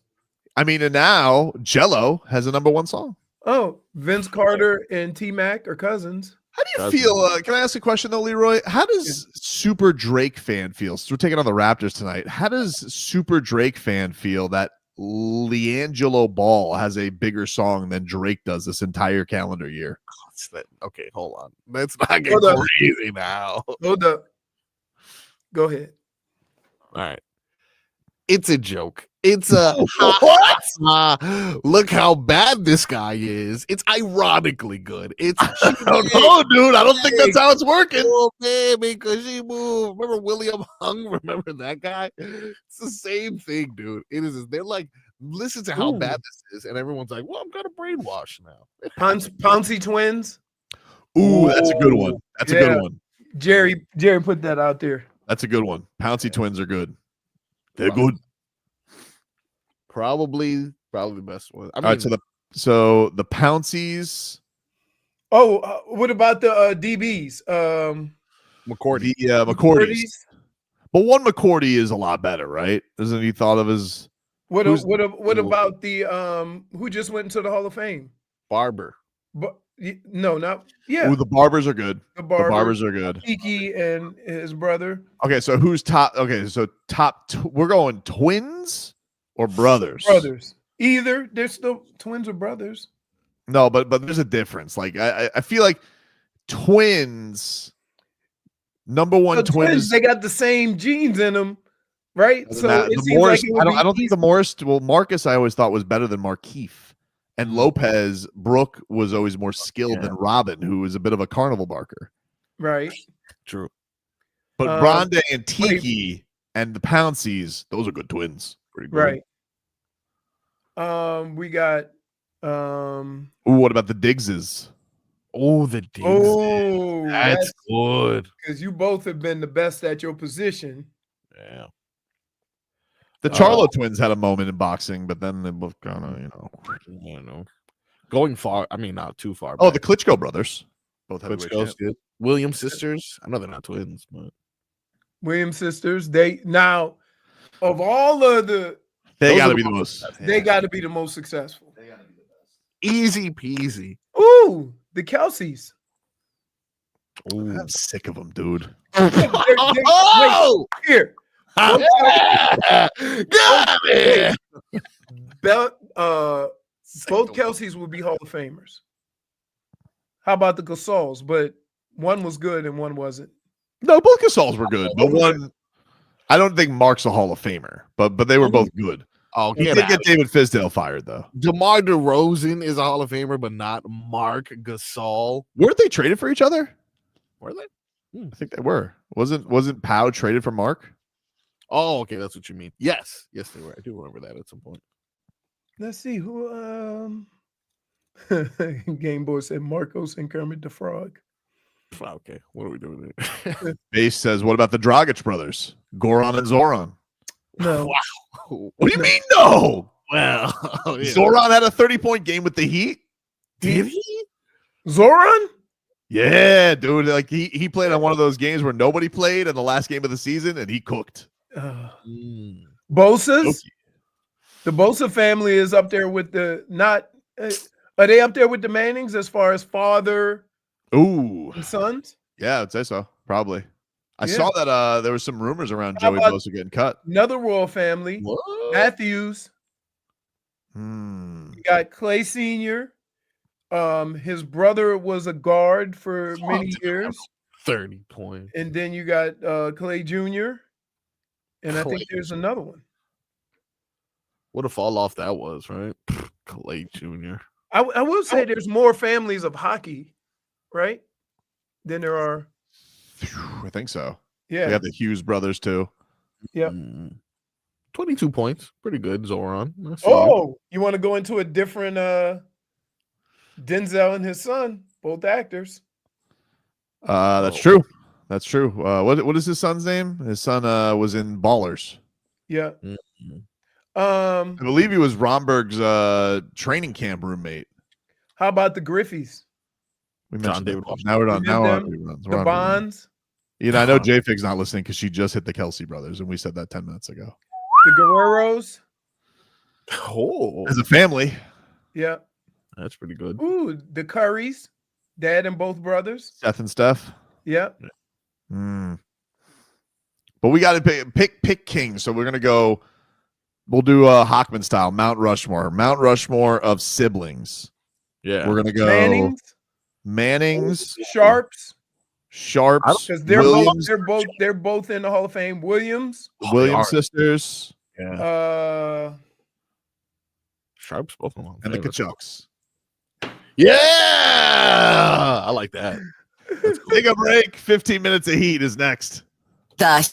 I mean, and now Jello has a #1 song. Oh, Vince Carter and T-Mac are cousins. How do you feel? Can I ask a question though, Leroy? How does Super Drake fan feel? So we're taking on the Raptors tonight. How does Super Drake fan feel that LiAngelo Ball has a bigger song than Drake does this entire calendar year? Okay, hold on. Let's not get crazy now. Hold up. Go ahead. All right. It's a joke. It's a look how bad this guy is. It's ironically good. It's no, dude. I don't think that's how it's working. Oh, baby, because she moved. Remember William Hung? Remember that guy? It's the same thing, dude. It is. They're like, listen to how bad this is, and everyone's like, "Well, I'm kind of brainwashed now." Pouncy twins. Ooh, that's a good one. That's a good one. Jerry put that out there. That's a good one. Pouncy twins are good. They're good. Probably the best one. All right, so the Pouncies. Oh, what about the DBs? McCourty. McCourties. But one McCourty is a lot better, right? Isn't he thought of as what about the who just went into the Hall of Fame? Barber. But no, not Ooh, the Barbers are good. The Barbers are good. Kiki and his brother. Okay, so who's top? Okay, so we're going twins or brothers? Brothers. Either they're still twins or brothers. No, but there's a difference. Like I feel like twins, #1 twins. They got the same genes in them, right? So it seems Morris, like I don't think the Morris. Well, Marcus I always thought was better than Markeith. And Lopez, Brooke was always more skilled than Robin, who was a bit of a carnival barker. Right. True. But Bronde and Tiki and the Pouncies, those are good twins. Pretty good. Right. We got Ooh, what about the Diggses? Oh, the Diggs. Oh, that's good. Because you both have been the best at your position. Yeah. The Charlo twins had a moment in boxing, but then they both kind of, you know, going far. I mean, not too far. Oh, the Klitschko brothers, both heavyweight. Williams sisters. I know they're not twins, but Williams sisters. They now of all of the, they got to be the most. They got to be the most successful. They got to be the best. Easy peasy. Ooh, the Kelseys. Ooh. I'm sick of them, dude. Oh, here. Both Kelseys will be Hall of Famers. How about the Gasols? But one was good and one wasn't. No, both Gasols were good, but one, I don't think Mark's a Hall of Famer, but they were both good. Oh, he did get David Fizdale fired though. DeMar DeRozan is a Hall of Famer, but not Mark Gasol. Weren't they traded for each other? Were they? I think they were. Wasn't Powell traded for Mark? Oh, okay, that's what you mean. Yes, they were. I do remember that at some point. Let's see who. Game Boy said Marcos and Kermit the Frog. Okay, what are we doing there? Base says, "What about the Dragic brothers, Goran and Zoran?" No. Wow. What do you mean no? Well, yeah. Zoran had a 30-point game with the Heat. Did he? Zoran? Yeah, dude. Like he played on one of those games where nobody played in the last game of the season, and he cooked. Bosa's. The Bosa family is up there with the are they up there with the Mannings as far as father and sons? Yeah, I'd say so. Probably. I saw that there was some rumors around Joey Bosa getting cut. Another royal family. What? Matthews. You got Clay Sr., His brother was a guard for many years. 30 points. And then you got Clay Jr. And I think Clay there's another one. What a fall off that was, right? Clay Jr. I will say there's more families of hockey, right? Than there are. I think so. Yeah. We have the Hughes brothers too. Yep. 22 points. Pretty good, Zoran. You want to go into a different Denzel and his son, both actors. That's true. That's true. What is his son's name? His son was in Ballers. Yeah. I believe he was Romberg's training camp roommate. How about the Griffies? We mentioned David. Now we're on. Now the Bonds. You know, I know J-Fig's not listening because she just hit the Kelsey brothers, and we said that 10 minutes ago. The Guerreros. Oh, as a family. Yeah, that's pretty good. Ooh, the Currys, dad and both brothers. Seth and Steph. Yeah. But we got to pick kings, so we're gonna go. We'll do Hockman style, Mount Rushmore of siblings. Yeah, we're gonna go Mannings, Sharps, because they're both in the Hall of Fame. Williams sisters, Sharps, both of them, and the Kachucks. Yeah, I like that. Let's take a break. 15 minutes of heat is next. The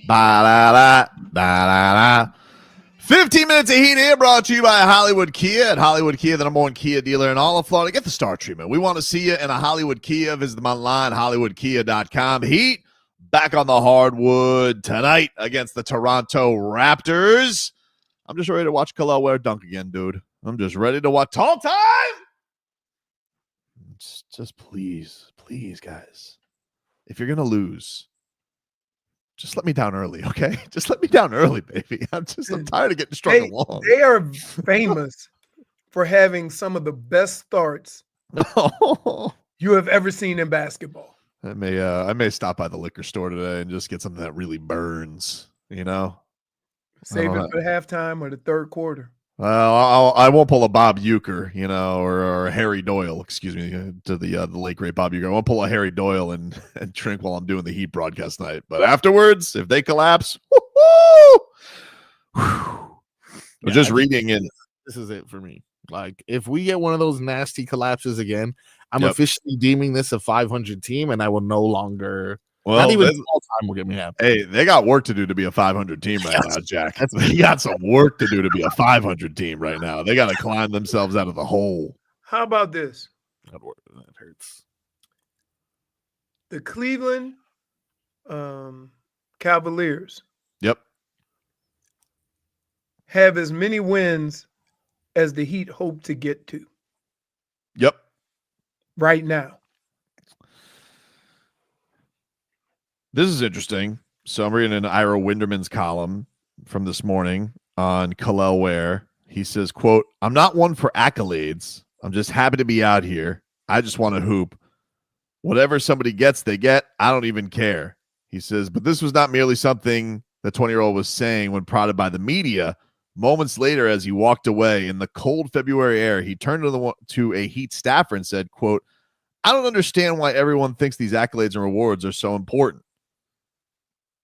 Ba-da-da, da-da-da. 15 minutes of heat here brought to you by Hollywood Kia. At Hollywood Kia, the number one Kia dealer in all of Florida. Get the star treatment. We want to see you in a Hollywood Kia. Visit them online, hollywoodkia.com. Heat back on the hardwood tonight against the Toronto Raptors. I'm just ready to watch Khalil wear dunk again, dude. I'm just ready to watch tall time. Just please, guys. If you're going to lose, just let me down early, okay? Just let me down early, baby. I'm tired of getting strung along. They are famous for having some of the best starts you have ever seen in basketball. I may stop by the liquor store today and just get something that really burns, you know? Save it for halftime or the third quarter. Well, I won't pull a Bob Uecker, you know, or a Harry Doyle, excuse me, to the late great Bob Uecker. I won't pull a Harry Doyle and drink while I'm doing the Heat broadcast night. But afterwards, if they collapse, just reading in. This is it for me. Like, if we get one of those nasty collapses again, I'm officially deeming this a 500 team, and I will no longer. Well, not even small time will get me happy. Hey, they got work to do to be a 500 team right now, Jack. They got some work to do to be a 500 team right now. They got to climb themselves out of the hole. How about this? That hurts. The Cleveland Cavaliers. Yep. Have as many wins as the Heat hope to get to. Yep. Right now. This is interesting. So I'm reading an Ira Winderman's column from this morning on Khalil Ware. He says, quote, "I'm not one for accolades. I'm just happy to be out here. I just want to hoop. Whatever somebody gets, they get. I don't even care." He says, but this was not merely something the 20-year-old was saying when prodded by the media. Moments later, as he walked away in the cold February air, he turned to a Heat staffer and said, quote, "I don't understand why everyone thinks these accolades and rewards are so important."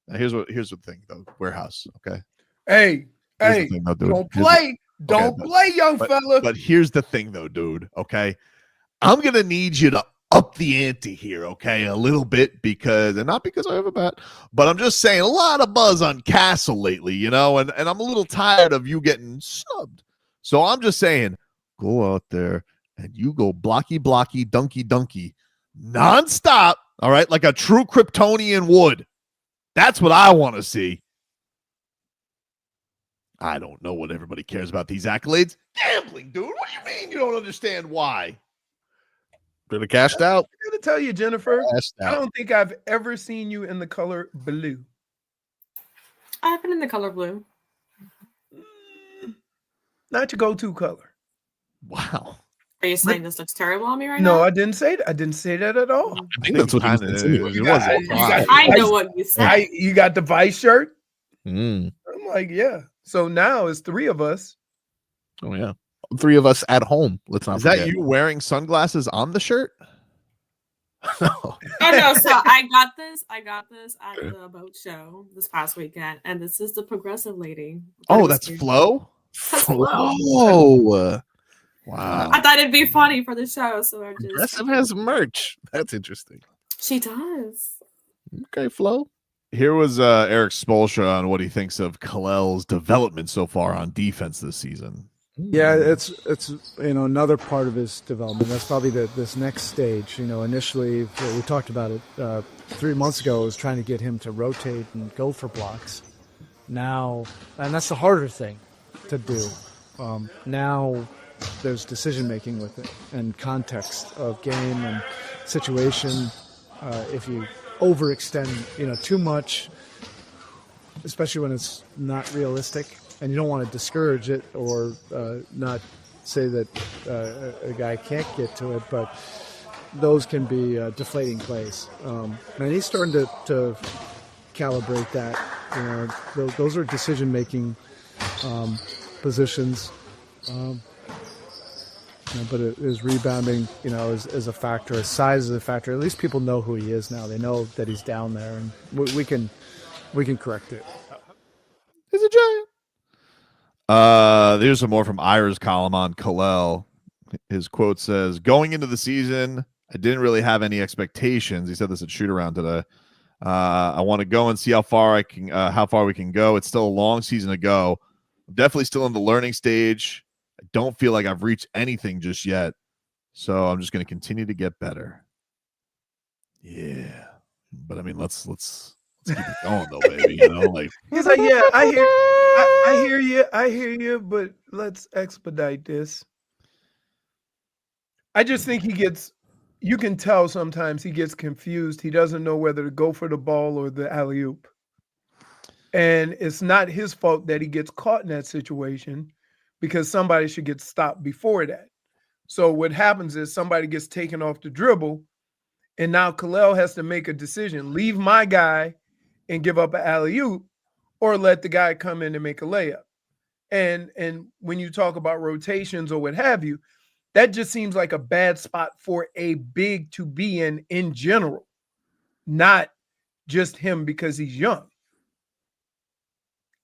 Now, here's the thing, though, Warehouse, okay? Hey, thing, though, don't play. Don't play, young fella. But here's the thing, though, dude, okay? I'm going to need you to up the ante here, okay, a little bit, and not because I have a bet, but I'm just saying a lot of buzz on Castle lately, you know, and I'm a little tired of you getting snubbed. So I'm just saying, go out there and you go blocky, dunky, nonstop, all right, like a true Kryptonian would. That's what I want to see. I don't know what everybody cares about these accolades. Gambling, dude. What do you mean you don't understand why? Could have cashed out. I gotta tell you, Jennifer, I don't think I've ever seen you in the color blue. I've been in the color blue. Not your go-to color. Wow. Are you saying this looks terrible on me right now? No, I didn't say that. I didn't say that at all. I think that's what he was saying. I know what you said. You got the Vice shirt? I'm like, yeah. So now it's three of us. Oh, yeah. Three of us at home. Let's not forget. Is that you wearing sunglasses on the shirt? Oh no, so I got this at the boat show this past weekend, and this is the progressive lady. Oh, that's Flo? Whoa. Wow. I thought it'd be funny for the show, so I just Progressive has merch. That's interesting. She does. Okay, Flo. Here was Erik Spoelstra on what he thinks of Khalil's development so far on defense this season. Yeah, it's another part of his development. That's probably this next stage. Initially we talked about it 3 months ago. Was trying to get him to rotate and go for blocks. Now, and that's the harder thing to do. Now there's decision making with it and context of game and situation. If you overextend, too much, especially when it's not realistic. And you don't want to discourage it or not say that a guy can't get to it, but those can be deflating plays. And he's starting to calibrate that. Those are decision-making positions. But his rebounding, is a factor. His size is a factor. At least people know who he is now. They know that he's down there, and we can correct it. He's a giant. There's some more from Ira's column on Khalil. His quote says, "Going into the season, I didn't really have any expectations." He said this at shoot around today. I want to go and see how far we can go. It's still a long season to go. I'm definitely still in the learning stage. I don't feel like I've reached anything just yet. So I'm just going to continue to get better. Yeah. But I mean, let's keep it going though, baby. You know, like he's like, yeah, I hear you, but let's expedite this. I just think you can tell sometimes he gets confused. He doesn't know whether to go for the ball or the alley-oop. And it's not his fault that he gets caught in that situation because somebody should get stopped before that. So what happens is somebody gets taken off the dribble, and now Kalel has to make a decision: leave my guy and give up an alley-oop, or let the guy come in and make a layup. And when you talk about rotations or what have you, that just seems like a bad spot for a big to be in general, not just him because he's young.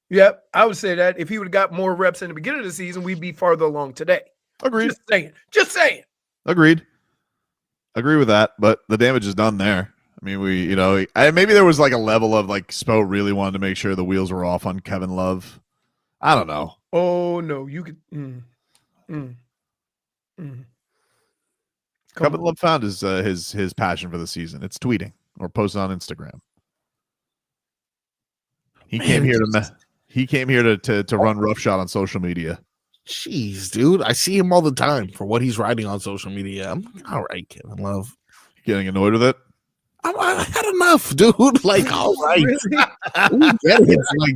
Yep, I would say that if he would have got more reps in the beginning of the season, we'd be farther along today. agreed. Just saying. Agreed. Agree with that, but the damage is done there. I mean, maybe there was like a level of like Spo really wanted to make sure the wheels were off on Kevin Love. I don't know. Oh no, you could. Kevin Love found his passion for the season. It's tweeting or posting on Instagram. He came here to run roughshod on social media. Jeez, dude. I see him all the time for what he's writing on social media. I'm like, all right, Kevin Love. Getting annoyed with it? I had enough, dude. Like, all right. We get it. Like,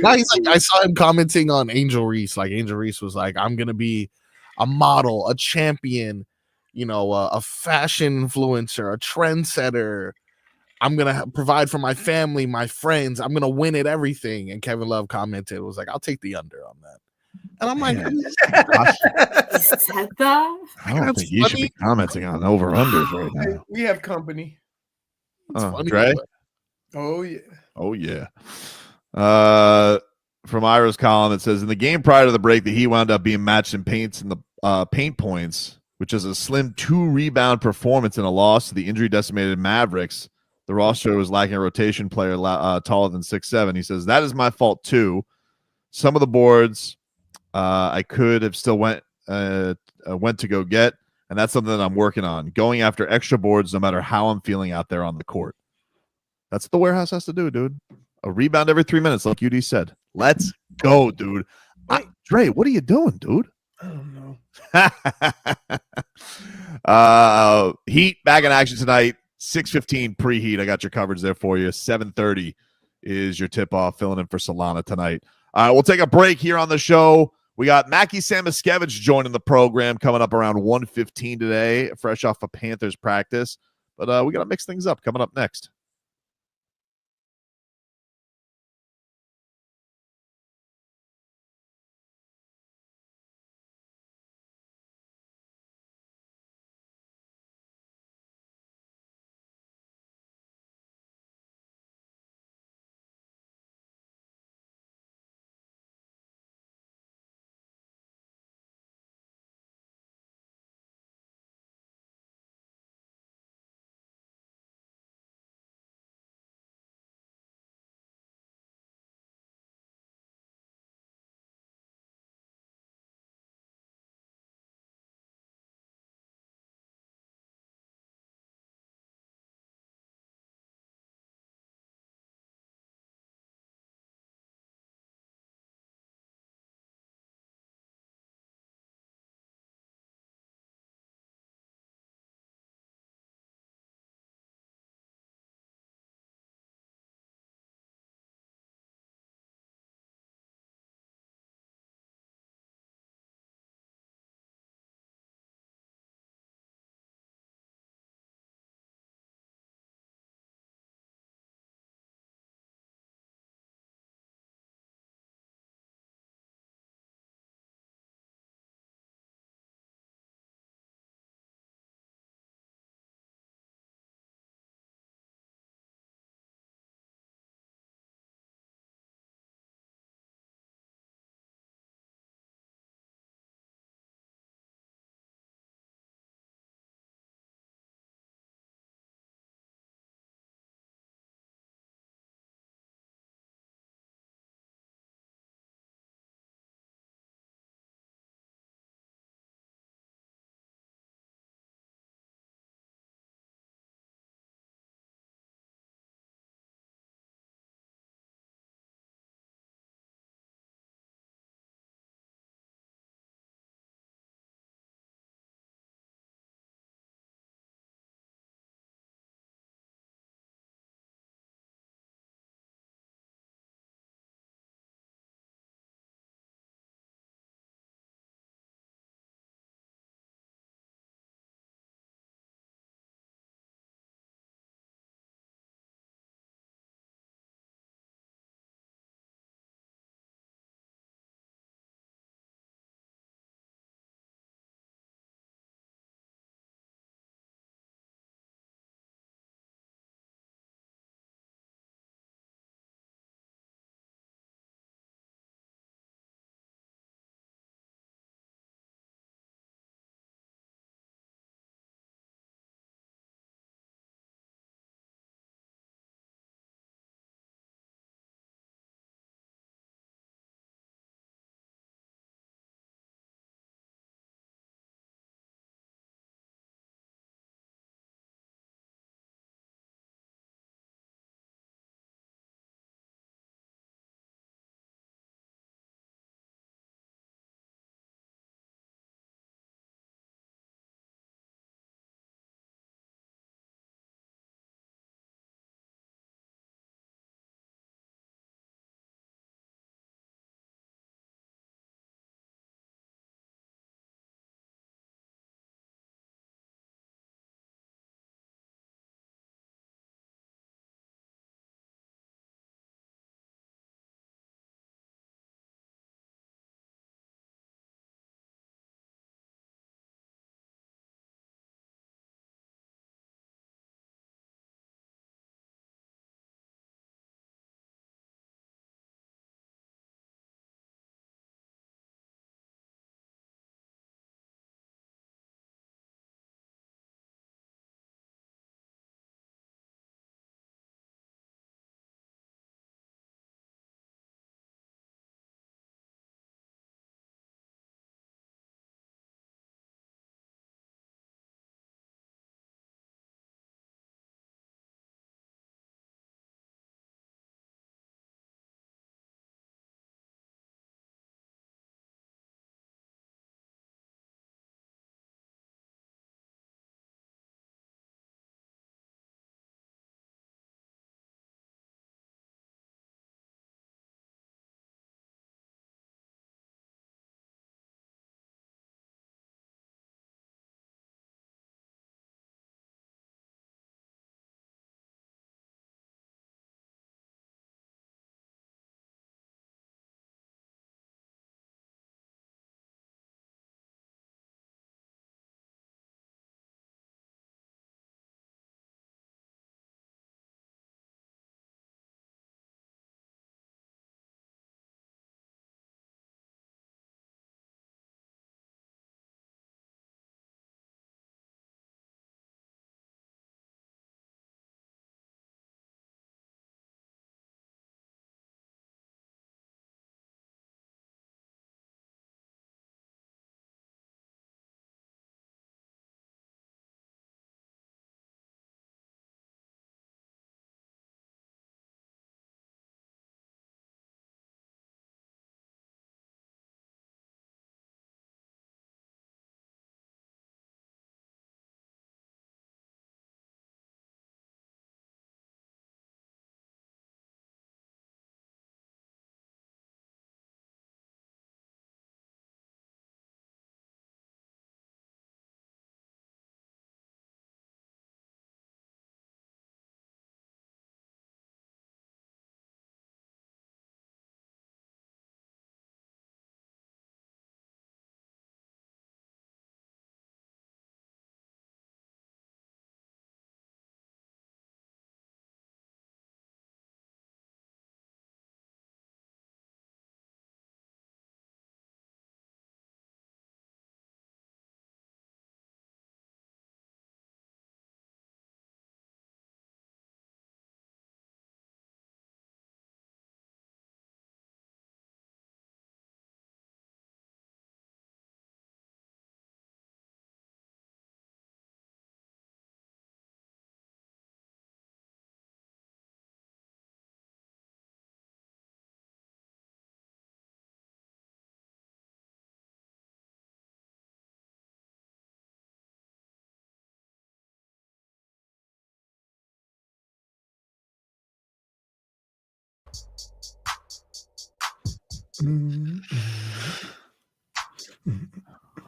now he's like, I saw him commenting on Angel Reese. Like, Angel Reese was like, I'm going to be a model, a champion, a fashion influencer, a trendsetter. I'm going to provide for my family, my friends. I'm going to win at everything. And Kevin Love commented, was like, I'll take the under on that. And I'm like, He said that? I don't think you should be commenting on over-unders right now. We have company. Funny, Dre? Oh, yeah. Oh, yeah. From Ira's column, it says, in the game prior to the break, the Heat wound up being matched in paints in the paint points, which is a slim 2-rebound performance in a loss to the injury-decimated Mavericks. The roster was lacking a rotation player taller than 6'7". He says, that is my fault, too. Some of the boards I could have still went to go get, and that's something that I'm working on. Going after extra boards no matter how I'm feeling out there on the court. That's what the warehouse has to do, dude. A rebound every 3 minutes, like UD said. Let's go, dude. Dre, what are you doing, dude? I don't know. Heat back in action tonight. 6:15 preheat. I got your coverage there for you. 7:30 is your tip-off, filling in for Solana tonight. All right, we'll take a break here on the show. We got Mackie Samoskevich joining the program coming up around 1:15 today, fresh off a Panthers practice. But we got to mix things up coming up next.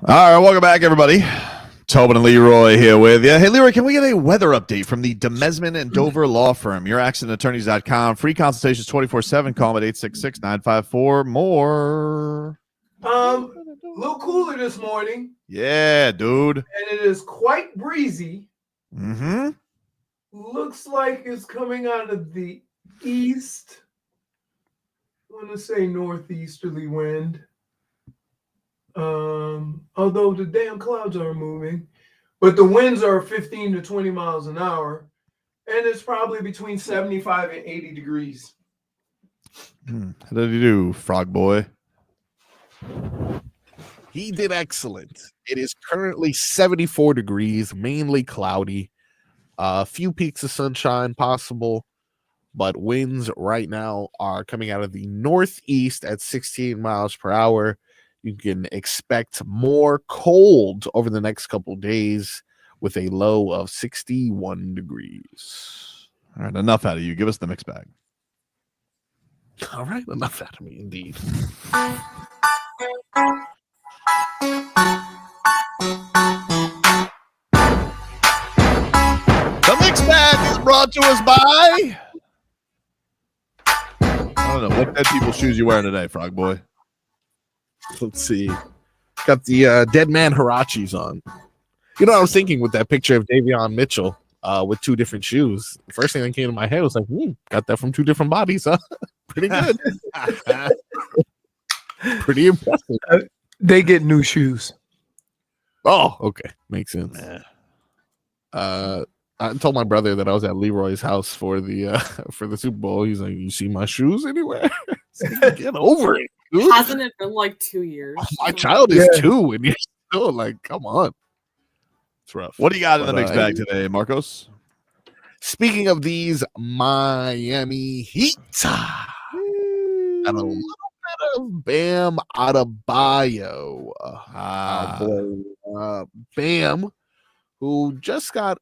All right, welcome back, everybody. Tobin and Leroy here with you. Hey, Leroy, can we get a weather update from the Demesman and Dover Law Firm? YourAccidentAttorneys.com. Free consultations 24/7. Call them at 866-954-MORE. A little cooler this morning. Yeah, dude. And it is quite breezy. Mm-hmm. Looks like it's coming out of the east. I want to say northeasterly wind. Although the damn clouds are moving, but the winds are 15 to 20 miles an hour, and it's probably between 75 and 80 degrees. How did you do, Frog Boy? He did excellent. It is currently 74 degrees, mainly cloudy. A few peaks of sunshine possible, but winds right now are coming out of the northeast at 16 miles per hour. You can expect more cold over the next couple of days with a low of 61 degrees. All right, enough out of you. Give us the mixed bag. All right, enough out of me, indeed. The mixed bag is brought to us by... I don't know. What dead people shoes you wearing today, Frog Boy? Let's see. Got the dead man Hirachis on. You know, I was thinking with that picture of Davion Mitchell with two different shoes. The first thing that came to my head was like, got that from two different bodies, huh? Pretty good. Pretty impressive. They get new shoes. Oh, okay. Makes sense. I told my brother that I was at Leroy's house for the Super Bowl. He's like, "You see my shoes anywhere?" Like, get over it, dude. Hasn't it been like 2 years? My child is 2, and you're still like, come on. It's rough. What do you got in the mixed bag today, Marcos? Speaking of these Miami Heat, got a little bit of Bam Adebayo. Bam, who just got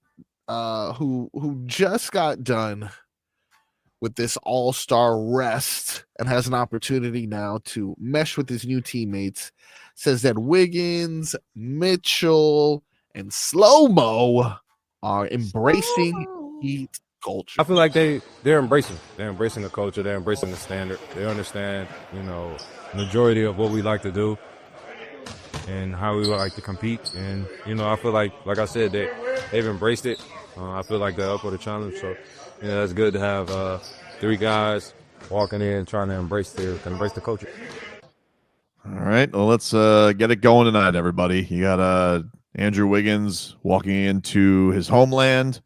done with this all-star rest and has an opportunity now to mesh with his new teammates, says that Wiggins, Mitchell, and Slow-Mo are embracing Heat culture. I feel like they're embracing the culture, they're embracing the standard. They understand, majority of what we like to do and how we like to compete. And, I feel like I said, they've embraced it. I feel like they're up for the challenge. So, that's good to have 3 guys walking in trying to embrace the culture. All right. Well, let's get it going tonight, everybody. You got Andrew Wiggins walking into his homeland,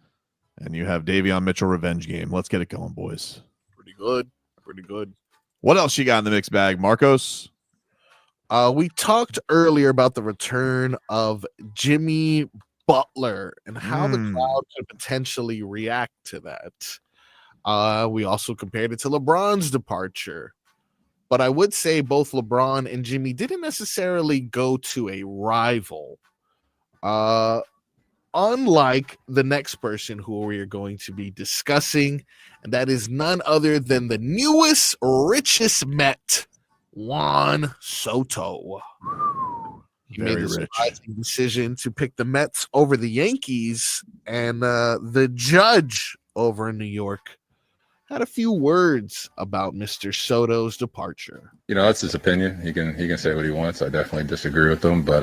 and you have Davion Mitchell revenge game. Let's get it going, boys. Pretty good. What else you got in the mixed bag, Marcos? We talked earlier about the return of Jimmy Butler and how the crowd could potentially react to that. We also compared it to LeBron's departure. But I would say both LeBron and Jimmy didn't necessarily go to a rival. Unlike the next person who we are going to be discussing, and that is none other than the newest, richest Met, Juan Soto. He made the surprising decision to pick the Mets over the Yankees, and the judge over in New York had a few words about Mr. Soto's departure. That's his opinion. He can say what he wants. I definitely disagree with him, but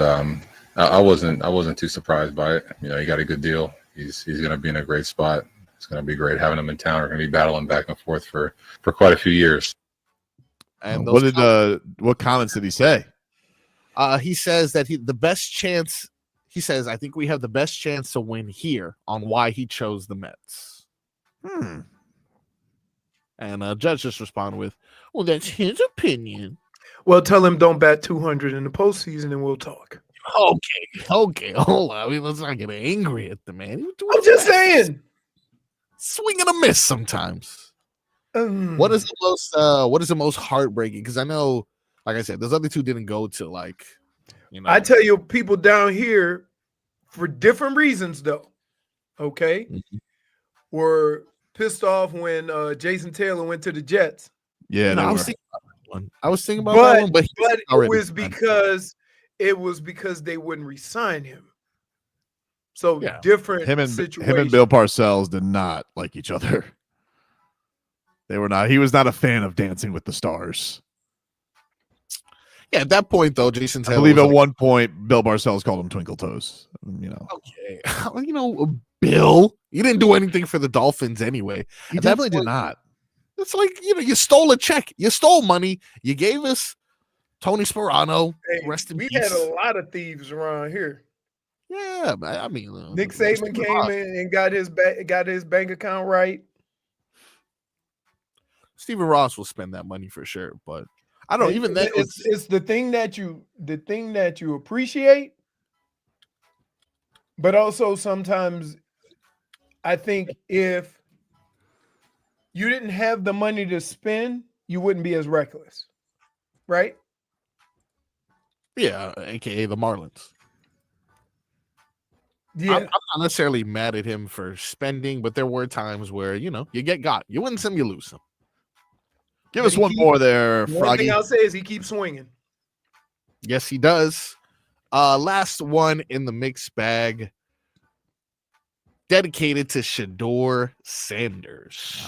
I wasn't too surprised by it. He got a good deal. He's going to be in a great spot. It's going to be great having him in town. We're going to be battling back and forth for quite a few years. And what comments did he say? He says that the best chance. He says, I think we have the best chance to win here on why he chose the Mets. And Judge just responded with, well, that's his opinion. Well, tell him don't bat 200 in the postseason and we'll talk. Okay. Hold on. I mean, let's not get angry at the man. I'm just saying. Swing and a miss sometimes. What is the most heartbreaking? Because I know, like I said, those other two didn't go to I tell you, people down here, for different reasons though, okay, were pissed off when Jason Taylor went to the Jets Yeah, No, they I were. was thinking about that one. I was thinking about that one, but it was because they wouldn't resign him. So Yeah. different Him and situation. Bill Parcells did not like each other. They were not. He was not a fan of Dancing with the Stars. Yeah, at that point though, Jason I Taylor believe was at like, one point Bill Parcells called him Twinkle Toes. You know, okay, Bill, you didn't do anything for the Dolphins anyway. he At that definitely did point, not. It's like, you stole a check, you stole money, you gave us Tony Sperano. Hey, Rest in we peace. had a lot of thieves around here. Yeah, I mean, Nick Saban came in and got his bank account right. Stephen Ross will spend that money for sure, but I don't even then. It's the thing that you appreciate, but also sometimes I think if you didn't have the money to spend, you wouldn't be as reckless, right? Yeah, aka the Marlins. Yeah. I'm not necessarily mad at him for spending, but there were times where you get got, you win some, you lose some. Give us one more there, One Froggy. thing I'll say is he keeps swinging. Yes, he does. Last one in the mixed bag, dedicated to Shedeur Sanders.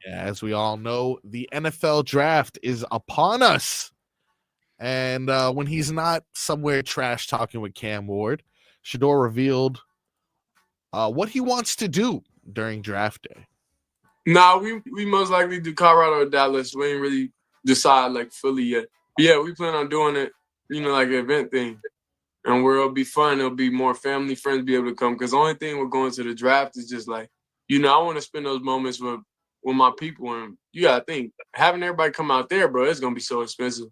As we all know, the NFL draft is upon us. And when he's not somewhere trash talking with Cam Ward, Shedeur revealed what he wants to do during draft day. Nah, we most likely do Colorado or Dallas. We ain't really decide like fully yet. But yeah, we plan on doing it, like an event thing. And where it'll be fun, it'll be more family, friends be able to come. Because the only thing we're going to the draft is just like, I want to spend those moments with my people. And you got to think, having everybody come out there, bro, it's going to be so expensive.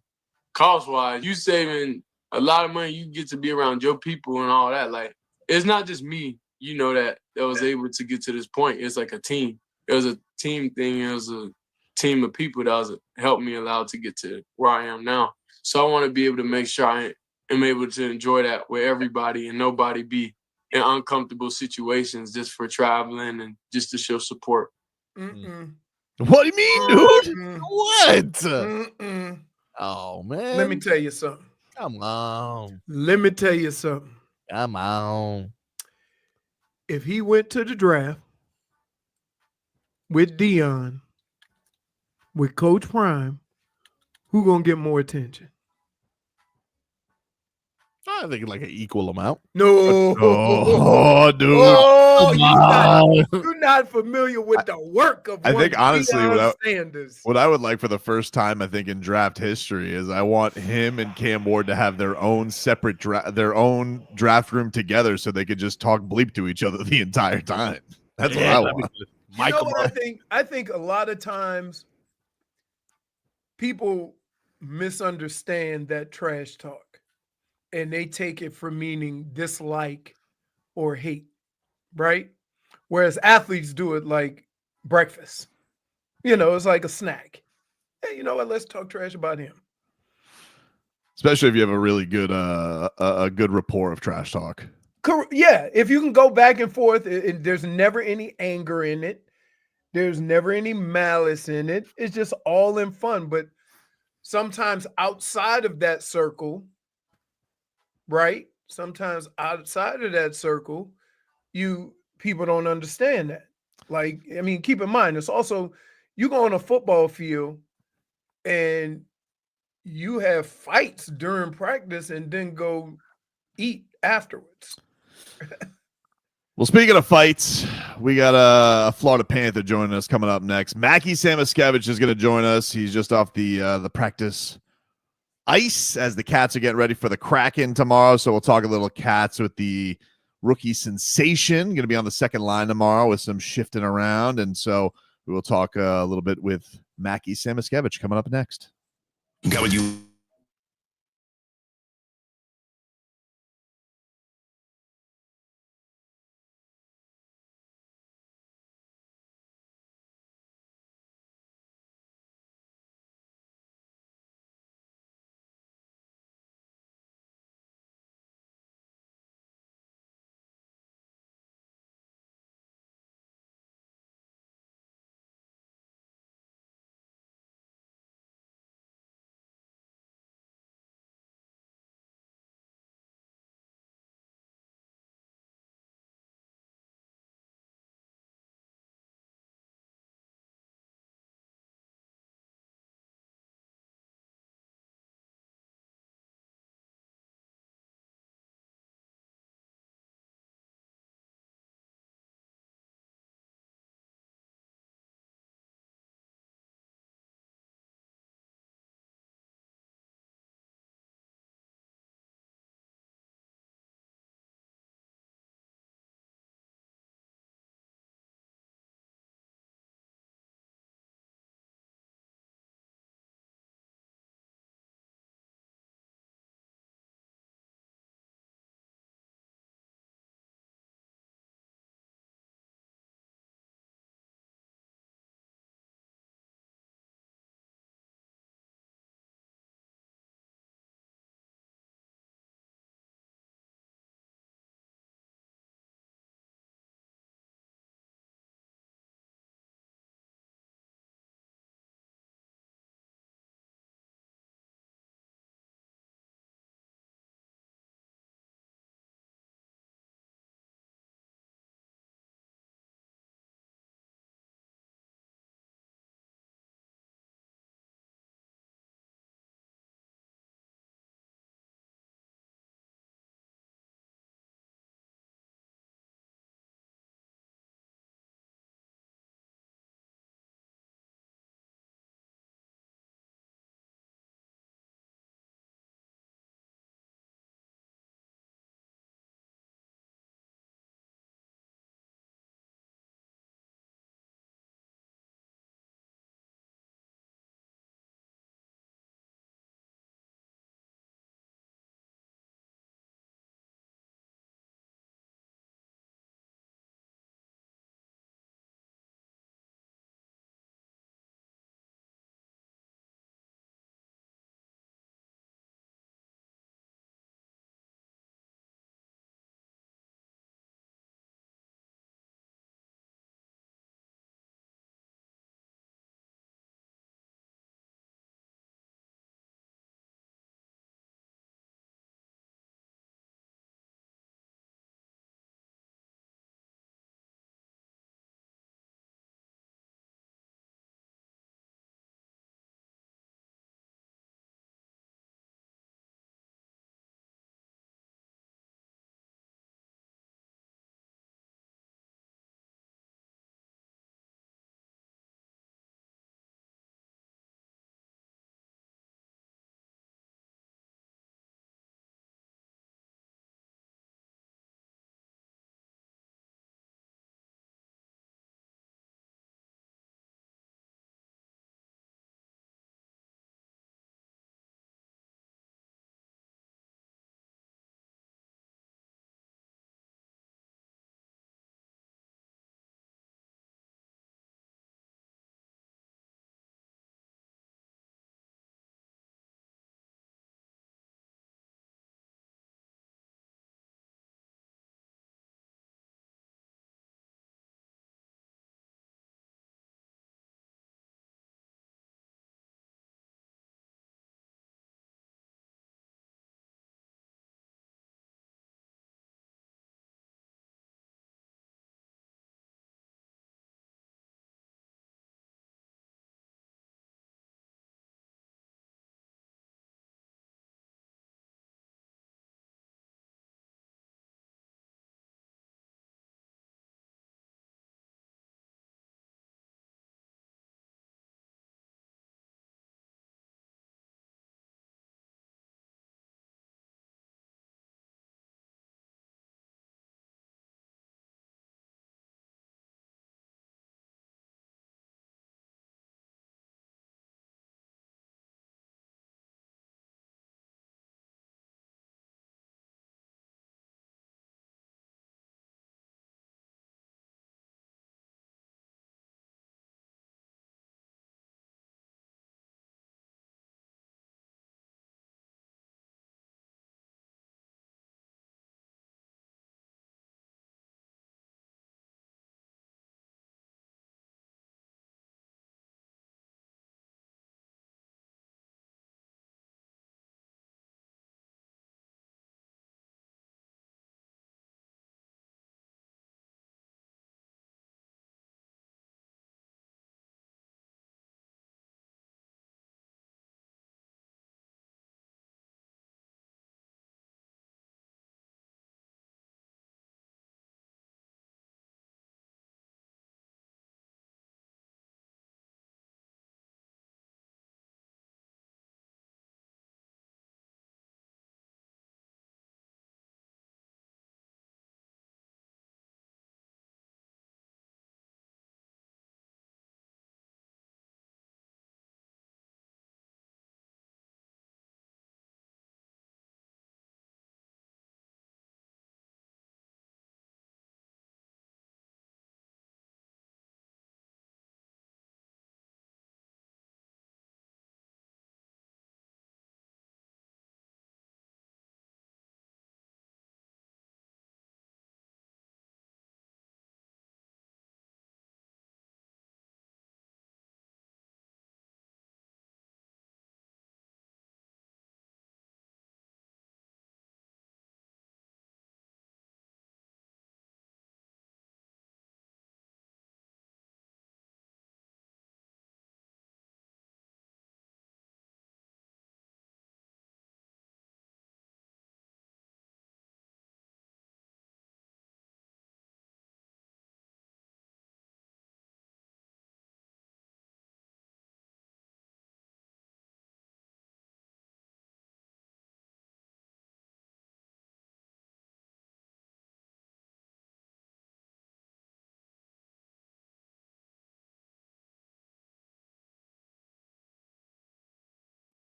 Cost-wise, you saving a lot of money. You get to be around your people and all that. Like, it's not just me, that was able to get to this point. It's like a team. It was a team thing. It was a team of people that helped me allow to get to where I am now. So I want to be able to make sure I am able to enjoy that with everybody and nobody be in uncomfortable situations just for traveling and just to show support. Mm-mm. What do you mean, dude? What? Mm-mm. Oh, man. Let me tell you something. Come on. Let me tell you something. Come on. If he went to the draft with Dion, with Coach Prime, who gonna get more attention? I think like an equal amount. No. Oh, dude. Oh, you're not familiar with the work of I think honestly Deion Sanders. what I would like for the first time, I think in draft history, is I want him and Cam Ward to have their own separate draft room together so they could just talk bleep to each other the entire time. That's what I want. You know what I think? I think a lot of times people misunderstand that trash talk and they take it for meaning dislike or hate, right? Whereas athletes do it like breakfast. It's like a snack. Hey, you know what? Let's talk trash about him. Especially if you have a really good a good rapport of trash talk. Yeah, if you can go back and forth, there's never any anger in it. There's never any malice in it. It's just all in fun. But sometimes outside of that circle, right? Sometimes outside of that circle, people don't understand that. Like, keep in mind, it's also you go on a football field and you have fights during practice and then go eat afterwards. Well, speaking of fights, we got a Florida Panther joining us coming up next. Mackie Samoskevich is going to join us. He's just off the practice ice as the Cats are getting ready for the Kraken tomorrow. So we'll talk a little Cats with the rookie sensation. Going to be on the second line tomorrow with some shifting around. And so we will talk a little bit with Mackie Samoskevich coming up next. Got what you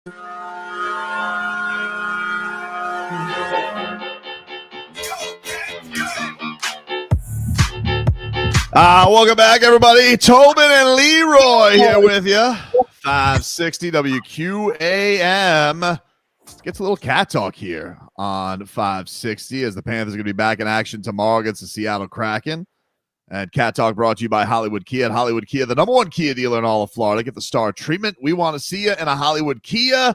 Welcome back, everybody. Tobin and Leroy here with you. 560 WQAM. Gets a little cat talk here on 560 as the Panthers are going to be back in action tomorrow against the Seattle Kraken. And Cat Talk brought to you by Hollywood Kia. At Hollywood Kia, the #1 Kia dealer in all of Florida. Get the star treatment. We want to see you in a Hollywood Kia.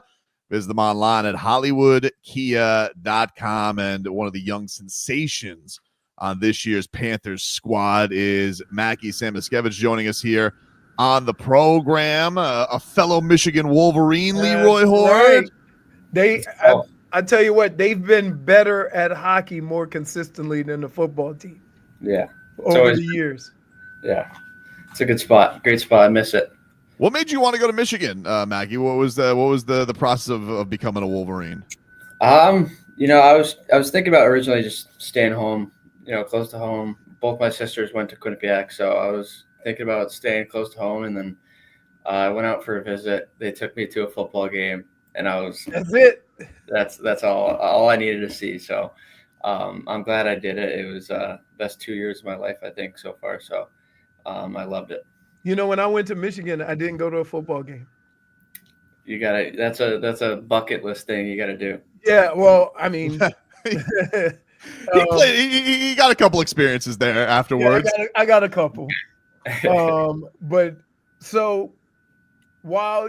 Visit them online at hollywoodkia.com. And one of the young sensations on this year's Panthers squad is Mackie Samoskevich joining us here on the program. A fellow Michigan Wolverine, Leroy Horde. Right. I tell you what, they've been better at hockey more consistently than the football team. Yeah. Over the years. Yeah. It's a good spot. Great spot. I miss it. What made you want to go to Michigan, Mackie? What was the process of becoming a Wolverine? I was thinking about originally just staying home, close to home. Both my sisters went to Quinnipiac, so I was thinking about staying close to home, and then I went out for a visit. They took me to a football game, and that's it. That's all I needed to see. So I'm glad I did it. It was best 2 years of my life, I think, so far. So I loved it. When I went to Michigan, I didn't go to a football game. You gotta. That's a bucket list thing you gotta do. Yeah. Well, I mean, he got a couple experiences there afterwards. Yeah, I got a couple. But so while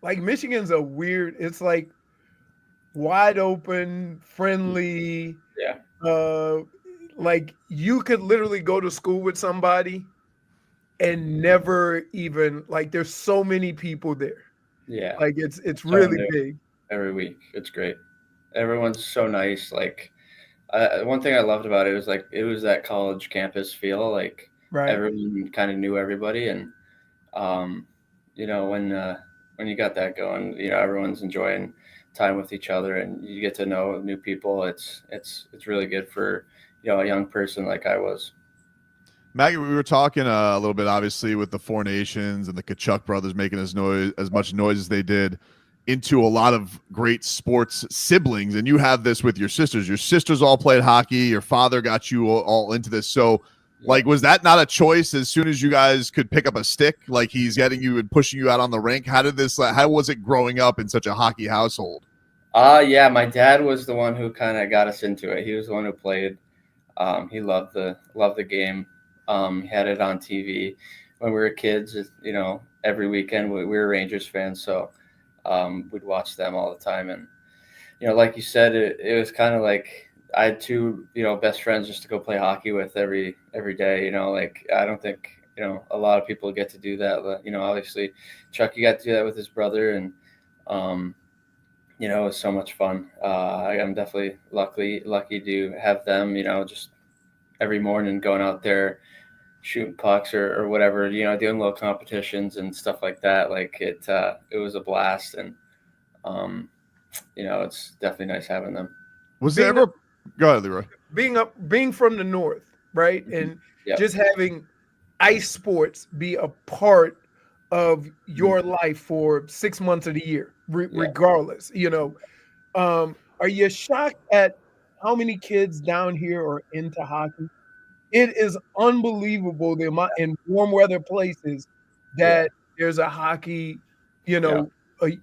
Michigan's it's like wide open, friendly. Yeah. Like you could literally go to school with somebody and never even there's so many people there. Yeah. Like it's really big. Every week. It's great. Everyone's so nice. One thing I loved about it was it was that college campus feel. Right. Everyone kind of knew everybody, and when you got that going, everyone's enjoying time with each other, and you get to know new people. It's really good for a young person like I was. Maggie, we were talking a little bit, obviously, with the Four Nations and the Kachuk brothers making as much noise as they did into a lot of great sports siblings. And you have this with your sisters. Your sisters all played hockey. Your father got you all into this. So, was that not a choice as soon as you guys could pick up a stick? He's getting you and pushing you out on the rink. How was it growing up in such a hockey household? Yeah, my dad was the one who kind of got us into it. He was the one who played. He loved the game. He had it on TV when we were kids. Every weekend we were Rangers fans, so we'd watch them all the time. And like you said, it was kind of like I had two best friends just to go play hockey with every day. I don't think a lot of people get to do that. But, obviously Chucky got to do that with his brother, and it was so much fun. I'm definitely lucky to have them. Just every morning going out there, shooting pucks or whatever, doing little competitions and stuff like that. It was a blast, and it's definitely nice having them. Was there ever go ahead, Leroy? Being from the north, right? And just having ice sports be a part of your life for 6 months of the year, regardless. Are you shocked at how many kids down here are into hockey? It is unbelievable the amount in warm weather places that there's a hockey, a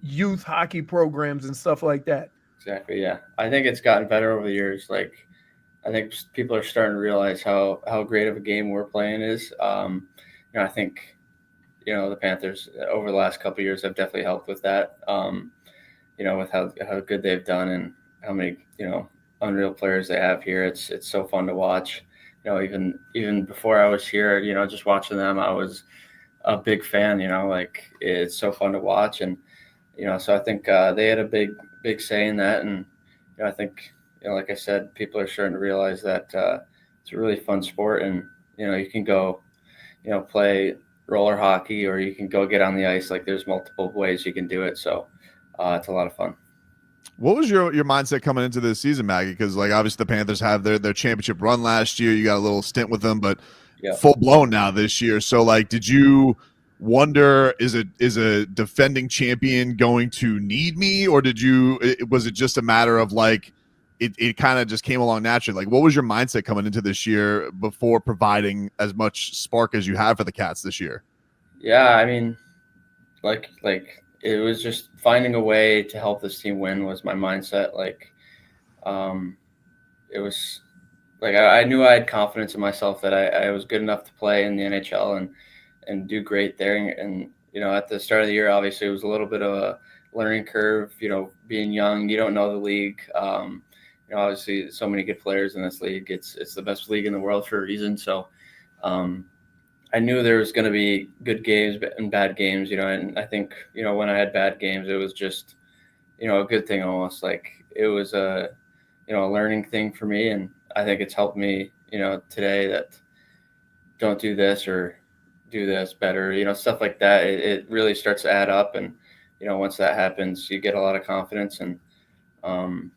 youth hockey programs and stuff like that. Exactly. Yeah. I think it's gotten better over the years. I think people are starting to realize how great of a game we're playing is. I think, the Panthers over the last couple of years have definitely helped with that. With how good they've done and how many, unreal players they have here. It's so fun to watch. Even before I was here, just watching them, I was a big fan. It's so fun to watch, and so I think they had a big say in that, and I think like I said, people are starting to realize that it's a really fun sport, and you can go play roller hockey, or you can go get on the ice. There's multiple ways you can do it, so it's a lot of fun. What was your mindset coming into this season, Maggie? Because obviously the Panthers have their championship run last year. You got a little stint with them, but full blown now this year. So wonder, is a defending champion going to need me, or was it just a matter of like it kind of just came along naturally? Like, what was your mindset coming into this year before providing as much spark as you have for the Cats this year? Yeah, I mean, like it was just finding a way to help this team win was my mindset. Like, it was like I knew I had confidence in myself that I was good enough to play in the NHL and do great there. And at the start of the year, obviously, it was a little bit of a learning curve. Being young, you don't know the league. Obviously, so many good players in this league. It's the best league in the world for a reason. So, I knew there was going to be good games and bad games. And I think when I had bad games, it was just a good thing almost. Like it was a learning thing for me, and I think it's helped me today that don't do this or do this better. Stuff like that. It really starts to add up, and once that happens, you get a lot of confidence, and I'm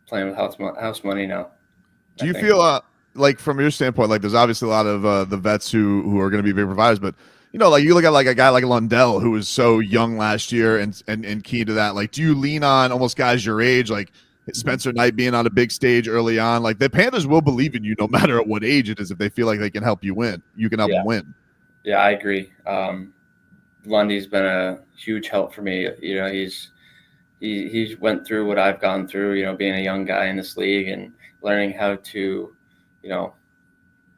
playing with house money now. Do you feel like from your standpoint, like there's obviously a lot of the vets who are going to be big providers, but like you look at like a guy like Lundell who was so young last year and key to that. Like, do you lean on almost guys your age, like Spencer Knight being on a big stage early on? Like the Panthers will believe in you no matter at what age it is if they feel like they can help you win. You can help them win. Yeah, I agree. Lundy's been a huge help for me. He's went through what I've gone through, being a young guy in this league and learning how to,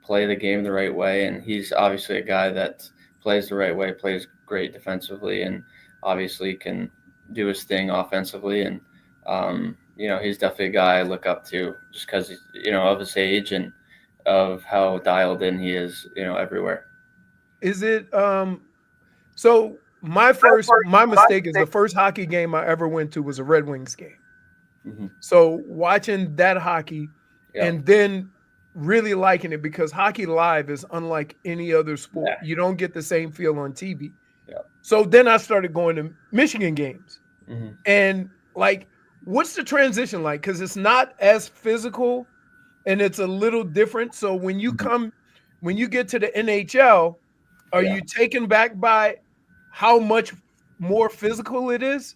play the game the right way. And he's obviously a guy that plays the right way, plays great defensively, and obviously can do his thing offensively. And, he's definitely a guy I look up to just because, of his age and of how dialed in he is, everywhere. Is it so my mistake is the first hockey game I ever went to was a Red Wings game. Mm-hmm. So watching that hockey and then really liking it, because hockey live is unlike any other sport. You don't get the same feel on TV. So then I started going to Michigan games. Mm-hmm. And like, what's the transition like? Because it's not as physical and it's a little different. So when you get to the NHL, are you taken back by how much more physical it is?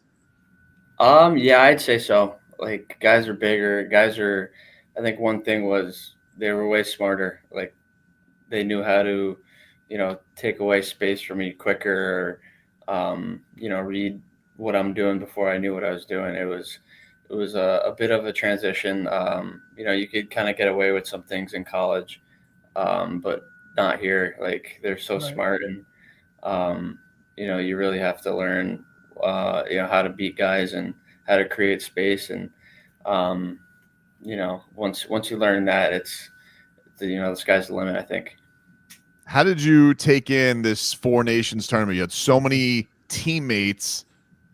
Yeah, I'd say so. Like, guys are bigger. I think one thing was they were way smarter. Like, they knew how to, take away space from me quicker, or, read what I'm doing before I knew what I was doing. It was a bit of a transition. You could kind of get away with some things in college, but not here. Like, they're so smart, and you really have to learn how to beat guys and how to create space. And once you learn that, it's the sky's the limit, I think. How did you take in this Four Nations tournament? You had so many teammates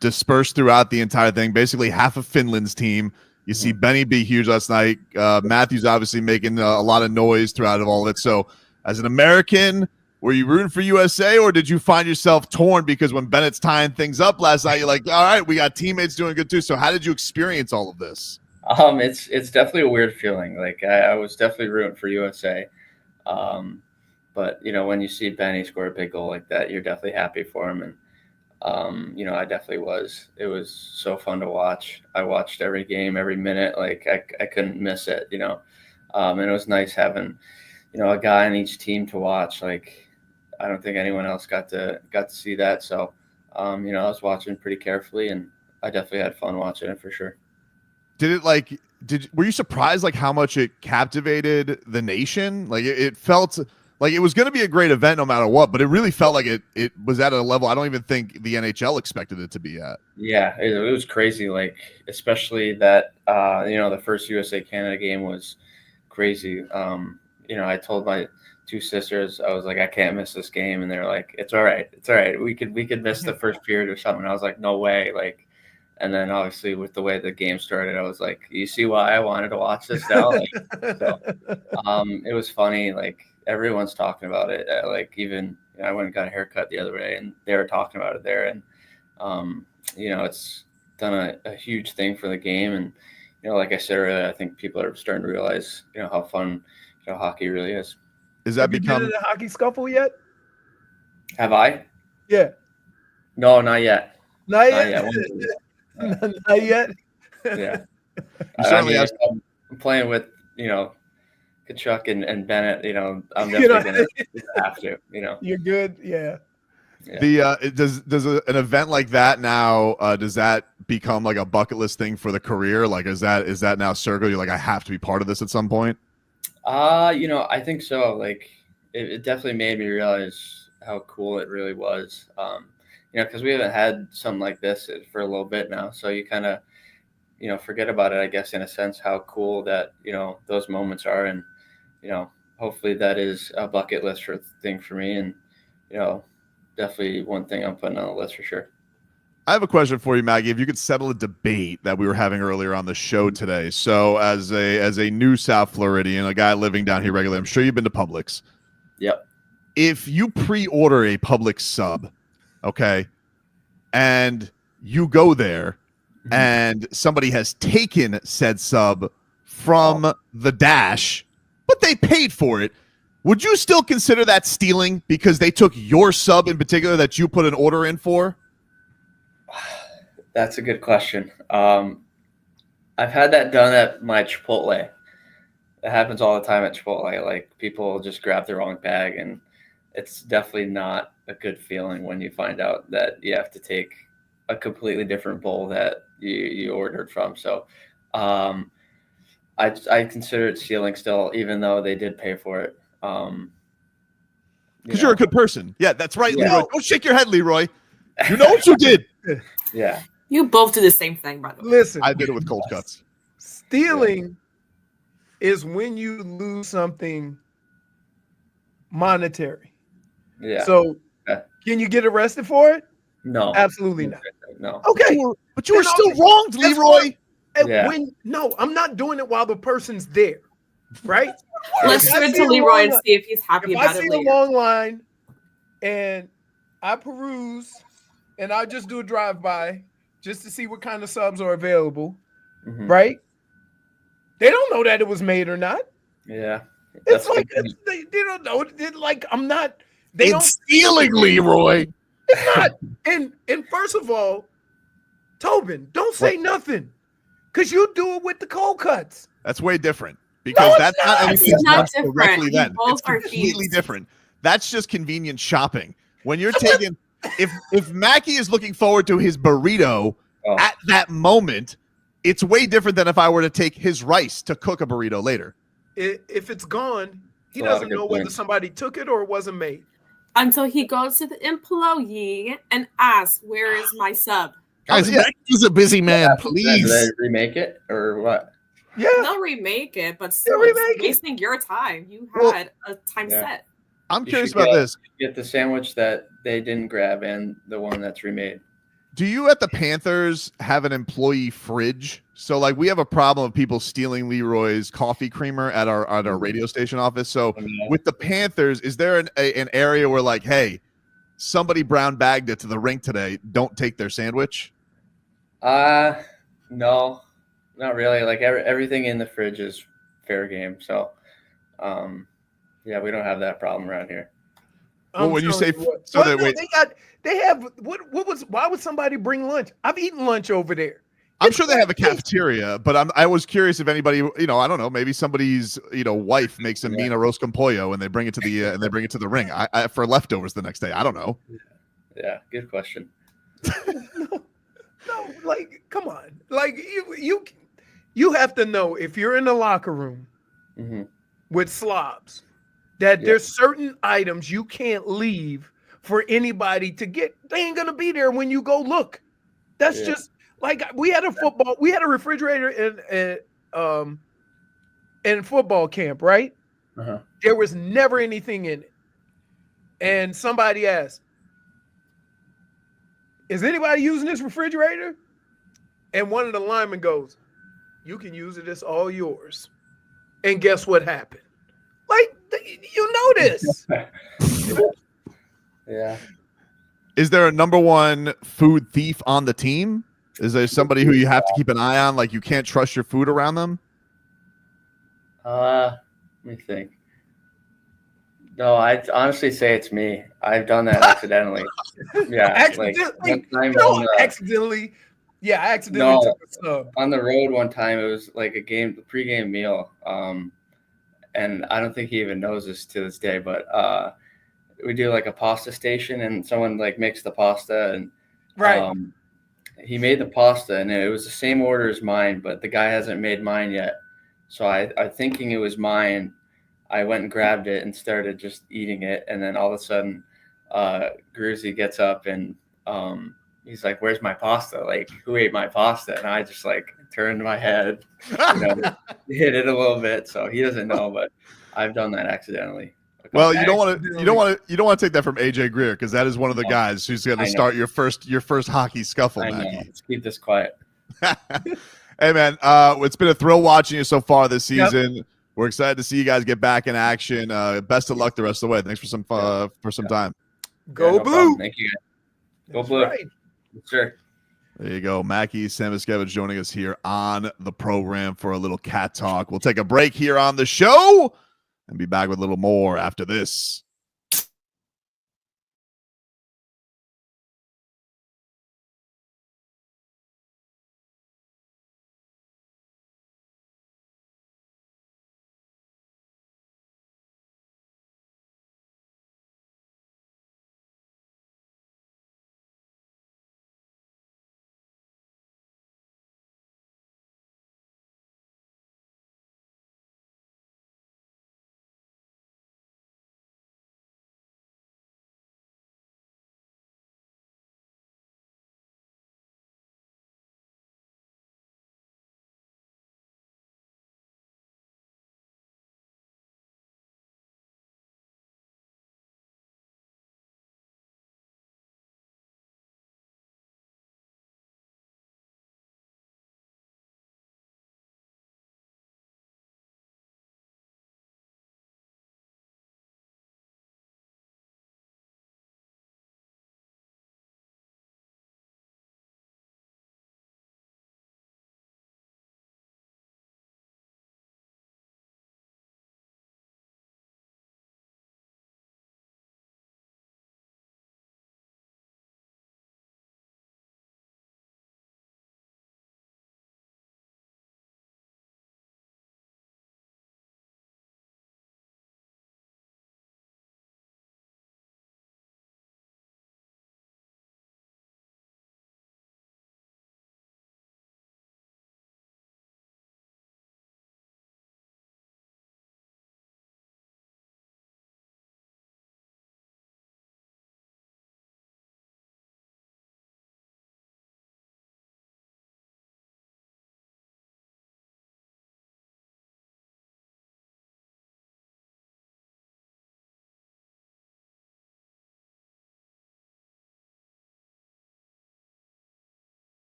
dispersed throughout the entire thing, basically half of Finland's team. You see Benny be huge last night. Matthews obviously making a lot of noise throughout all of it. So as an American, were you rooting for USA, or did you find yourself torn because when Bennett's tying things up last night, you're like, all right, we got teammates doing good too. So how did you experience all of this? It's definitely a weird feeing. Like, I was definitely rooting for USA. But when you see Benny score a big goal like that, you're definitely happy for him. And I definitely was. It was so fun to watch. I watched every game, every minute. Like, I couldn't miss it, and it was nice having, a guy on each team to watch. Like, I don't think anyone else got to see that. So, I was watching pretty carefully, and I definitely had fun watching it for sure. Were you surprised like how much it captivated the nation? Like it felt like it was going to be a great event no matter what, but it really felt like it was at a level I don't even think the NHL expected it to be at. Yeah, it was crazy. Like, especially that, the first USA Canada game was crazy. I told my two sisters, I was like, I can't miss this game. And they're like, it's all right. It's all right. We could miss the first period or something. I was like, no way. Like, and then obviously with the way the game started, I was like, you see why I wanted to watch this now? Like, so, it was funny. Like, everyone's talking about it. Like, even I went and got a haircut the other day, and they were talking about it there. And it's done a huge thing for the game. And like I said earlier, I think people are starting to realize how fun hockey really is. Is that Have you been in a hockey scuffle yet? Have I? Yeah. No, not yet. Not Not yet. yet. Not yet. Yeah. You certainly have. I'm playing with, Kachuk and Bennett, I'm definitely gonna have to, You're good. Yeah. Yeah. The does an event like that now does that become like a bucket list thing for the career? Like is that now circle? You're like, I have to be part of this at some point. I think so. Like it definitely made me realize how cool it really was. Because we haven't had something like this for a little bit now, so you kind of forget about it, I guess, in a sense, how cool that those moments are, and hopefully that is a bucket list thing for me, and definitely one thing I'm putting on the list for sure. I have a question for you, Maggie. If you could settle a debate that we were having earlier on the show today. So as a new South Floridian, a guy living down here regularly, I'm sure you've been to Publix. Yep. If you pre-order a Publix sub, okay, and you go there and somebody has taken said sub from the dash, but they paid for it, would you still consider that stealing because they took your sub in particular that you put an order in for? That's a good question. I've had that done at my Chipotle. It happens all the time at Chipotle. Like people just grab the wrong bag, and it's definitely not a good feeling when you find out that you have to take a completely different bowl that you ordered from. So I consider it stealing still, even though they did pay for it. Because you're a good person. Yeah, that's right, Yeah. Leroy. Don't shake your head, Leroy. You know what you did. Yeah. You both do the same thing, by the way. Listen, I did it with cold cuts. stealing is when you lose something monetary. Yeah. So Yeah. can you get arrested for it? No. Absolutely not. No. Okay. But you were Then still okay. wronged, That's Leroy. fine. And Yeah. no, I'm not doing it while the person's there. Right? Let's If give I it see to a Leroy long and line- see if he's happy If about I it see a later. long line and I peruse and I just do a drive-by just to see what kind of subs are available, Mhm. right? They don't know that it was made or not. Yeah. It's That's like good. they don't know. It's like I'm not. They It's don't stealing, Leroy. It's not. And first of all, Tobin, don't say nothing, because you do it with the cold cuts. That's way different because No, it's that's not not. anything It's not that's done different. directly You then. both It's are completely thieves. different. That's just convenient shopping. When you're taking, if Mackie is looking forward to his burrito at that moment, it's way different than if I were to take his rice to cook a burrito later. If it's gone, he That's a lot of doesn't good know whether points. somebody took it or it wasn't made. Until he goes to the employee and asks, "Where is my sub?" Guys, he's a busy man. Do Please. they remake it or what? Yeah. They'll remake it, but still, They'll it's remake it. wasting your time. You Well, had a time Yeah. set. I'm You curious should about this. Get the sandwich that they didn't grab and the one that's remade. Do you at the Panthers have an employee fridge? So like we have a problem of people stealing Leroy's coffee creamer at our radio station office. So with the Panthers, is there an area where like, hey, somebody brown bagged it to the rink today, don't take their sandwich? No, not really. Like everything in the fridge is fair game. So, yeah, we don't have that problem around here. Well, when you say so that, wait, they have why would somebody bring lunch? I've eaten lunch over there. I'm sure they have a cafeteria, but I was curious if anybody, I don't know, maybe somebody's, wife makes a mean arroz con pollo and they bring it to the ring I for leftovers the next day. I don't know. Yeah, good question. No, like, come on. Like you have to know if you're in the locker room with slobs that there's certain items you can't leave for anybody to get. They ain't gonna be there when you go look. That's just like we had a refrigerator in football camp, right? There was never anything in it. And somebody asked, "Is anybody using this refrigerator?" And one of the linemen goes, "You can use it, it's all yours." And guess what happened? Like, you know this. Yeah. Is there a number one food thief on the team? Is there somebody who you have to keep an eye on? Like you can't trust your food around them? Let me think. No, I'd honestly say it's me. I've done that accidentally. Yeah, like one time on the, accidentally. Yeah, I accidentally took a sub. On the road one time. It was like a pregame meal. And I don't think he even knows this to this day, but we do like a pasta station, and someone like makes the pasta, and he made the pasta, and it was the same order as mine, but the guy hasn't made mine yet. So I thinking it was mine, I went and grabbed it and started just eating it, and then all of a sudden, Gruzy gets up and he's like, "Where's my pasta? Like, who ate my pasta?" And I just like turned my head, hit it a little bit. So he doesn't know, but I've done that accidentally. Well, you don't want to take that from AJ Greer, because that is one of the guys who's going to start your first hockey scuffle. I know. Mackie. Let's keep this quiet. Hey man, it's been a thrill watching you so far this season. Yep. We're excited to see you guys get back in action. Best of luck the rest of the way. Thanks for some time. Go Blue! Problem. Thank you guys. Go Blue. Right. Sure. There you go. Mackie Samoskevich joining us here on the program for a little cat talk. We'll take a break here on the show and be back with a little more after this.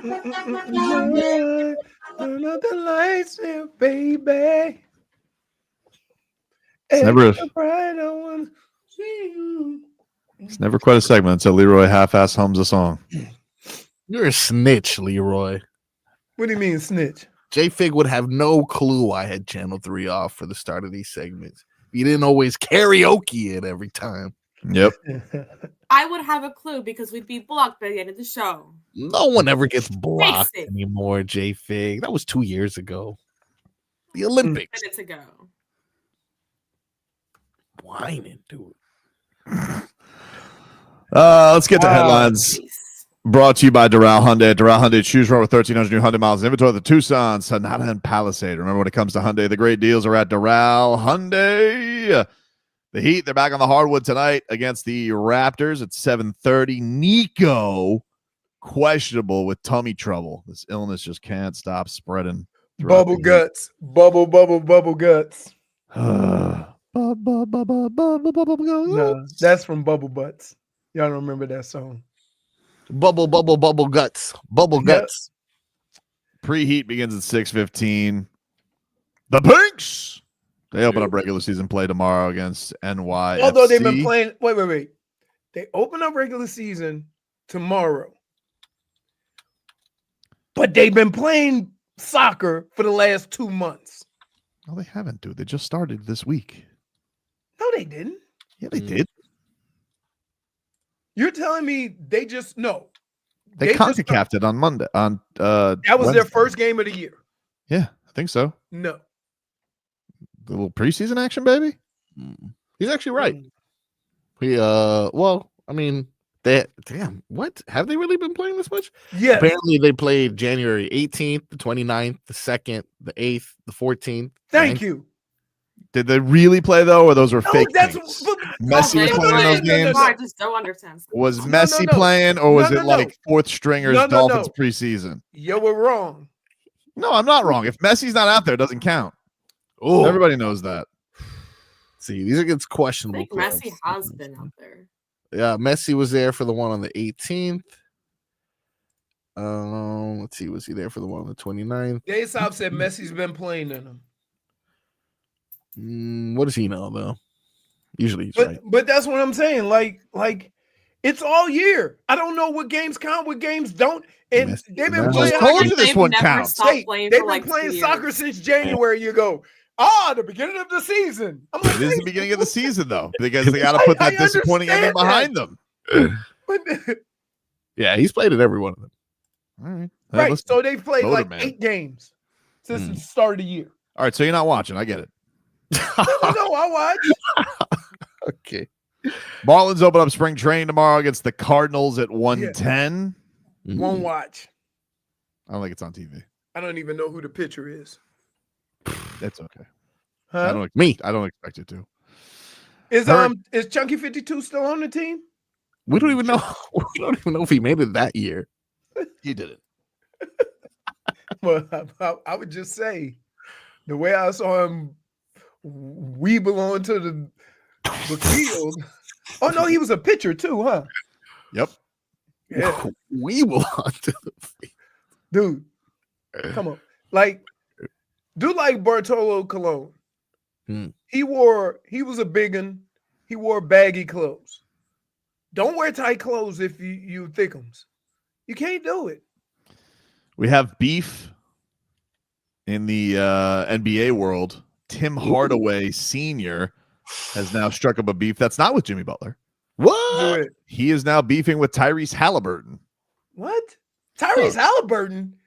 Turn up the lights here, baby. It's never, Pride, I wanna see you. it's never quite a segment until Leroy half-ass hums a song. You're a snitch, Leroy. What do you mean, snitch? J-Fig would have no clue I had Channel 3 off for the start of these segments. You didn't always karaoke it every time. Yep. I would have a clue because we'd be blocked by the end of the show. No one ever gets blocked it. anymore, J-Fig. That was 2 years ago. The Olympics. Minutes ago. Whining, dude. Let's get to headlines. Brought to you by Doral Hyundai. Doral Hyundai, choose from over 1,300 new Hyundai miles in inventory. The Tucson, Sonata, and Palisade. Remember, when it comes to Hyundai, the great deals are at Doral Hyundai. The Heat, they're back on the hardwood tonight against the Raptors at 7:30. Nico, questionable with tummy trouble. This illness just can't stop spreading. Bubble guts. Bubble guts. No, that's from Bubble Butts. Y'all don't remember that song. Bubble guts. Bubble guts. Preheat begins at 6:15. The Pinks, they open up regular season play tomorrow against NYFC. Although they've been playing, wait. They open up regular season tomorrow. But they've been playing soccer for the last 2 months. No, they haven't, dude. They just started this week. No, they didn't. Yeah, they did. You're telling me they just no. They CONCACAF'd it on Monday. On that was Wednesday. their first game of the year. Yeah, I think so. No. The little preseason action, baby. He's actually right. Well, I mean, what? Have they really been playing this much? Yeah. Apparently they played January 18th, the 29th, the 2nd, the 8th, the 14th. Thank you. Did they really play though, or those were fake? That's Messi was playing in those games. I just don't understand. Was Messi playing, or was it like fourth stringers Dolphins preseason? You were wrong. No, I'm not wrong. If Messi's not out there, it doesn't count. Oh, everybody knows that. See, these are against I questionable. think Messi has been out there. Yeah, Messi was there for the one on the 18th. Let's see, was he there for the one on the 29th? Daysop said Messi's been playing in them. What does he know though? Usually he's right. But that's what I'm saying. Like it's all year. I don't know what games count, what games don't. And they've been playing. Told you this one counts. They've been playing soccer since January. You go, the beginning of the season. I'm like, it is the beginning of the season though, because they got to put that disappointing ending behind them. Yeah, he's played at every one of them. All right. Right. So they've played like 8 games since the start of the year. All right. So you're not watching. I get it. No, I watch. Okay. Marlins open up spring training tomorrow against the Cardinals at 1:10. Won't watch. I don't think it's on TV. I don't even know who the pitcher is. That's okay. Huh? I don't expect it to. Is Chunky 52 still on the team? We don't even know. We don't even know if he made it that year. He did it. Well, I would just say the way I saw him weeble onto the field. Oh no, he was a pitcher too, huh? Yep. Yeah. Weeble onto the field. Dude, come on. Do like Bartolo Colon. He was a big one. He wore baggy clothes. Don't wear tight clothes if you thickums. You can't do it. We have beef in the NBA world. Tim Hardaway Sr. has now struck up a beef that's not with Jimmy Butler. What? He is now beefing with Tyrese Halliburton. What? Tyrese Halliburton?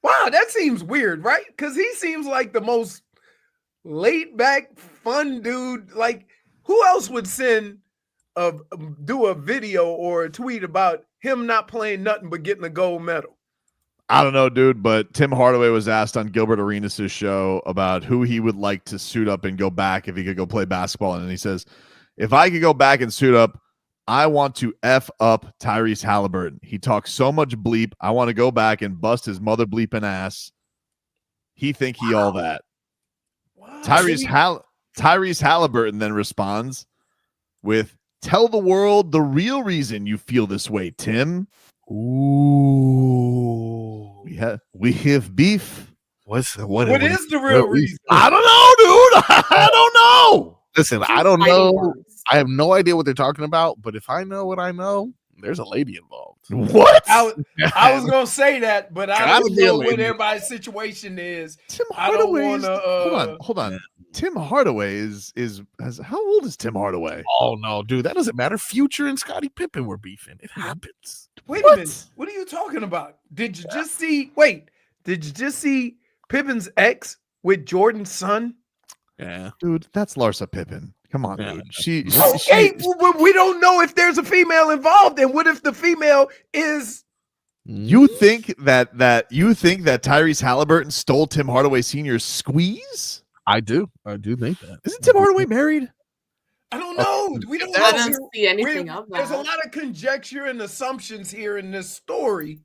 Wow, that seems weird, right? Because he seems like the most laid-back, fun dude. Like, who else would do a video or a tweet about him not playing nothing but getting a gold medal? I don't know, dude, but Tim Hardaway was asked on Gilbert Arenas' show about who he would like to suit up and go back if he could go play basketball. And he says, if I could go back and suit up, I want to F up Tyrese Halliburton. He talks so much bleep. I want to go back and bust his mother bleeping ass. He think he all that. Wow. Tyrese Halliburton then responds with, tell the world the real reason you feel this way, Tim. Ooh. We have beef. What is the real reason? I don't know, dude. I don't know. Listen, I don't know. I have no idea what they're talking about. But if I know what I know, there's a lady involved. What? I was gonna say that, but I Gotta don't be a know what lady. everybody's situation is. Tim I don't Hardaway. wanna. Hold on. Tim Hardaway is how old is Tim Hardaway? Oh no, dude, that doesn't matter. Future and Scottie Pippen were beefing. It happens. Wait a minute. What are you talking about? Did you just see? Wait, did you just see Pippen's ex with Jordan's son? Yeah, dude, that's Larsa Pippen. Come on, dude. We don't know if there's a female involved, and what if the female is? You think that Tyrese Halliburton stole Tim Hardaway Sr.'s squeeze? I do think that. Isn't Tim Hardaway married? I don't know. We don't I know. don't see anything of that. There's a lot of conjecture and assumptions here in this story,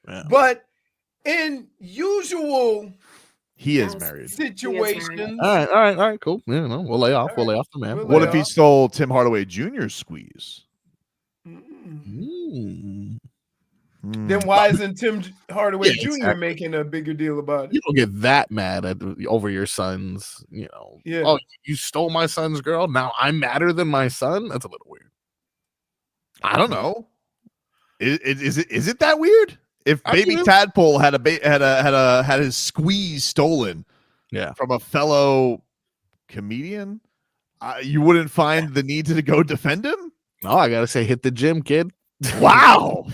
Yeah. but in usual He is married. situations, All right, cool. Yeah, no, we'll lay off the man. What if he stole Tim Hardaway Jr.'s squeeze? then why isn't Tim Hardaway Yeah, Jr. exactly. making a bigger deal about it? You don't get that mad over your son's, Yeah. Oh, you stole my son's girl. Now I'm madder than my son. That's a little weird. I don't know. Is it that weird? If I Baby do. Tadpole had his squeeze stolen, from a fellow comedian, you wouldn't find the need to go defend him. No, I gotta say, hit the gym, kid. Wow.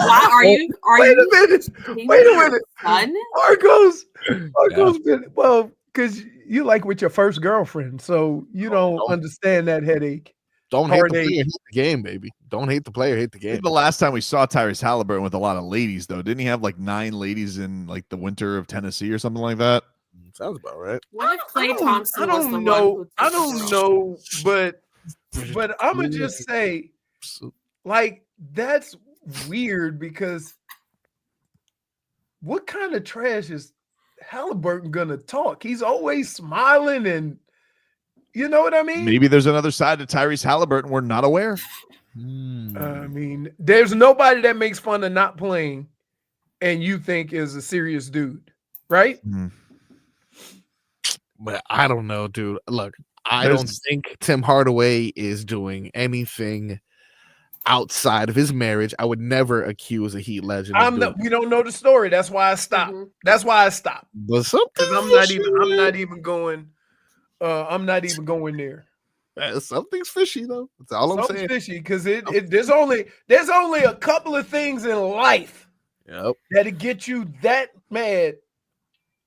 Are you? Wait a minute. Son? Argo's been, well, because you like with your first girlfriend, so you don't understand that headache. Don't hate the Heartache. player, hate the game, baby. Don't hate the player, hate the game. The last time we saw Tyrese Halliburton with a lot of ladies, though, didn't he have like 9 ladies in like the winter of Tennessee or something like that? Sounds about right. What if Klay Thompson I was the don't one know. who I took don't the know, but I'm gonna just say, like, that's weird because what kind of trash is Halliburton gonna talk? He's always smiling, and you know what I mean. Maybe there's another side to Tyrese Halliburton we're not aware. I mean, there's nobody that makes fun of not playing, and you think is a serious dude, right? But I don't know, dude. Look, I don't think Tim Hardaway is doing anything outside of his marriage. I would never accuse a Heat legend. We don't know the story. That's why I stopped. That's why I stopped. But something I'm not even going there. Something's fishy though. That's all I'm saying. Something's fishy because there's only a couple of things in life that'll get you that mad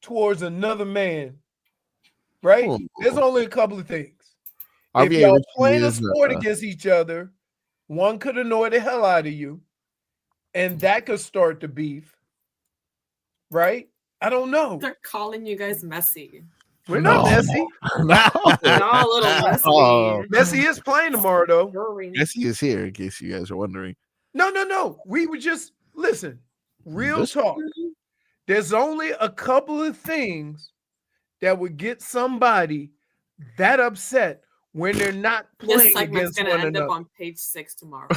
towards another man. Right? There's only a couple of things. If y'all playing a sport against each other, one could annoy the hell out of you, and that could start the beef. Right? I don't know. They're calling you guys messy. We're not messy. You're all a little messy. Messi is playing tomorrow, though. Messi is here, in case you guys are wondering. No. We would just listen. Real talk. There's only a couple of things that would get somebody that upset when they're not playing This segment's against gonna one end another. up on page 6 tomorrow.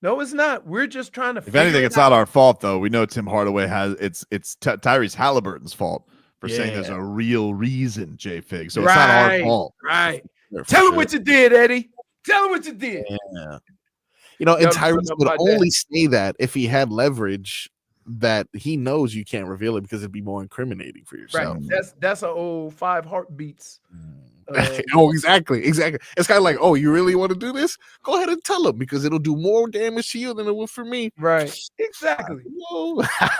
No, it's not. We're just trying to. If anything, it's not our fault, though. We know Tim Hardaway has it's Tyrese Halliburton's fault for saying there's a real reason, J Fig. So it's not our fault. Right. Tell him what you did, Eddie. Tell him what you did. Yeah. And Tyrese would only say that if he had leverage that he knows you can't reveal it because it'd be more incriminating for yourself. Right. That's an old 5 heartbeats. Exactly. It's kind of like, oh, you really want to do this? Go ahead and tell him because it'll do more damage to you than it will for me. Right. Exactly.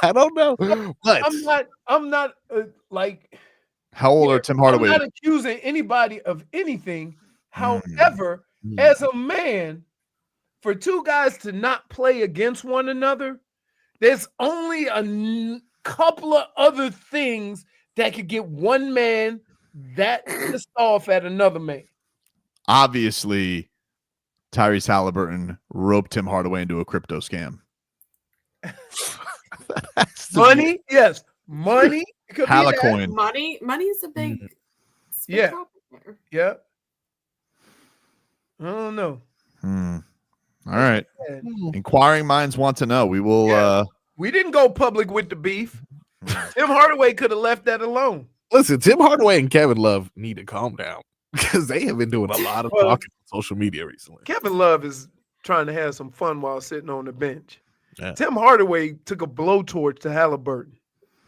I don't know. But I'm not like. How old are Tim Hardaway? I'm not accusing anybody of anything. However, as a man, for two guys to not play against one another, there's only a couple of other things that could get one man that pissed off at another man. Obviously, Tyrese Halliburton roped Tim Hardaway into a crypto scam. Money, yes. Money. Halicoin. Money's a big Yeah. I don't know. All right. bad. Inquiring minds want to know. We will. Yeah. We didn't go public with the beef. Tim Hardaway could have left that alone. Listen, Tim Hardaway and Kevin Love need to calm down because they have been doing a lot of talking on social media recently. Kevin Love is trying to have some fun while sitting on the bench. Yeah. Tim Hardaway took a blowtorch to Halliburton.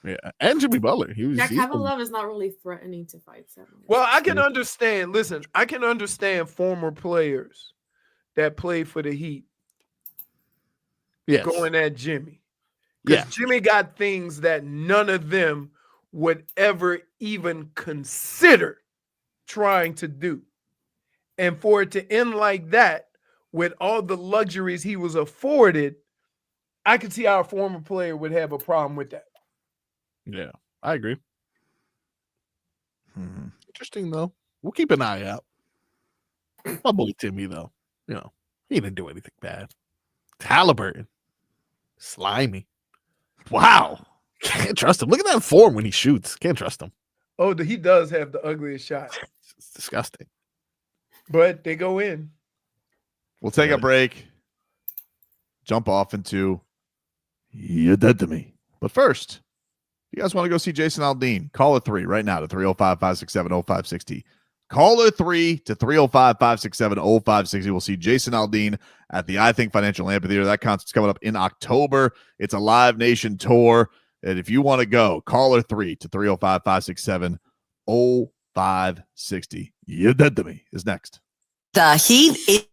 Yeah, and Jimmy Butler. Kevin Love is not really threatening to fight seven. Well, I can understand. Listen, I can understand former players that play for the Heat going at Jimmy. Because Jimmy got things that none of them would ever even consider trying to do. And for it to end like that, with all the luxuries he was afforded, I could see how a former player would have a problem with that. Yeah, I agree. Interesting, though. We'll keep an eye out. My boy Timmy, though, he didn't do anything bad. Halliburton, slimy. Wow. Can't trust him. Look at that form when he shoots. Can't trust him. Oh, he does have the ugliest shot. It's disgusting. But they go in. We'll take a break. Jump off into You're Dead to Me. But first, you guys want to go see Jason Aldean? Caller 3 right now to 305-567-0560. Caller 3 to 305-567-0560. We'll see Jason Aldean at the I Think Financial Amphitheater. That concert's coming up in October. It's a Live Nation tour. And if you want to go, caller 3 to 305-567-0560. You're Dead to Me is next. The Heat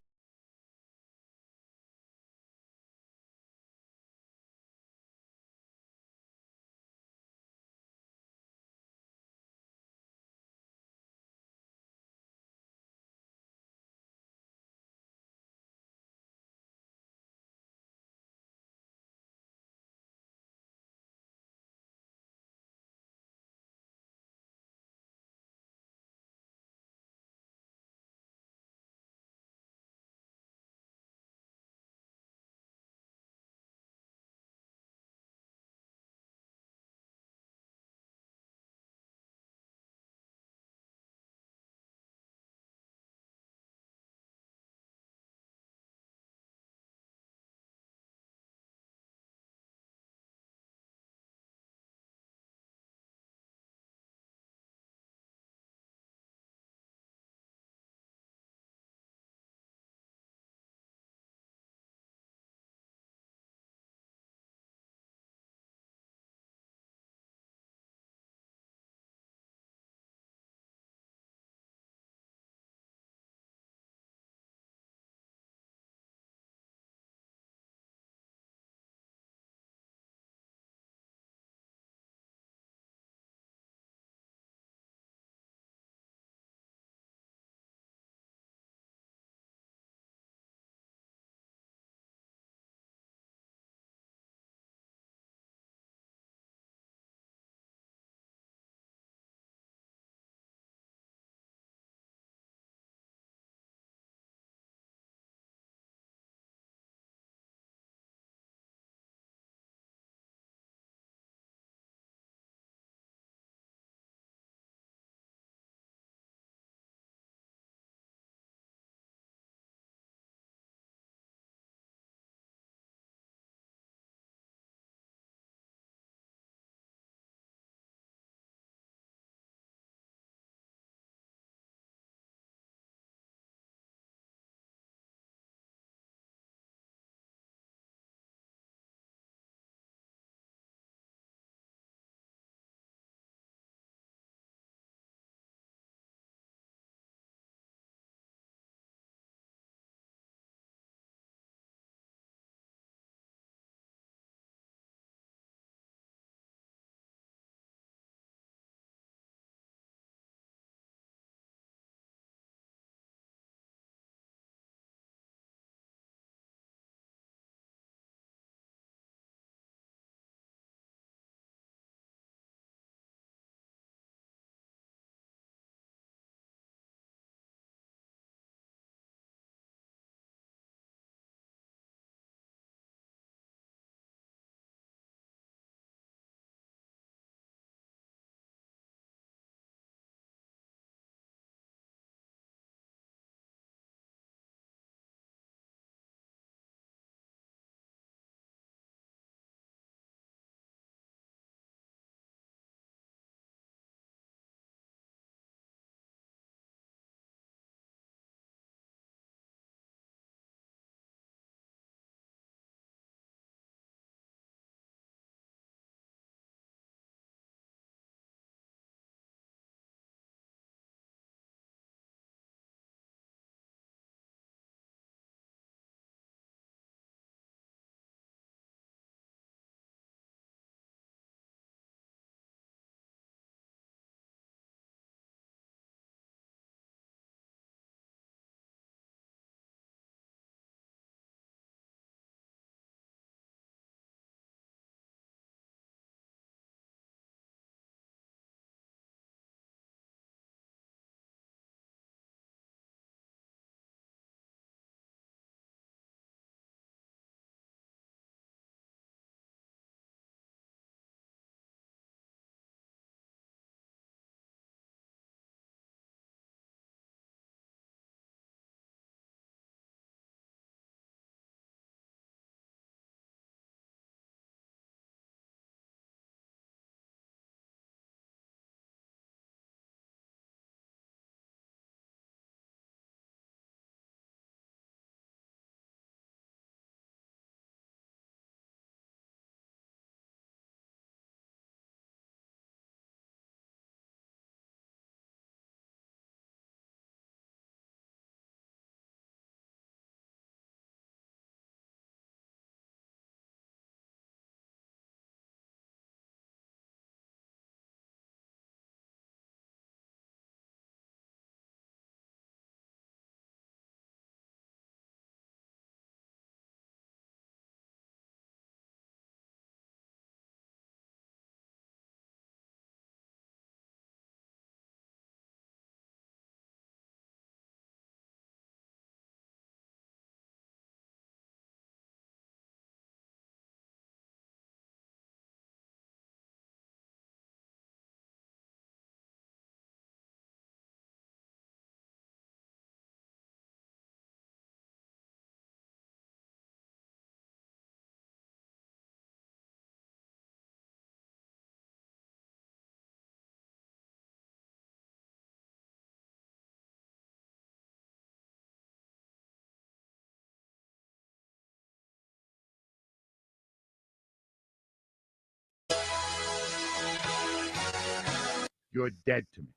You're dead to me.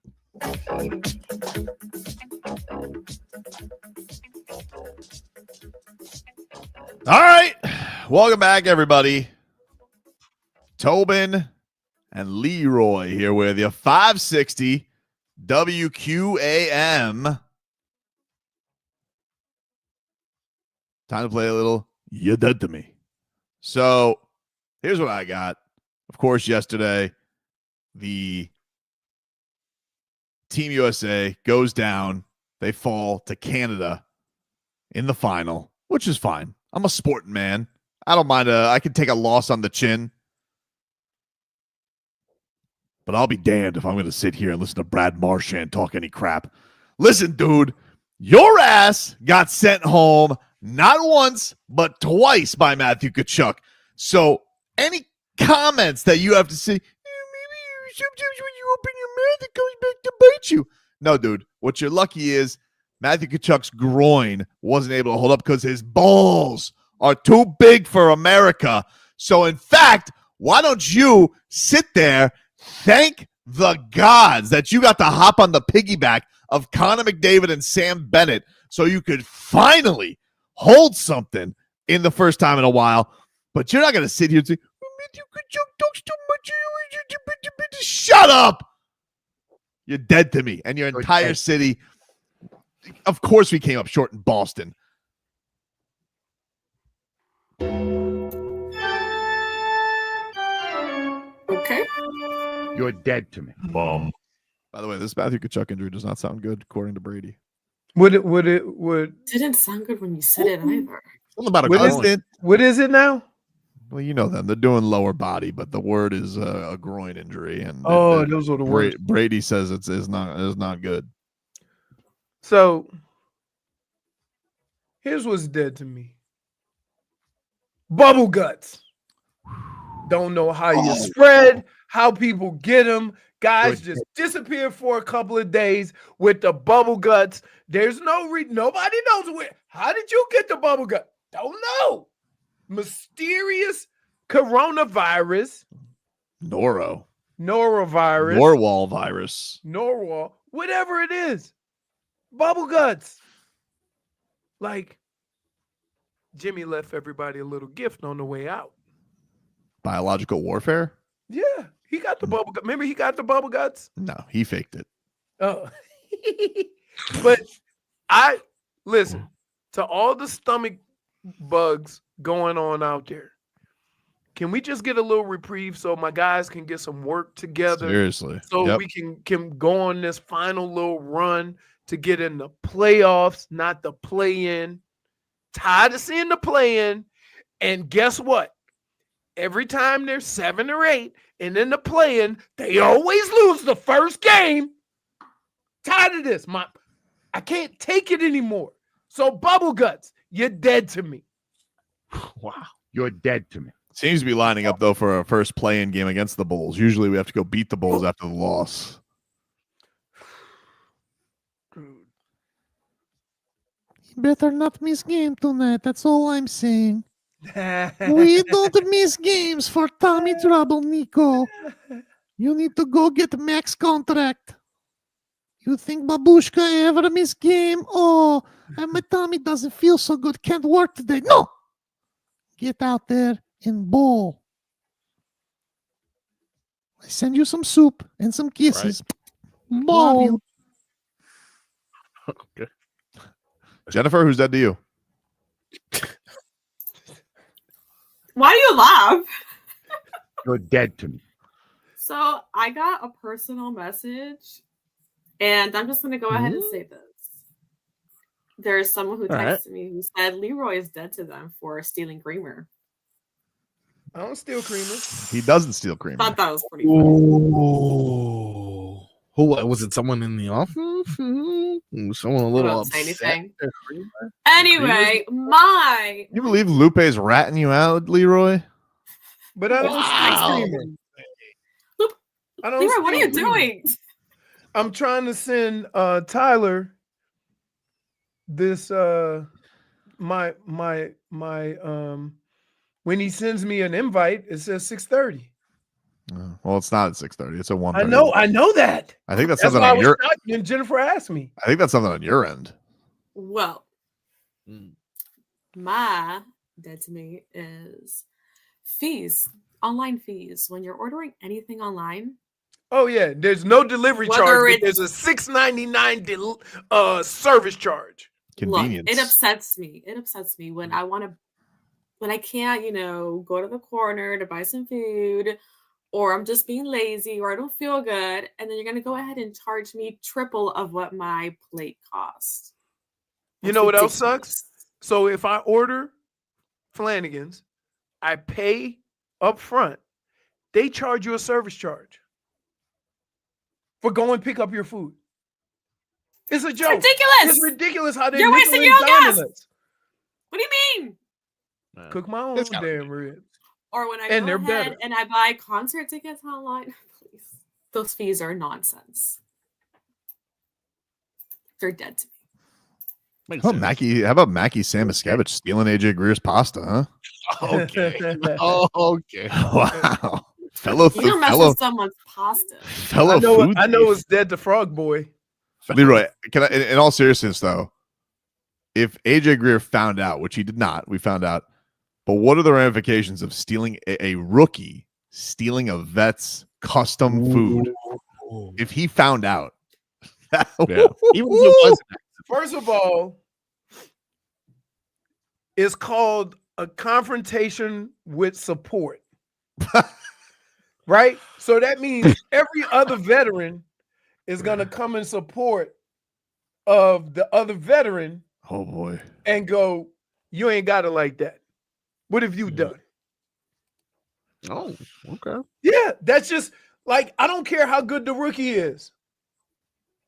All right. Welcome back, everybody. Tobin and Leroy here with you. 560 WQAM. Time to play a little You Dead to Me. So here's what I got. Of course, yesterday, the Team USA goes down. They fall to Canada in the final, which is fine. I'm a sporting man. I don't mind. I can take a loss on the chin. But I'll be damned if I'm going to sit here and listen to Brad Marchand talk any crap. Listen, dude, your ass got sent home not once, but twice by Matthew Tkachuk. So any comments that you have to say, maybe sometimes when you open your mouth, it goes back to bite you. No, dude, what you're lucky is Matthew Tkachuk's groin wasn't able to hold up because his balls are too big for America. So, in fact, why don't you sit there, thank the gods that you got to hop on the piggyback of Connor McDavid and Sam Bennett so you could finally hold something in the first time in a while. But you're not going to sit here and say, Matthew Tkachuk talks too much. Shut up. You're dead to me. And your entire city. Of course we came up short in Boston. Okay. You're dead to me. Bum. By the way, this Matthew Tkachuk injury does not sound good, according to Brady. Would didn't sound good when you said it either. Something about what is it now? Well, you know them. They're doing lower body, but the word is a groin injury. And those are the words. Brady says it's not good. So here's what's dead to me. Bubble guts. Don't know how you spread, how people get them. Guys just disappear for a couple of days with the bubble guts. There's no nobody knows where. How did you get the bubble gut? Don't know. Mysterious coronavirus. Norovirus. Norwal virus. Norwal. Whatever it is. Bubble guts. Like, Jimmy left everybody a little gift on the way out. Biological warfare? Yeah, he got the bubble gut. Remember he got the bubble guts? No, he faked it. Oh. But I listen to all the stomach bugs going on out there. Can we just get a little reprieve so my guys can get some work together? Seriously. So we can go on this final little run to get in the playoffs, not the play-in. Tired of seeing the play-in. And guess what? Every time they're 7 or 8 and in the play-in, they always lose the first game. Tired of this. I can't take it anymore. So bubble guts, you're dead to me. Wow. You're dead to me. Seems to be lining up, though, for our first play-in game against the Bulls. Usually we have to go beat the Bulls after the loss. Better not miss game tonight. That's all I'm saying. We don't miss games for Tommy Trouble, Nico. You need to go get max contract. You think Babushka ever miss game? Oh, and my tummy doesn't feel so good. Can't work today. No! Get out there and bowl. I send you some soup and some kisses. Right. Bowl. Okay. Jennifer, who's dead to you? Why do you laugh? You're dead to me. So I got a personal message, and I'm just going to go ahead and say this. There's someone who texted me who said Leroy is dead to them for stealing creamer. I don't steal creamer. He doesn't steal creamer. Thought that was pretty funny. Ooh. Who was it? Someone in the office? Someone a little Say upset. anything. Anyway, my You believe Lupe's ratting you out, Leroy? But I don't steal creamer. I don't Leroy, what are you steal creamer. doing? I'm trying to send Tyler this my when he sends me an invite, it says 6:30. Well, it's not at 6:30. It's at 1:30. I know that. I think that's That's something why I on was your. shocked when Jennifer asked me. I think that's something on your end. Well, my dead to me is fees, online fees. When you're ordering anything online. Oh yeah, there's no delivery Whether charge, but there's a $6.99 service charge. Convenience. Look, it upsets me. It upsets me when I can't, go to the corner to buy some food, or I'm just being lazy, or I don't feel good, and then you're gonna go ahead and charge me triple of what my plate costs. You know what else sucks? So if I order Flanagan's, I pay up front, they charge you a service charge for going pick up your food. It's a joke. Ridiculous. It's ridiculous how they You're wasting your own gas. What do you mean? Cook my own damn ribs. Or when I And go they're ahead better. and I buy concert tickets online, please. Those fees are nonsense. They're dead to me. How about Mackie Samuskevich stealing AJ Greer's pasta, huh? Okay. Okay. Wow. Fellow You don't mess with someone's pasta. I know it's dead to Frog Boy. Leroy, in all seriousness though, if AJ Greer found out, which he did not, we found out, but what are the ramifications of stealing a rookie stealing a vet's custom food? If he found out, Even if it wasn't. First of all, it's called a confrontation with support. Right? So that means every other veteran is going to come in support of the other veteran. Oh boy. And go, you ain't got it like that. What have you done? Oh, okay. Yeah, that's just like, I don't care how good the rookie is.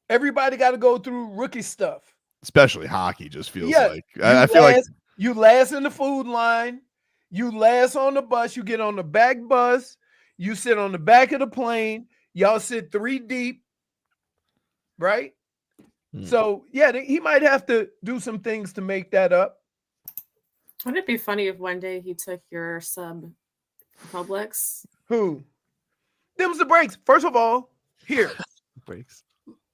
Everybody got to go through rookie stuff. Especially hockey just feels like I feel like you last in the food line, you last on the bus, you get on the back bus, you sit on the back of the plane, y'all sit 3 deep, right? So yeah, he might have to do some things to make that up. Wouldn't it be funny if one day he took your sub Publix? Who? Them's the breaks. First of all, here. Breaks.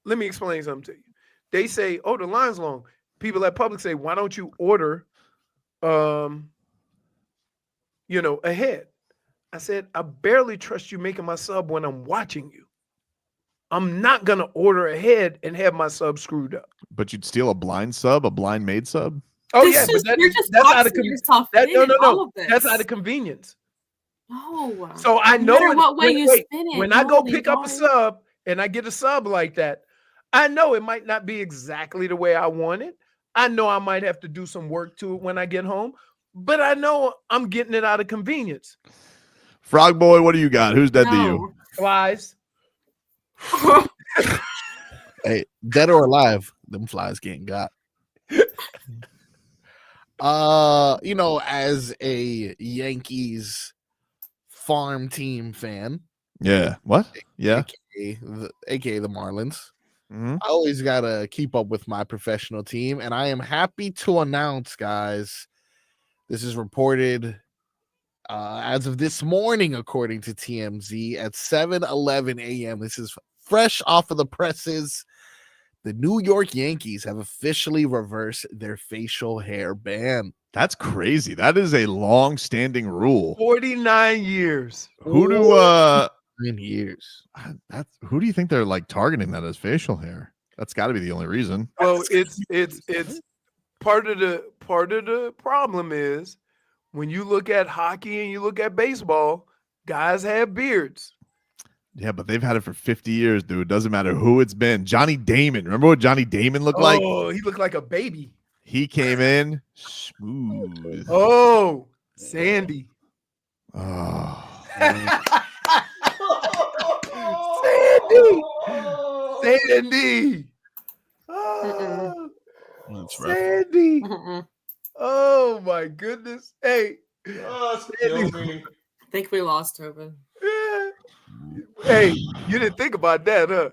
Let me explain something to you. They say, oh, the line's long. People at Publix say, why don't you order ahead? I said, I barely trust you making my sub when I'm watching you. I'm not gonna order ahead and have my sub screwed up. but you'd steal a blind made sub? Oh yeah, but that's out of that's out of convenience. No. So I No know matter what way you spin it, when I go no, pick they up a don't. sub and I get a sub like that, I know it might not be exactly the way I want it. I know I might have to do some work to it when I get home, but I know I'm getting it out of convenience. Frog Boy, what do you got? Who's dead to you? Flies. Hey, dead or alive, them flies getting got. As a Yankees farm team fan. Yeah. What? Yeah. AKA the Marlins. Mm-hmm. I always gotta keep up with my professional team, and I am happy to announce, guys, this is reported as of this morning, according to TMZ, at 7:11 a.m. This is fresh off of the presses. The New York Yankees have officially reversed their facial hair ban. That's crazy. That is a long-standing rule. 49 years. Who do 9 years. Who do you think they're like targeting that as facial hair? That's got to be the only reason. Well, it's part of the problem is when you look at hockey and you look at baseball, guys have beards. Yeah, but they've had it for 50 years, dude. Doesn't matter who it's been. Johnny Damon. Remember what Johnny Damon looked like? Oh, he looked like a baby. He came in smooth. Oh, Sandy. Oh. Sandy. Oh, that's rough. Sandy. Oh my goodness. Hey. I think we lost Tobin. Yeah. Hey, you didn't think about that, huh?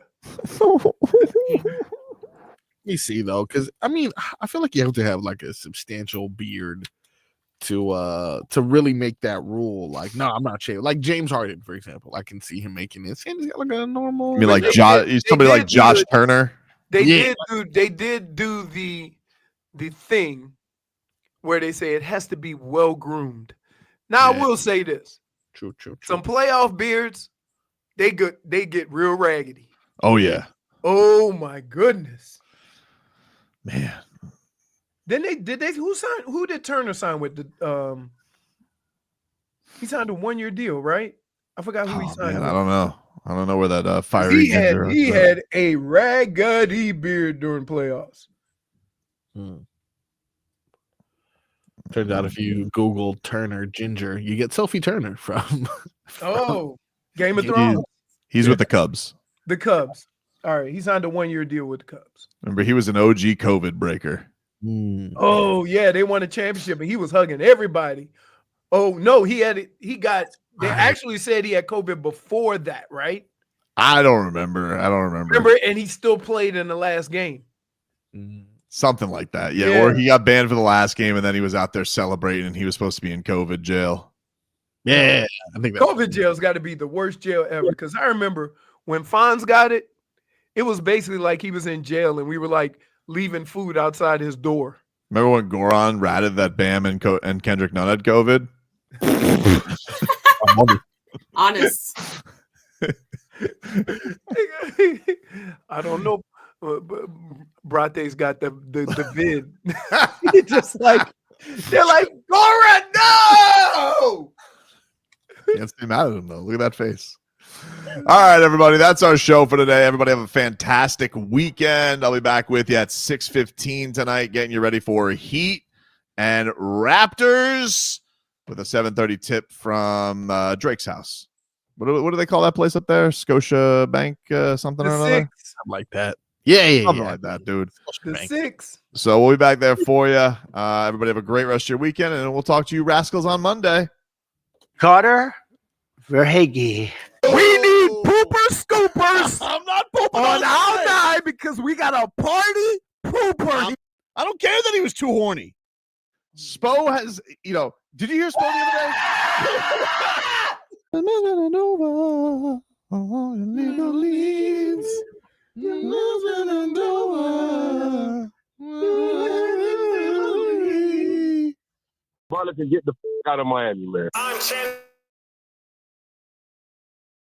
Let me see though, because I feel like you have to have like a substantial beard to really make that rule. Like, no, I'm not shaving. Like James Harden, for example, I can see him making this. And he's got like a normal. I mean, like somebody like Josh Turner. They did do the thing where they say it has to be well groomed. Now I will say this. True. Some playoff beards, they get real raggedy. Oh yeah. Oh my goodness. Man. Then who did Turner sign with the he signed a 1-year deal, right? I forgot who he signed with. I don't know where that fiery he had a raggedy beard during playoffs. Turns out if you Google Turner Ginger, you get Sophie Turner from Game of Thrones. He's with the Cubs. The Cubs. All right. He signed a 1-year deal with the Cubs. Remember, he was an OG COVID breaker. Oh, yeah. They won a championship and he was hugging everybody. Oh, no. They actually said he had COVID before that, right? I don't remember. Remember, and he still played in the last game. Something like that. Yeah. Or he got banned for the last game and then he was out there celebrating and he was supposed to be in COVID jail. Yeah. I think COVID jail's got to be the worst jail ever. Because I remember when Fonz got it, it was basically like he was in jail and we were like leaving food outside his door. Remember when Goran ratted that Bam and Kendrick Nunn had COVID? Honest. I don't know. Brate's got the vid. He just like they're like, Goran, no! Can't stay mad at him though. Look at that face. All right, everybody. That's our show for today. Everybody have a fantastic weekend. I'll be back with you at 6:15 tonight, getting you ready for Heat and Raptors with a 7:30 tip from Drake's house. What do they call that place up there? Scotia Bank, something or another? Something like that. Yeah. Something like that, dude. The 6. So we'll be back there for you. Everybody have a great rest of your weekend, and we'll talk to you rascals on Monday. Carter Verhage. We need pooper scoopers I'm not pooping on our night because we got a party pooper. I don't care that he was too horny. Spo has, did you hear Spo the other day? Butler can get the out of Miami, man.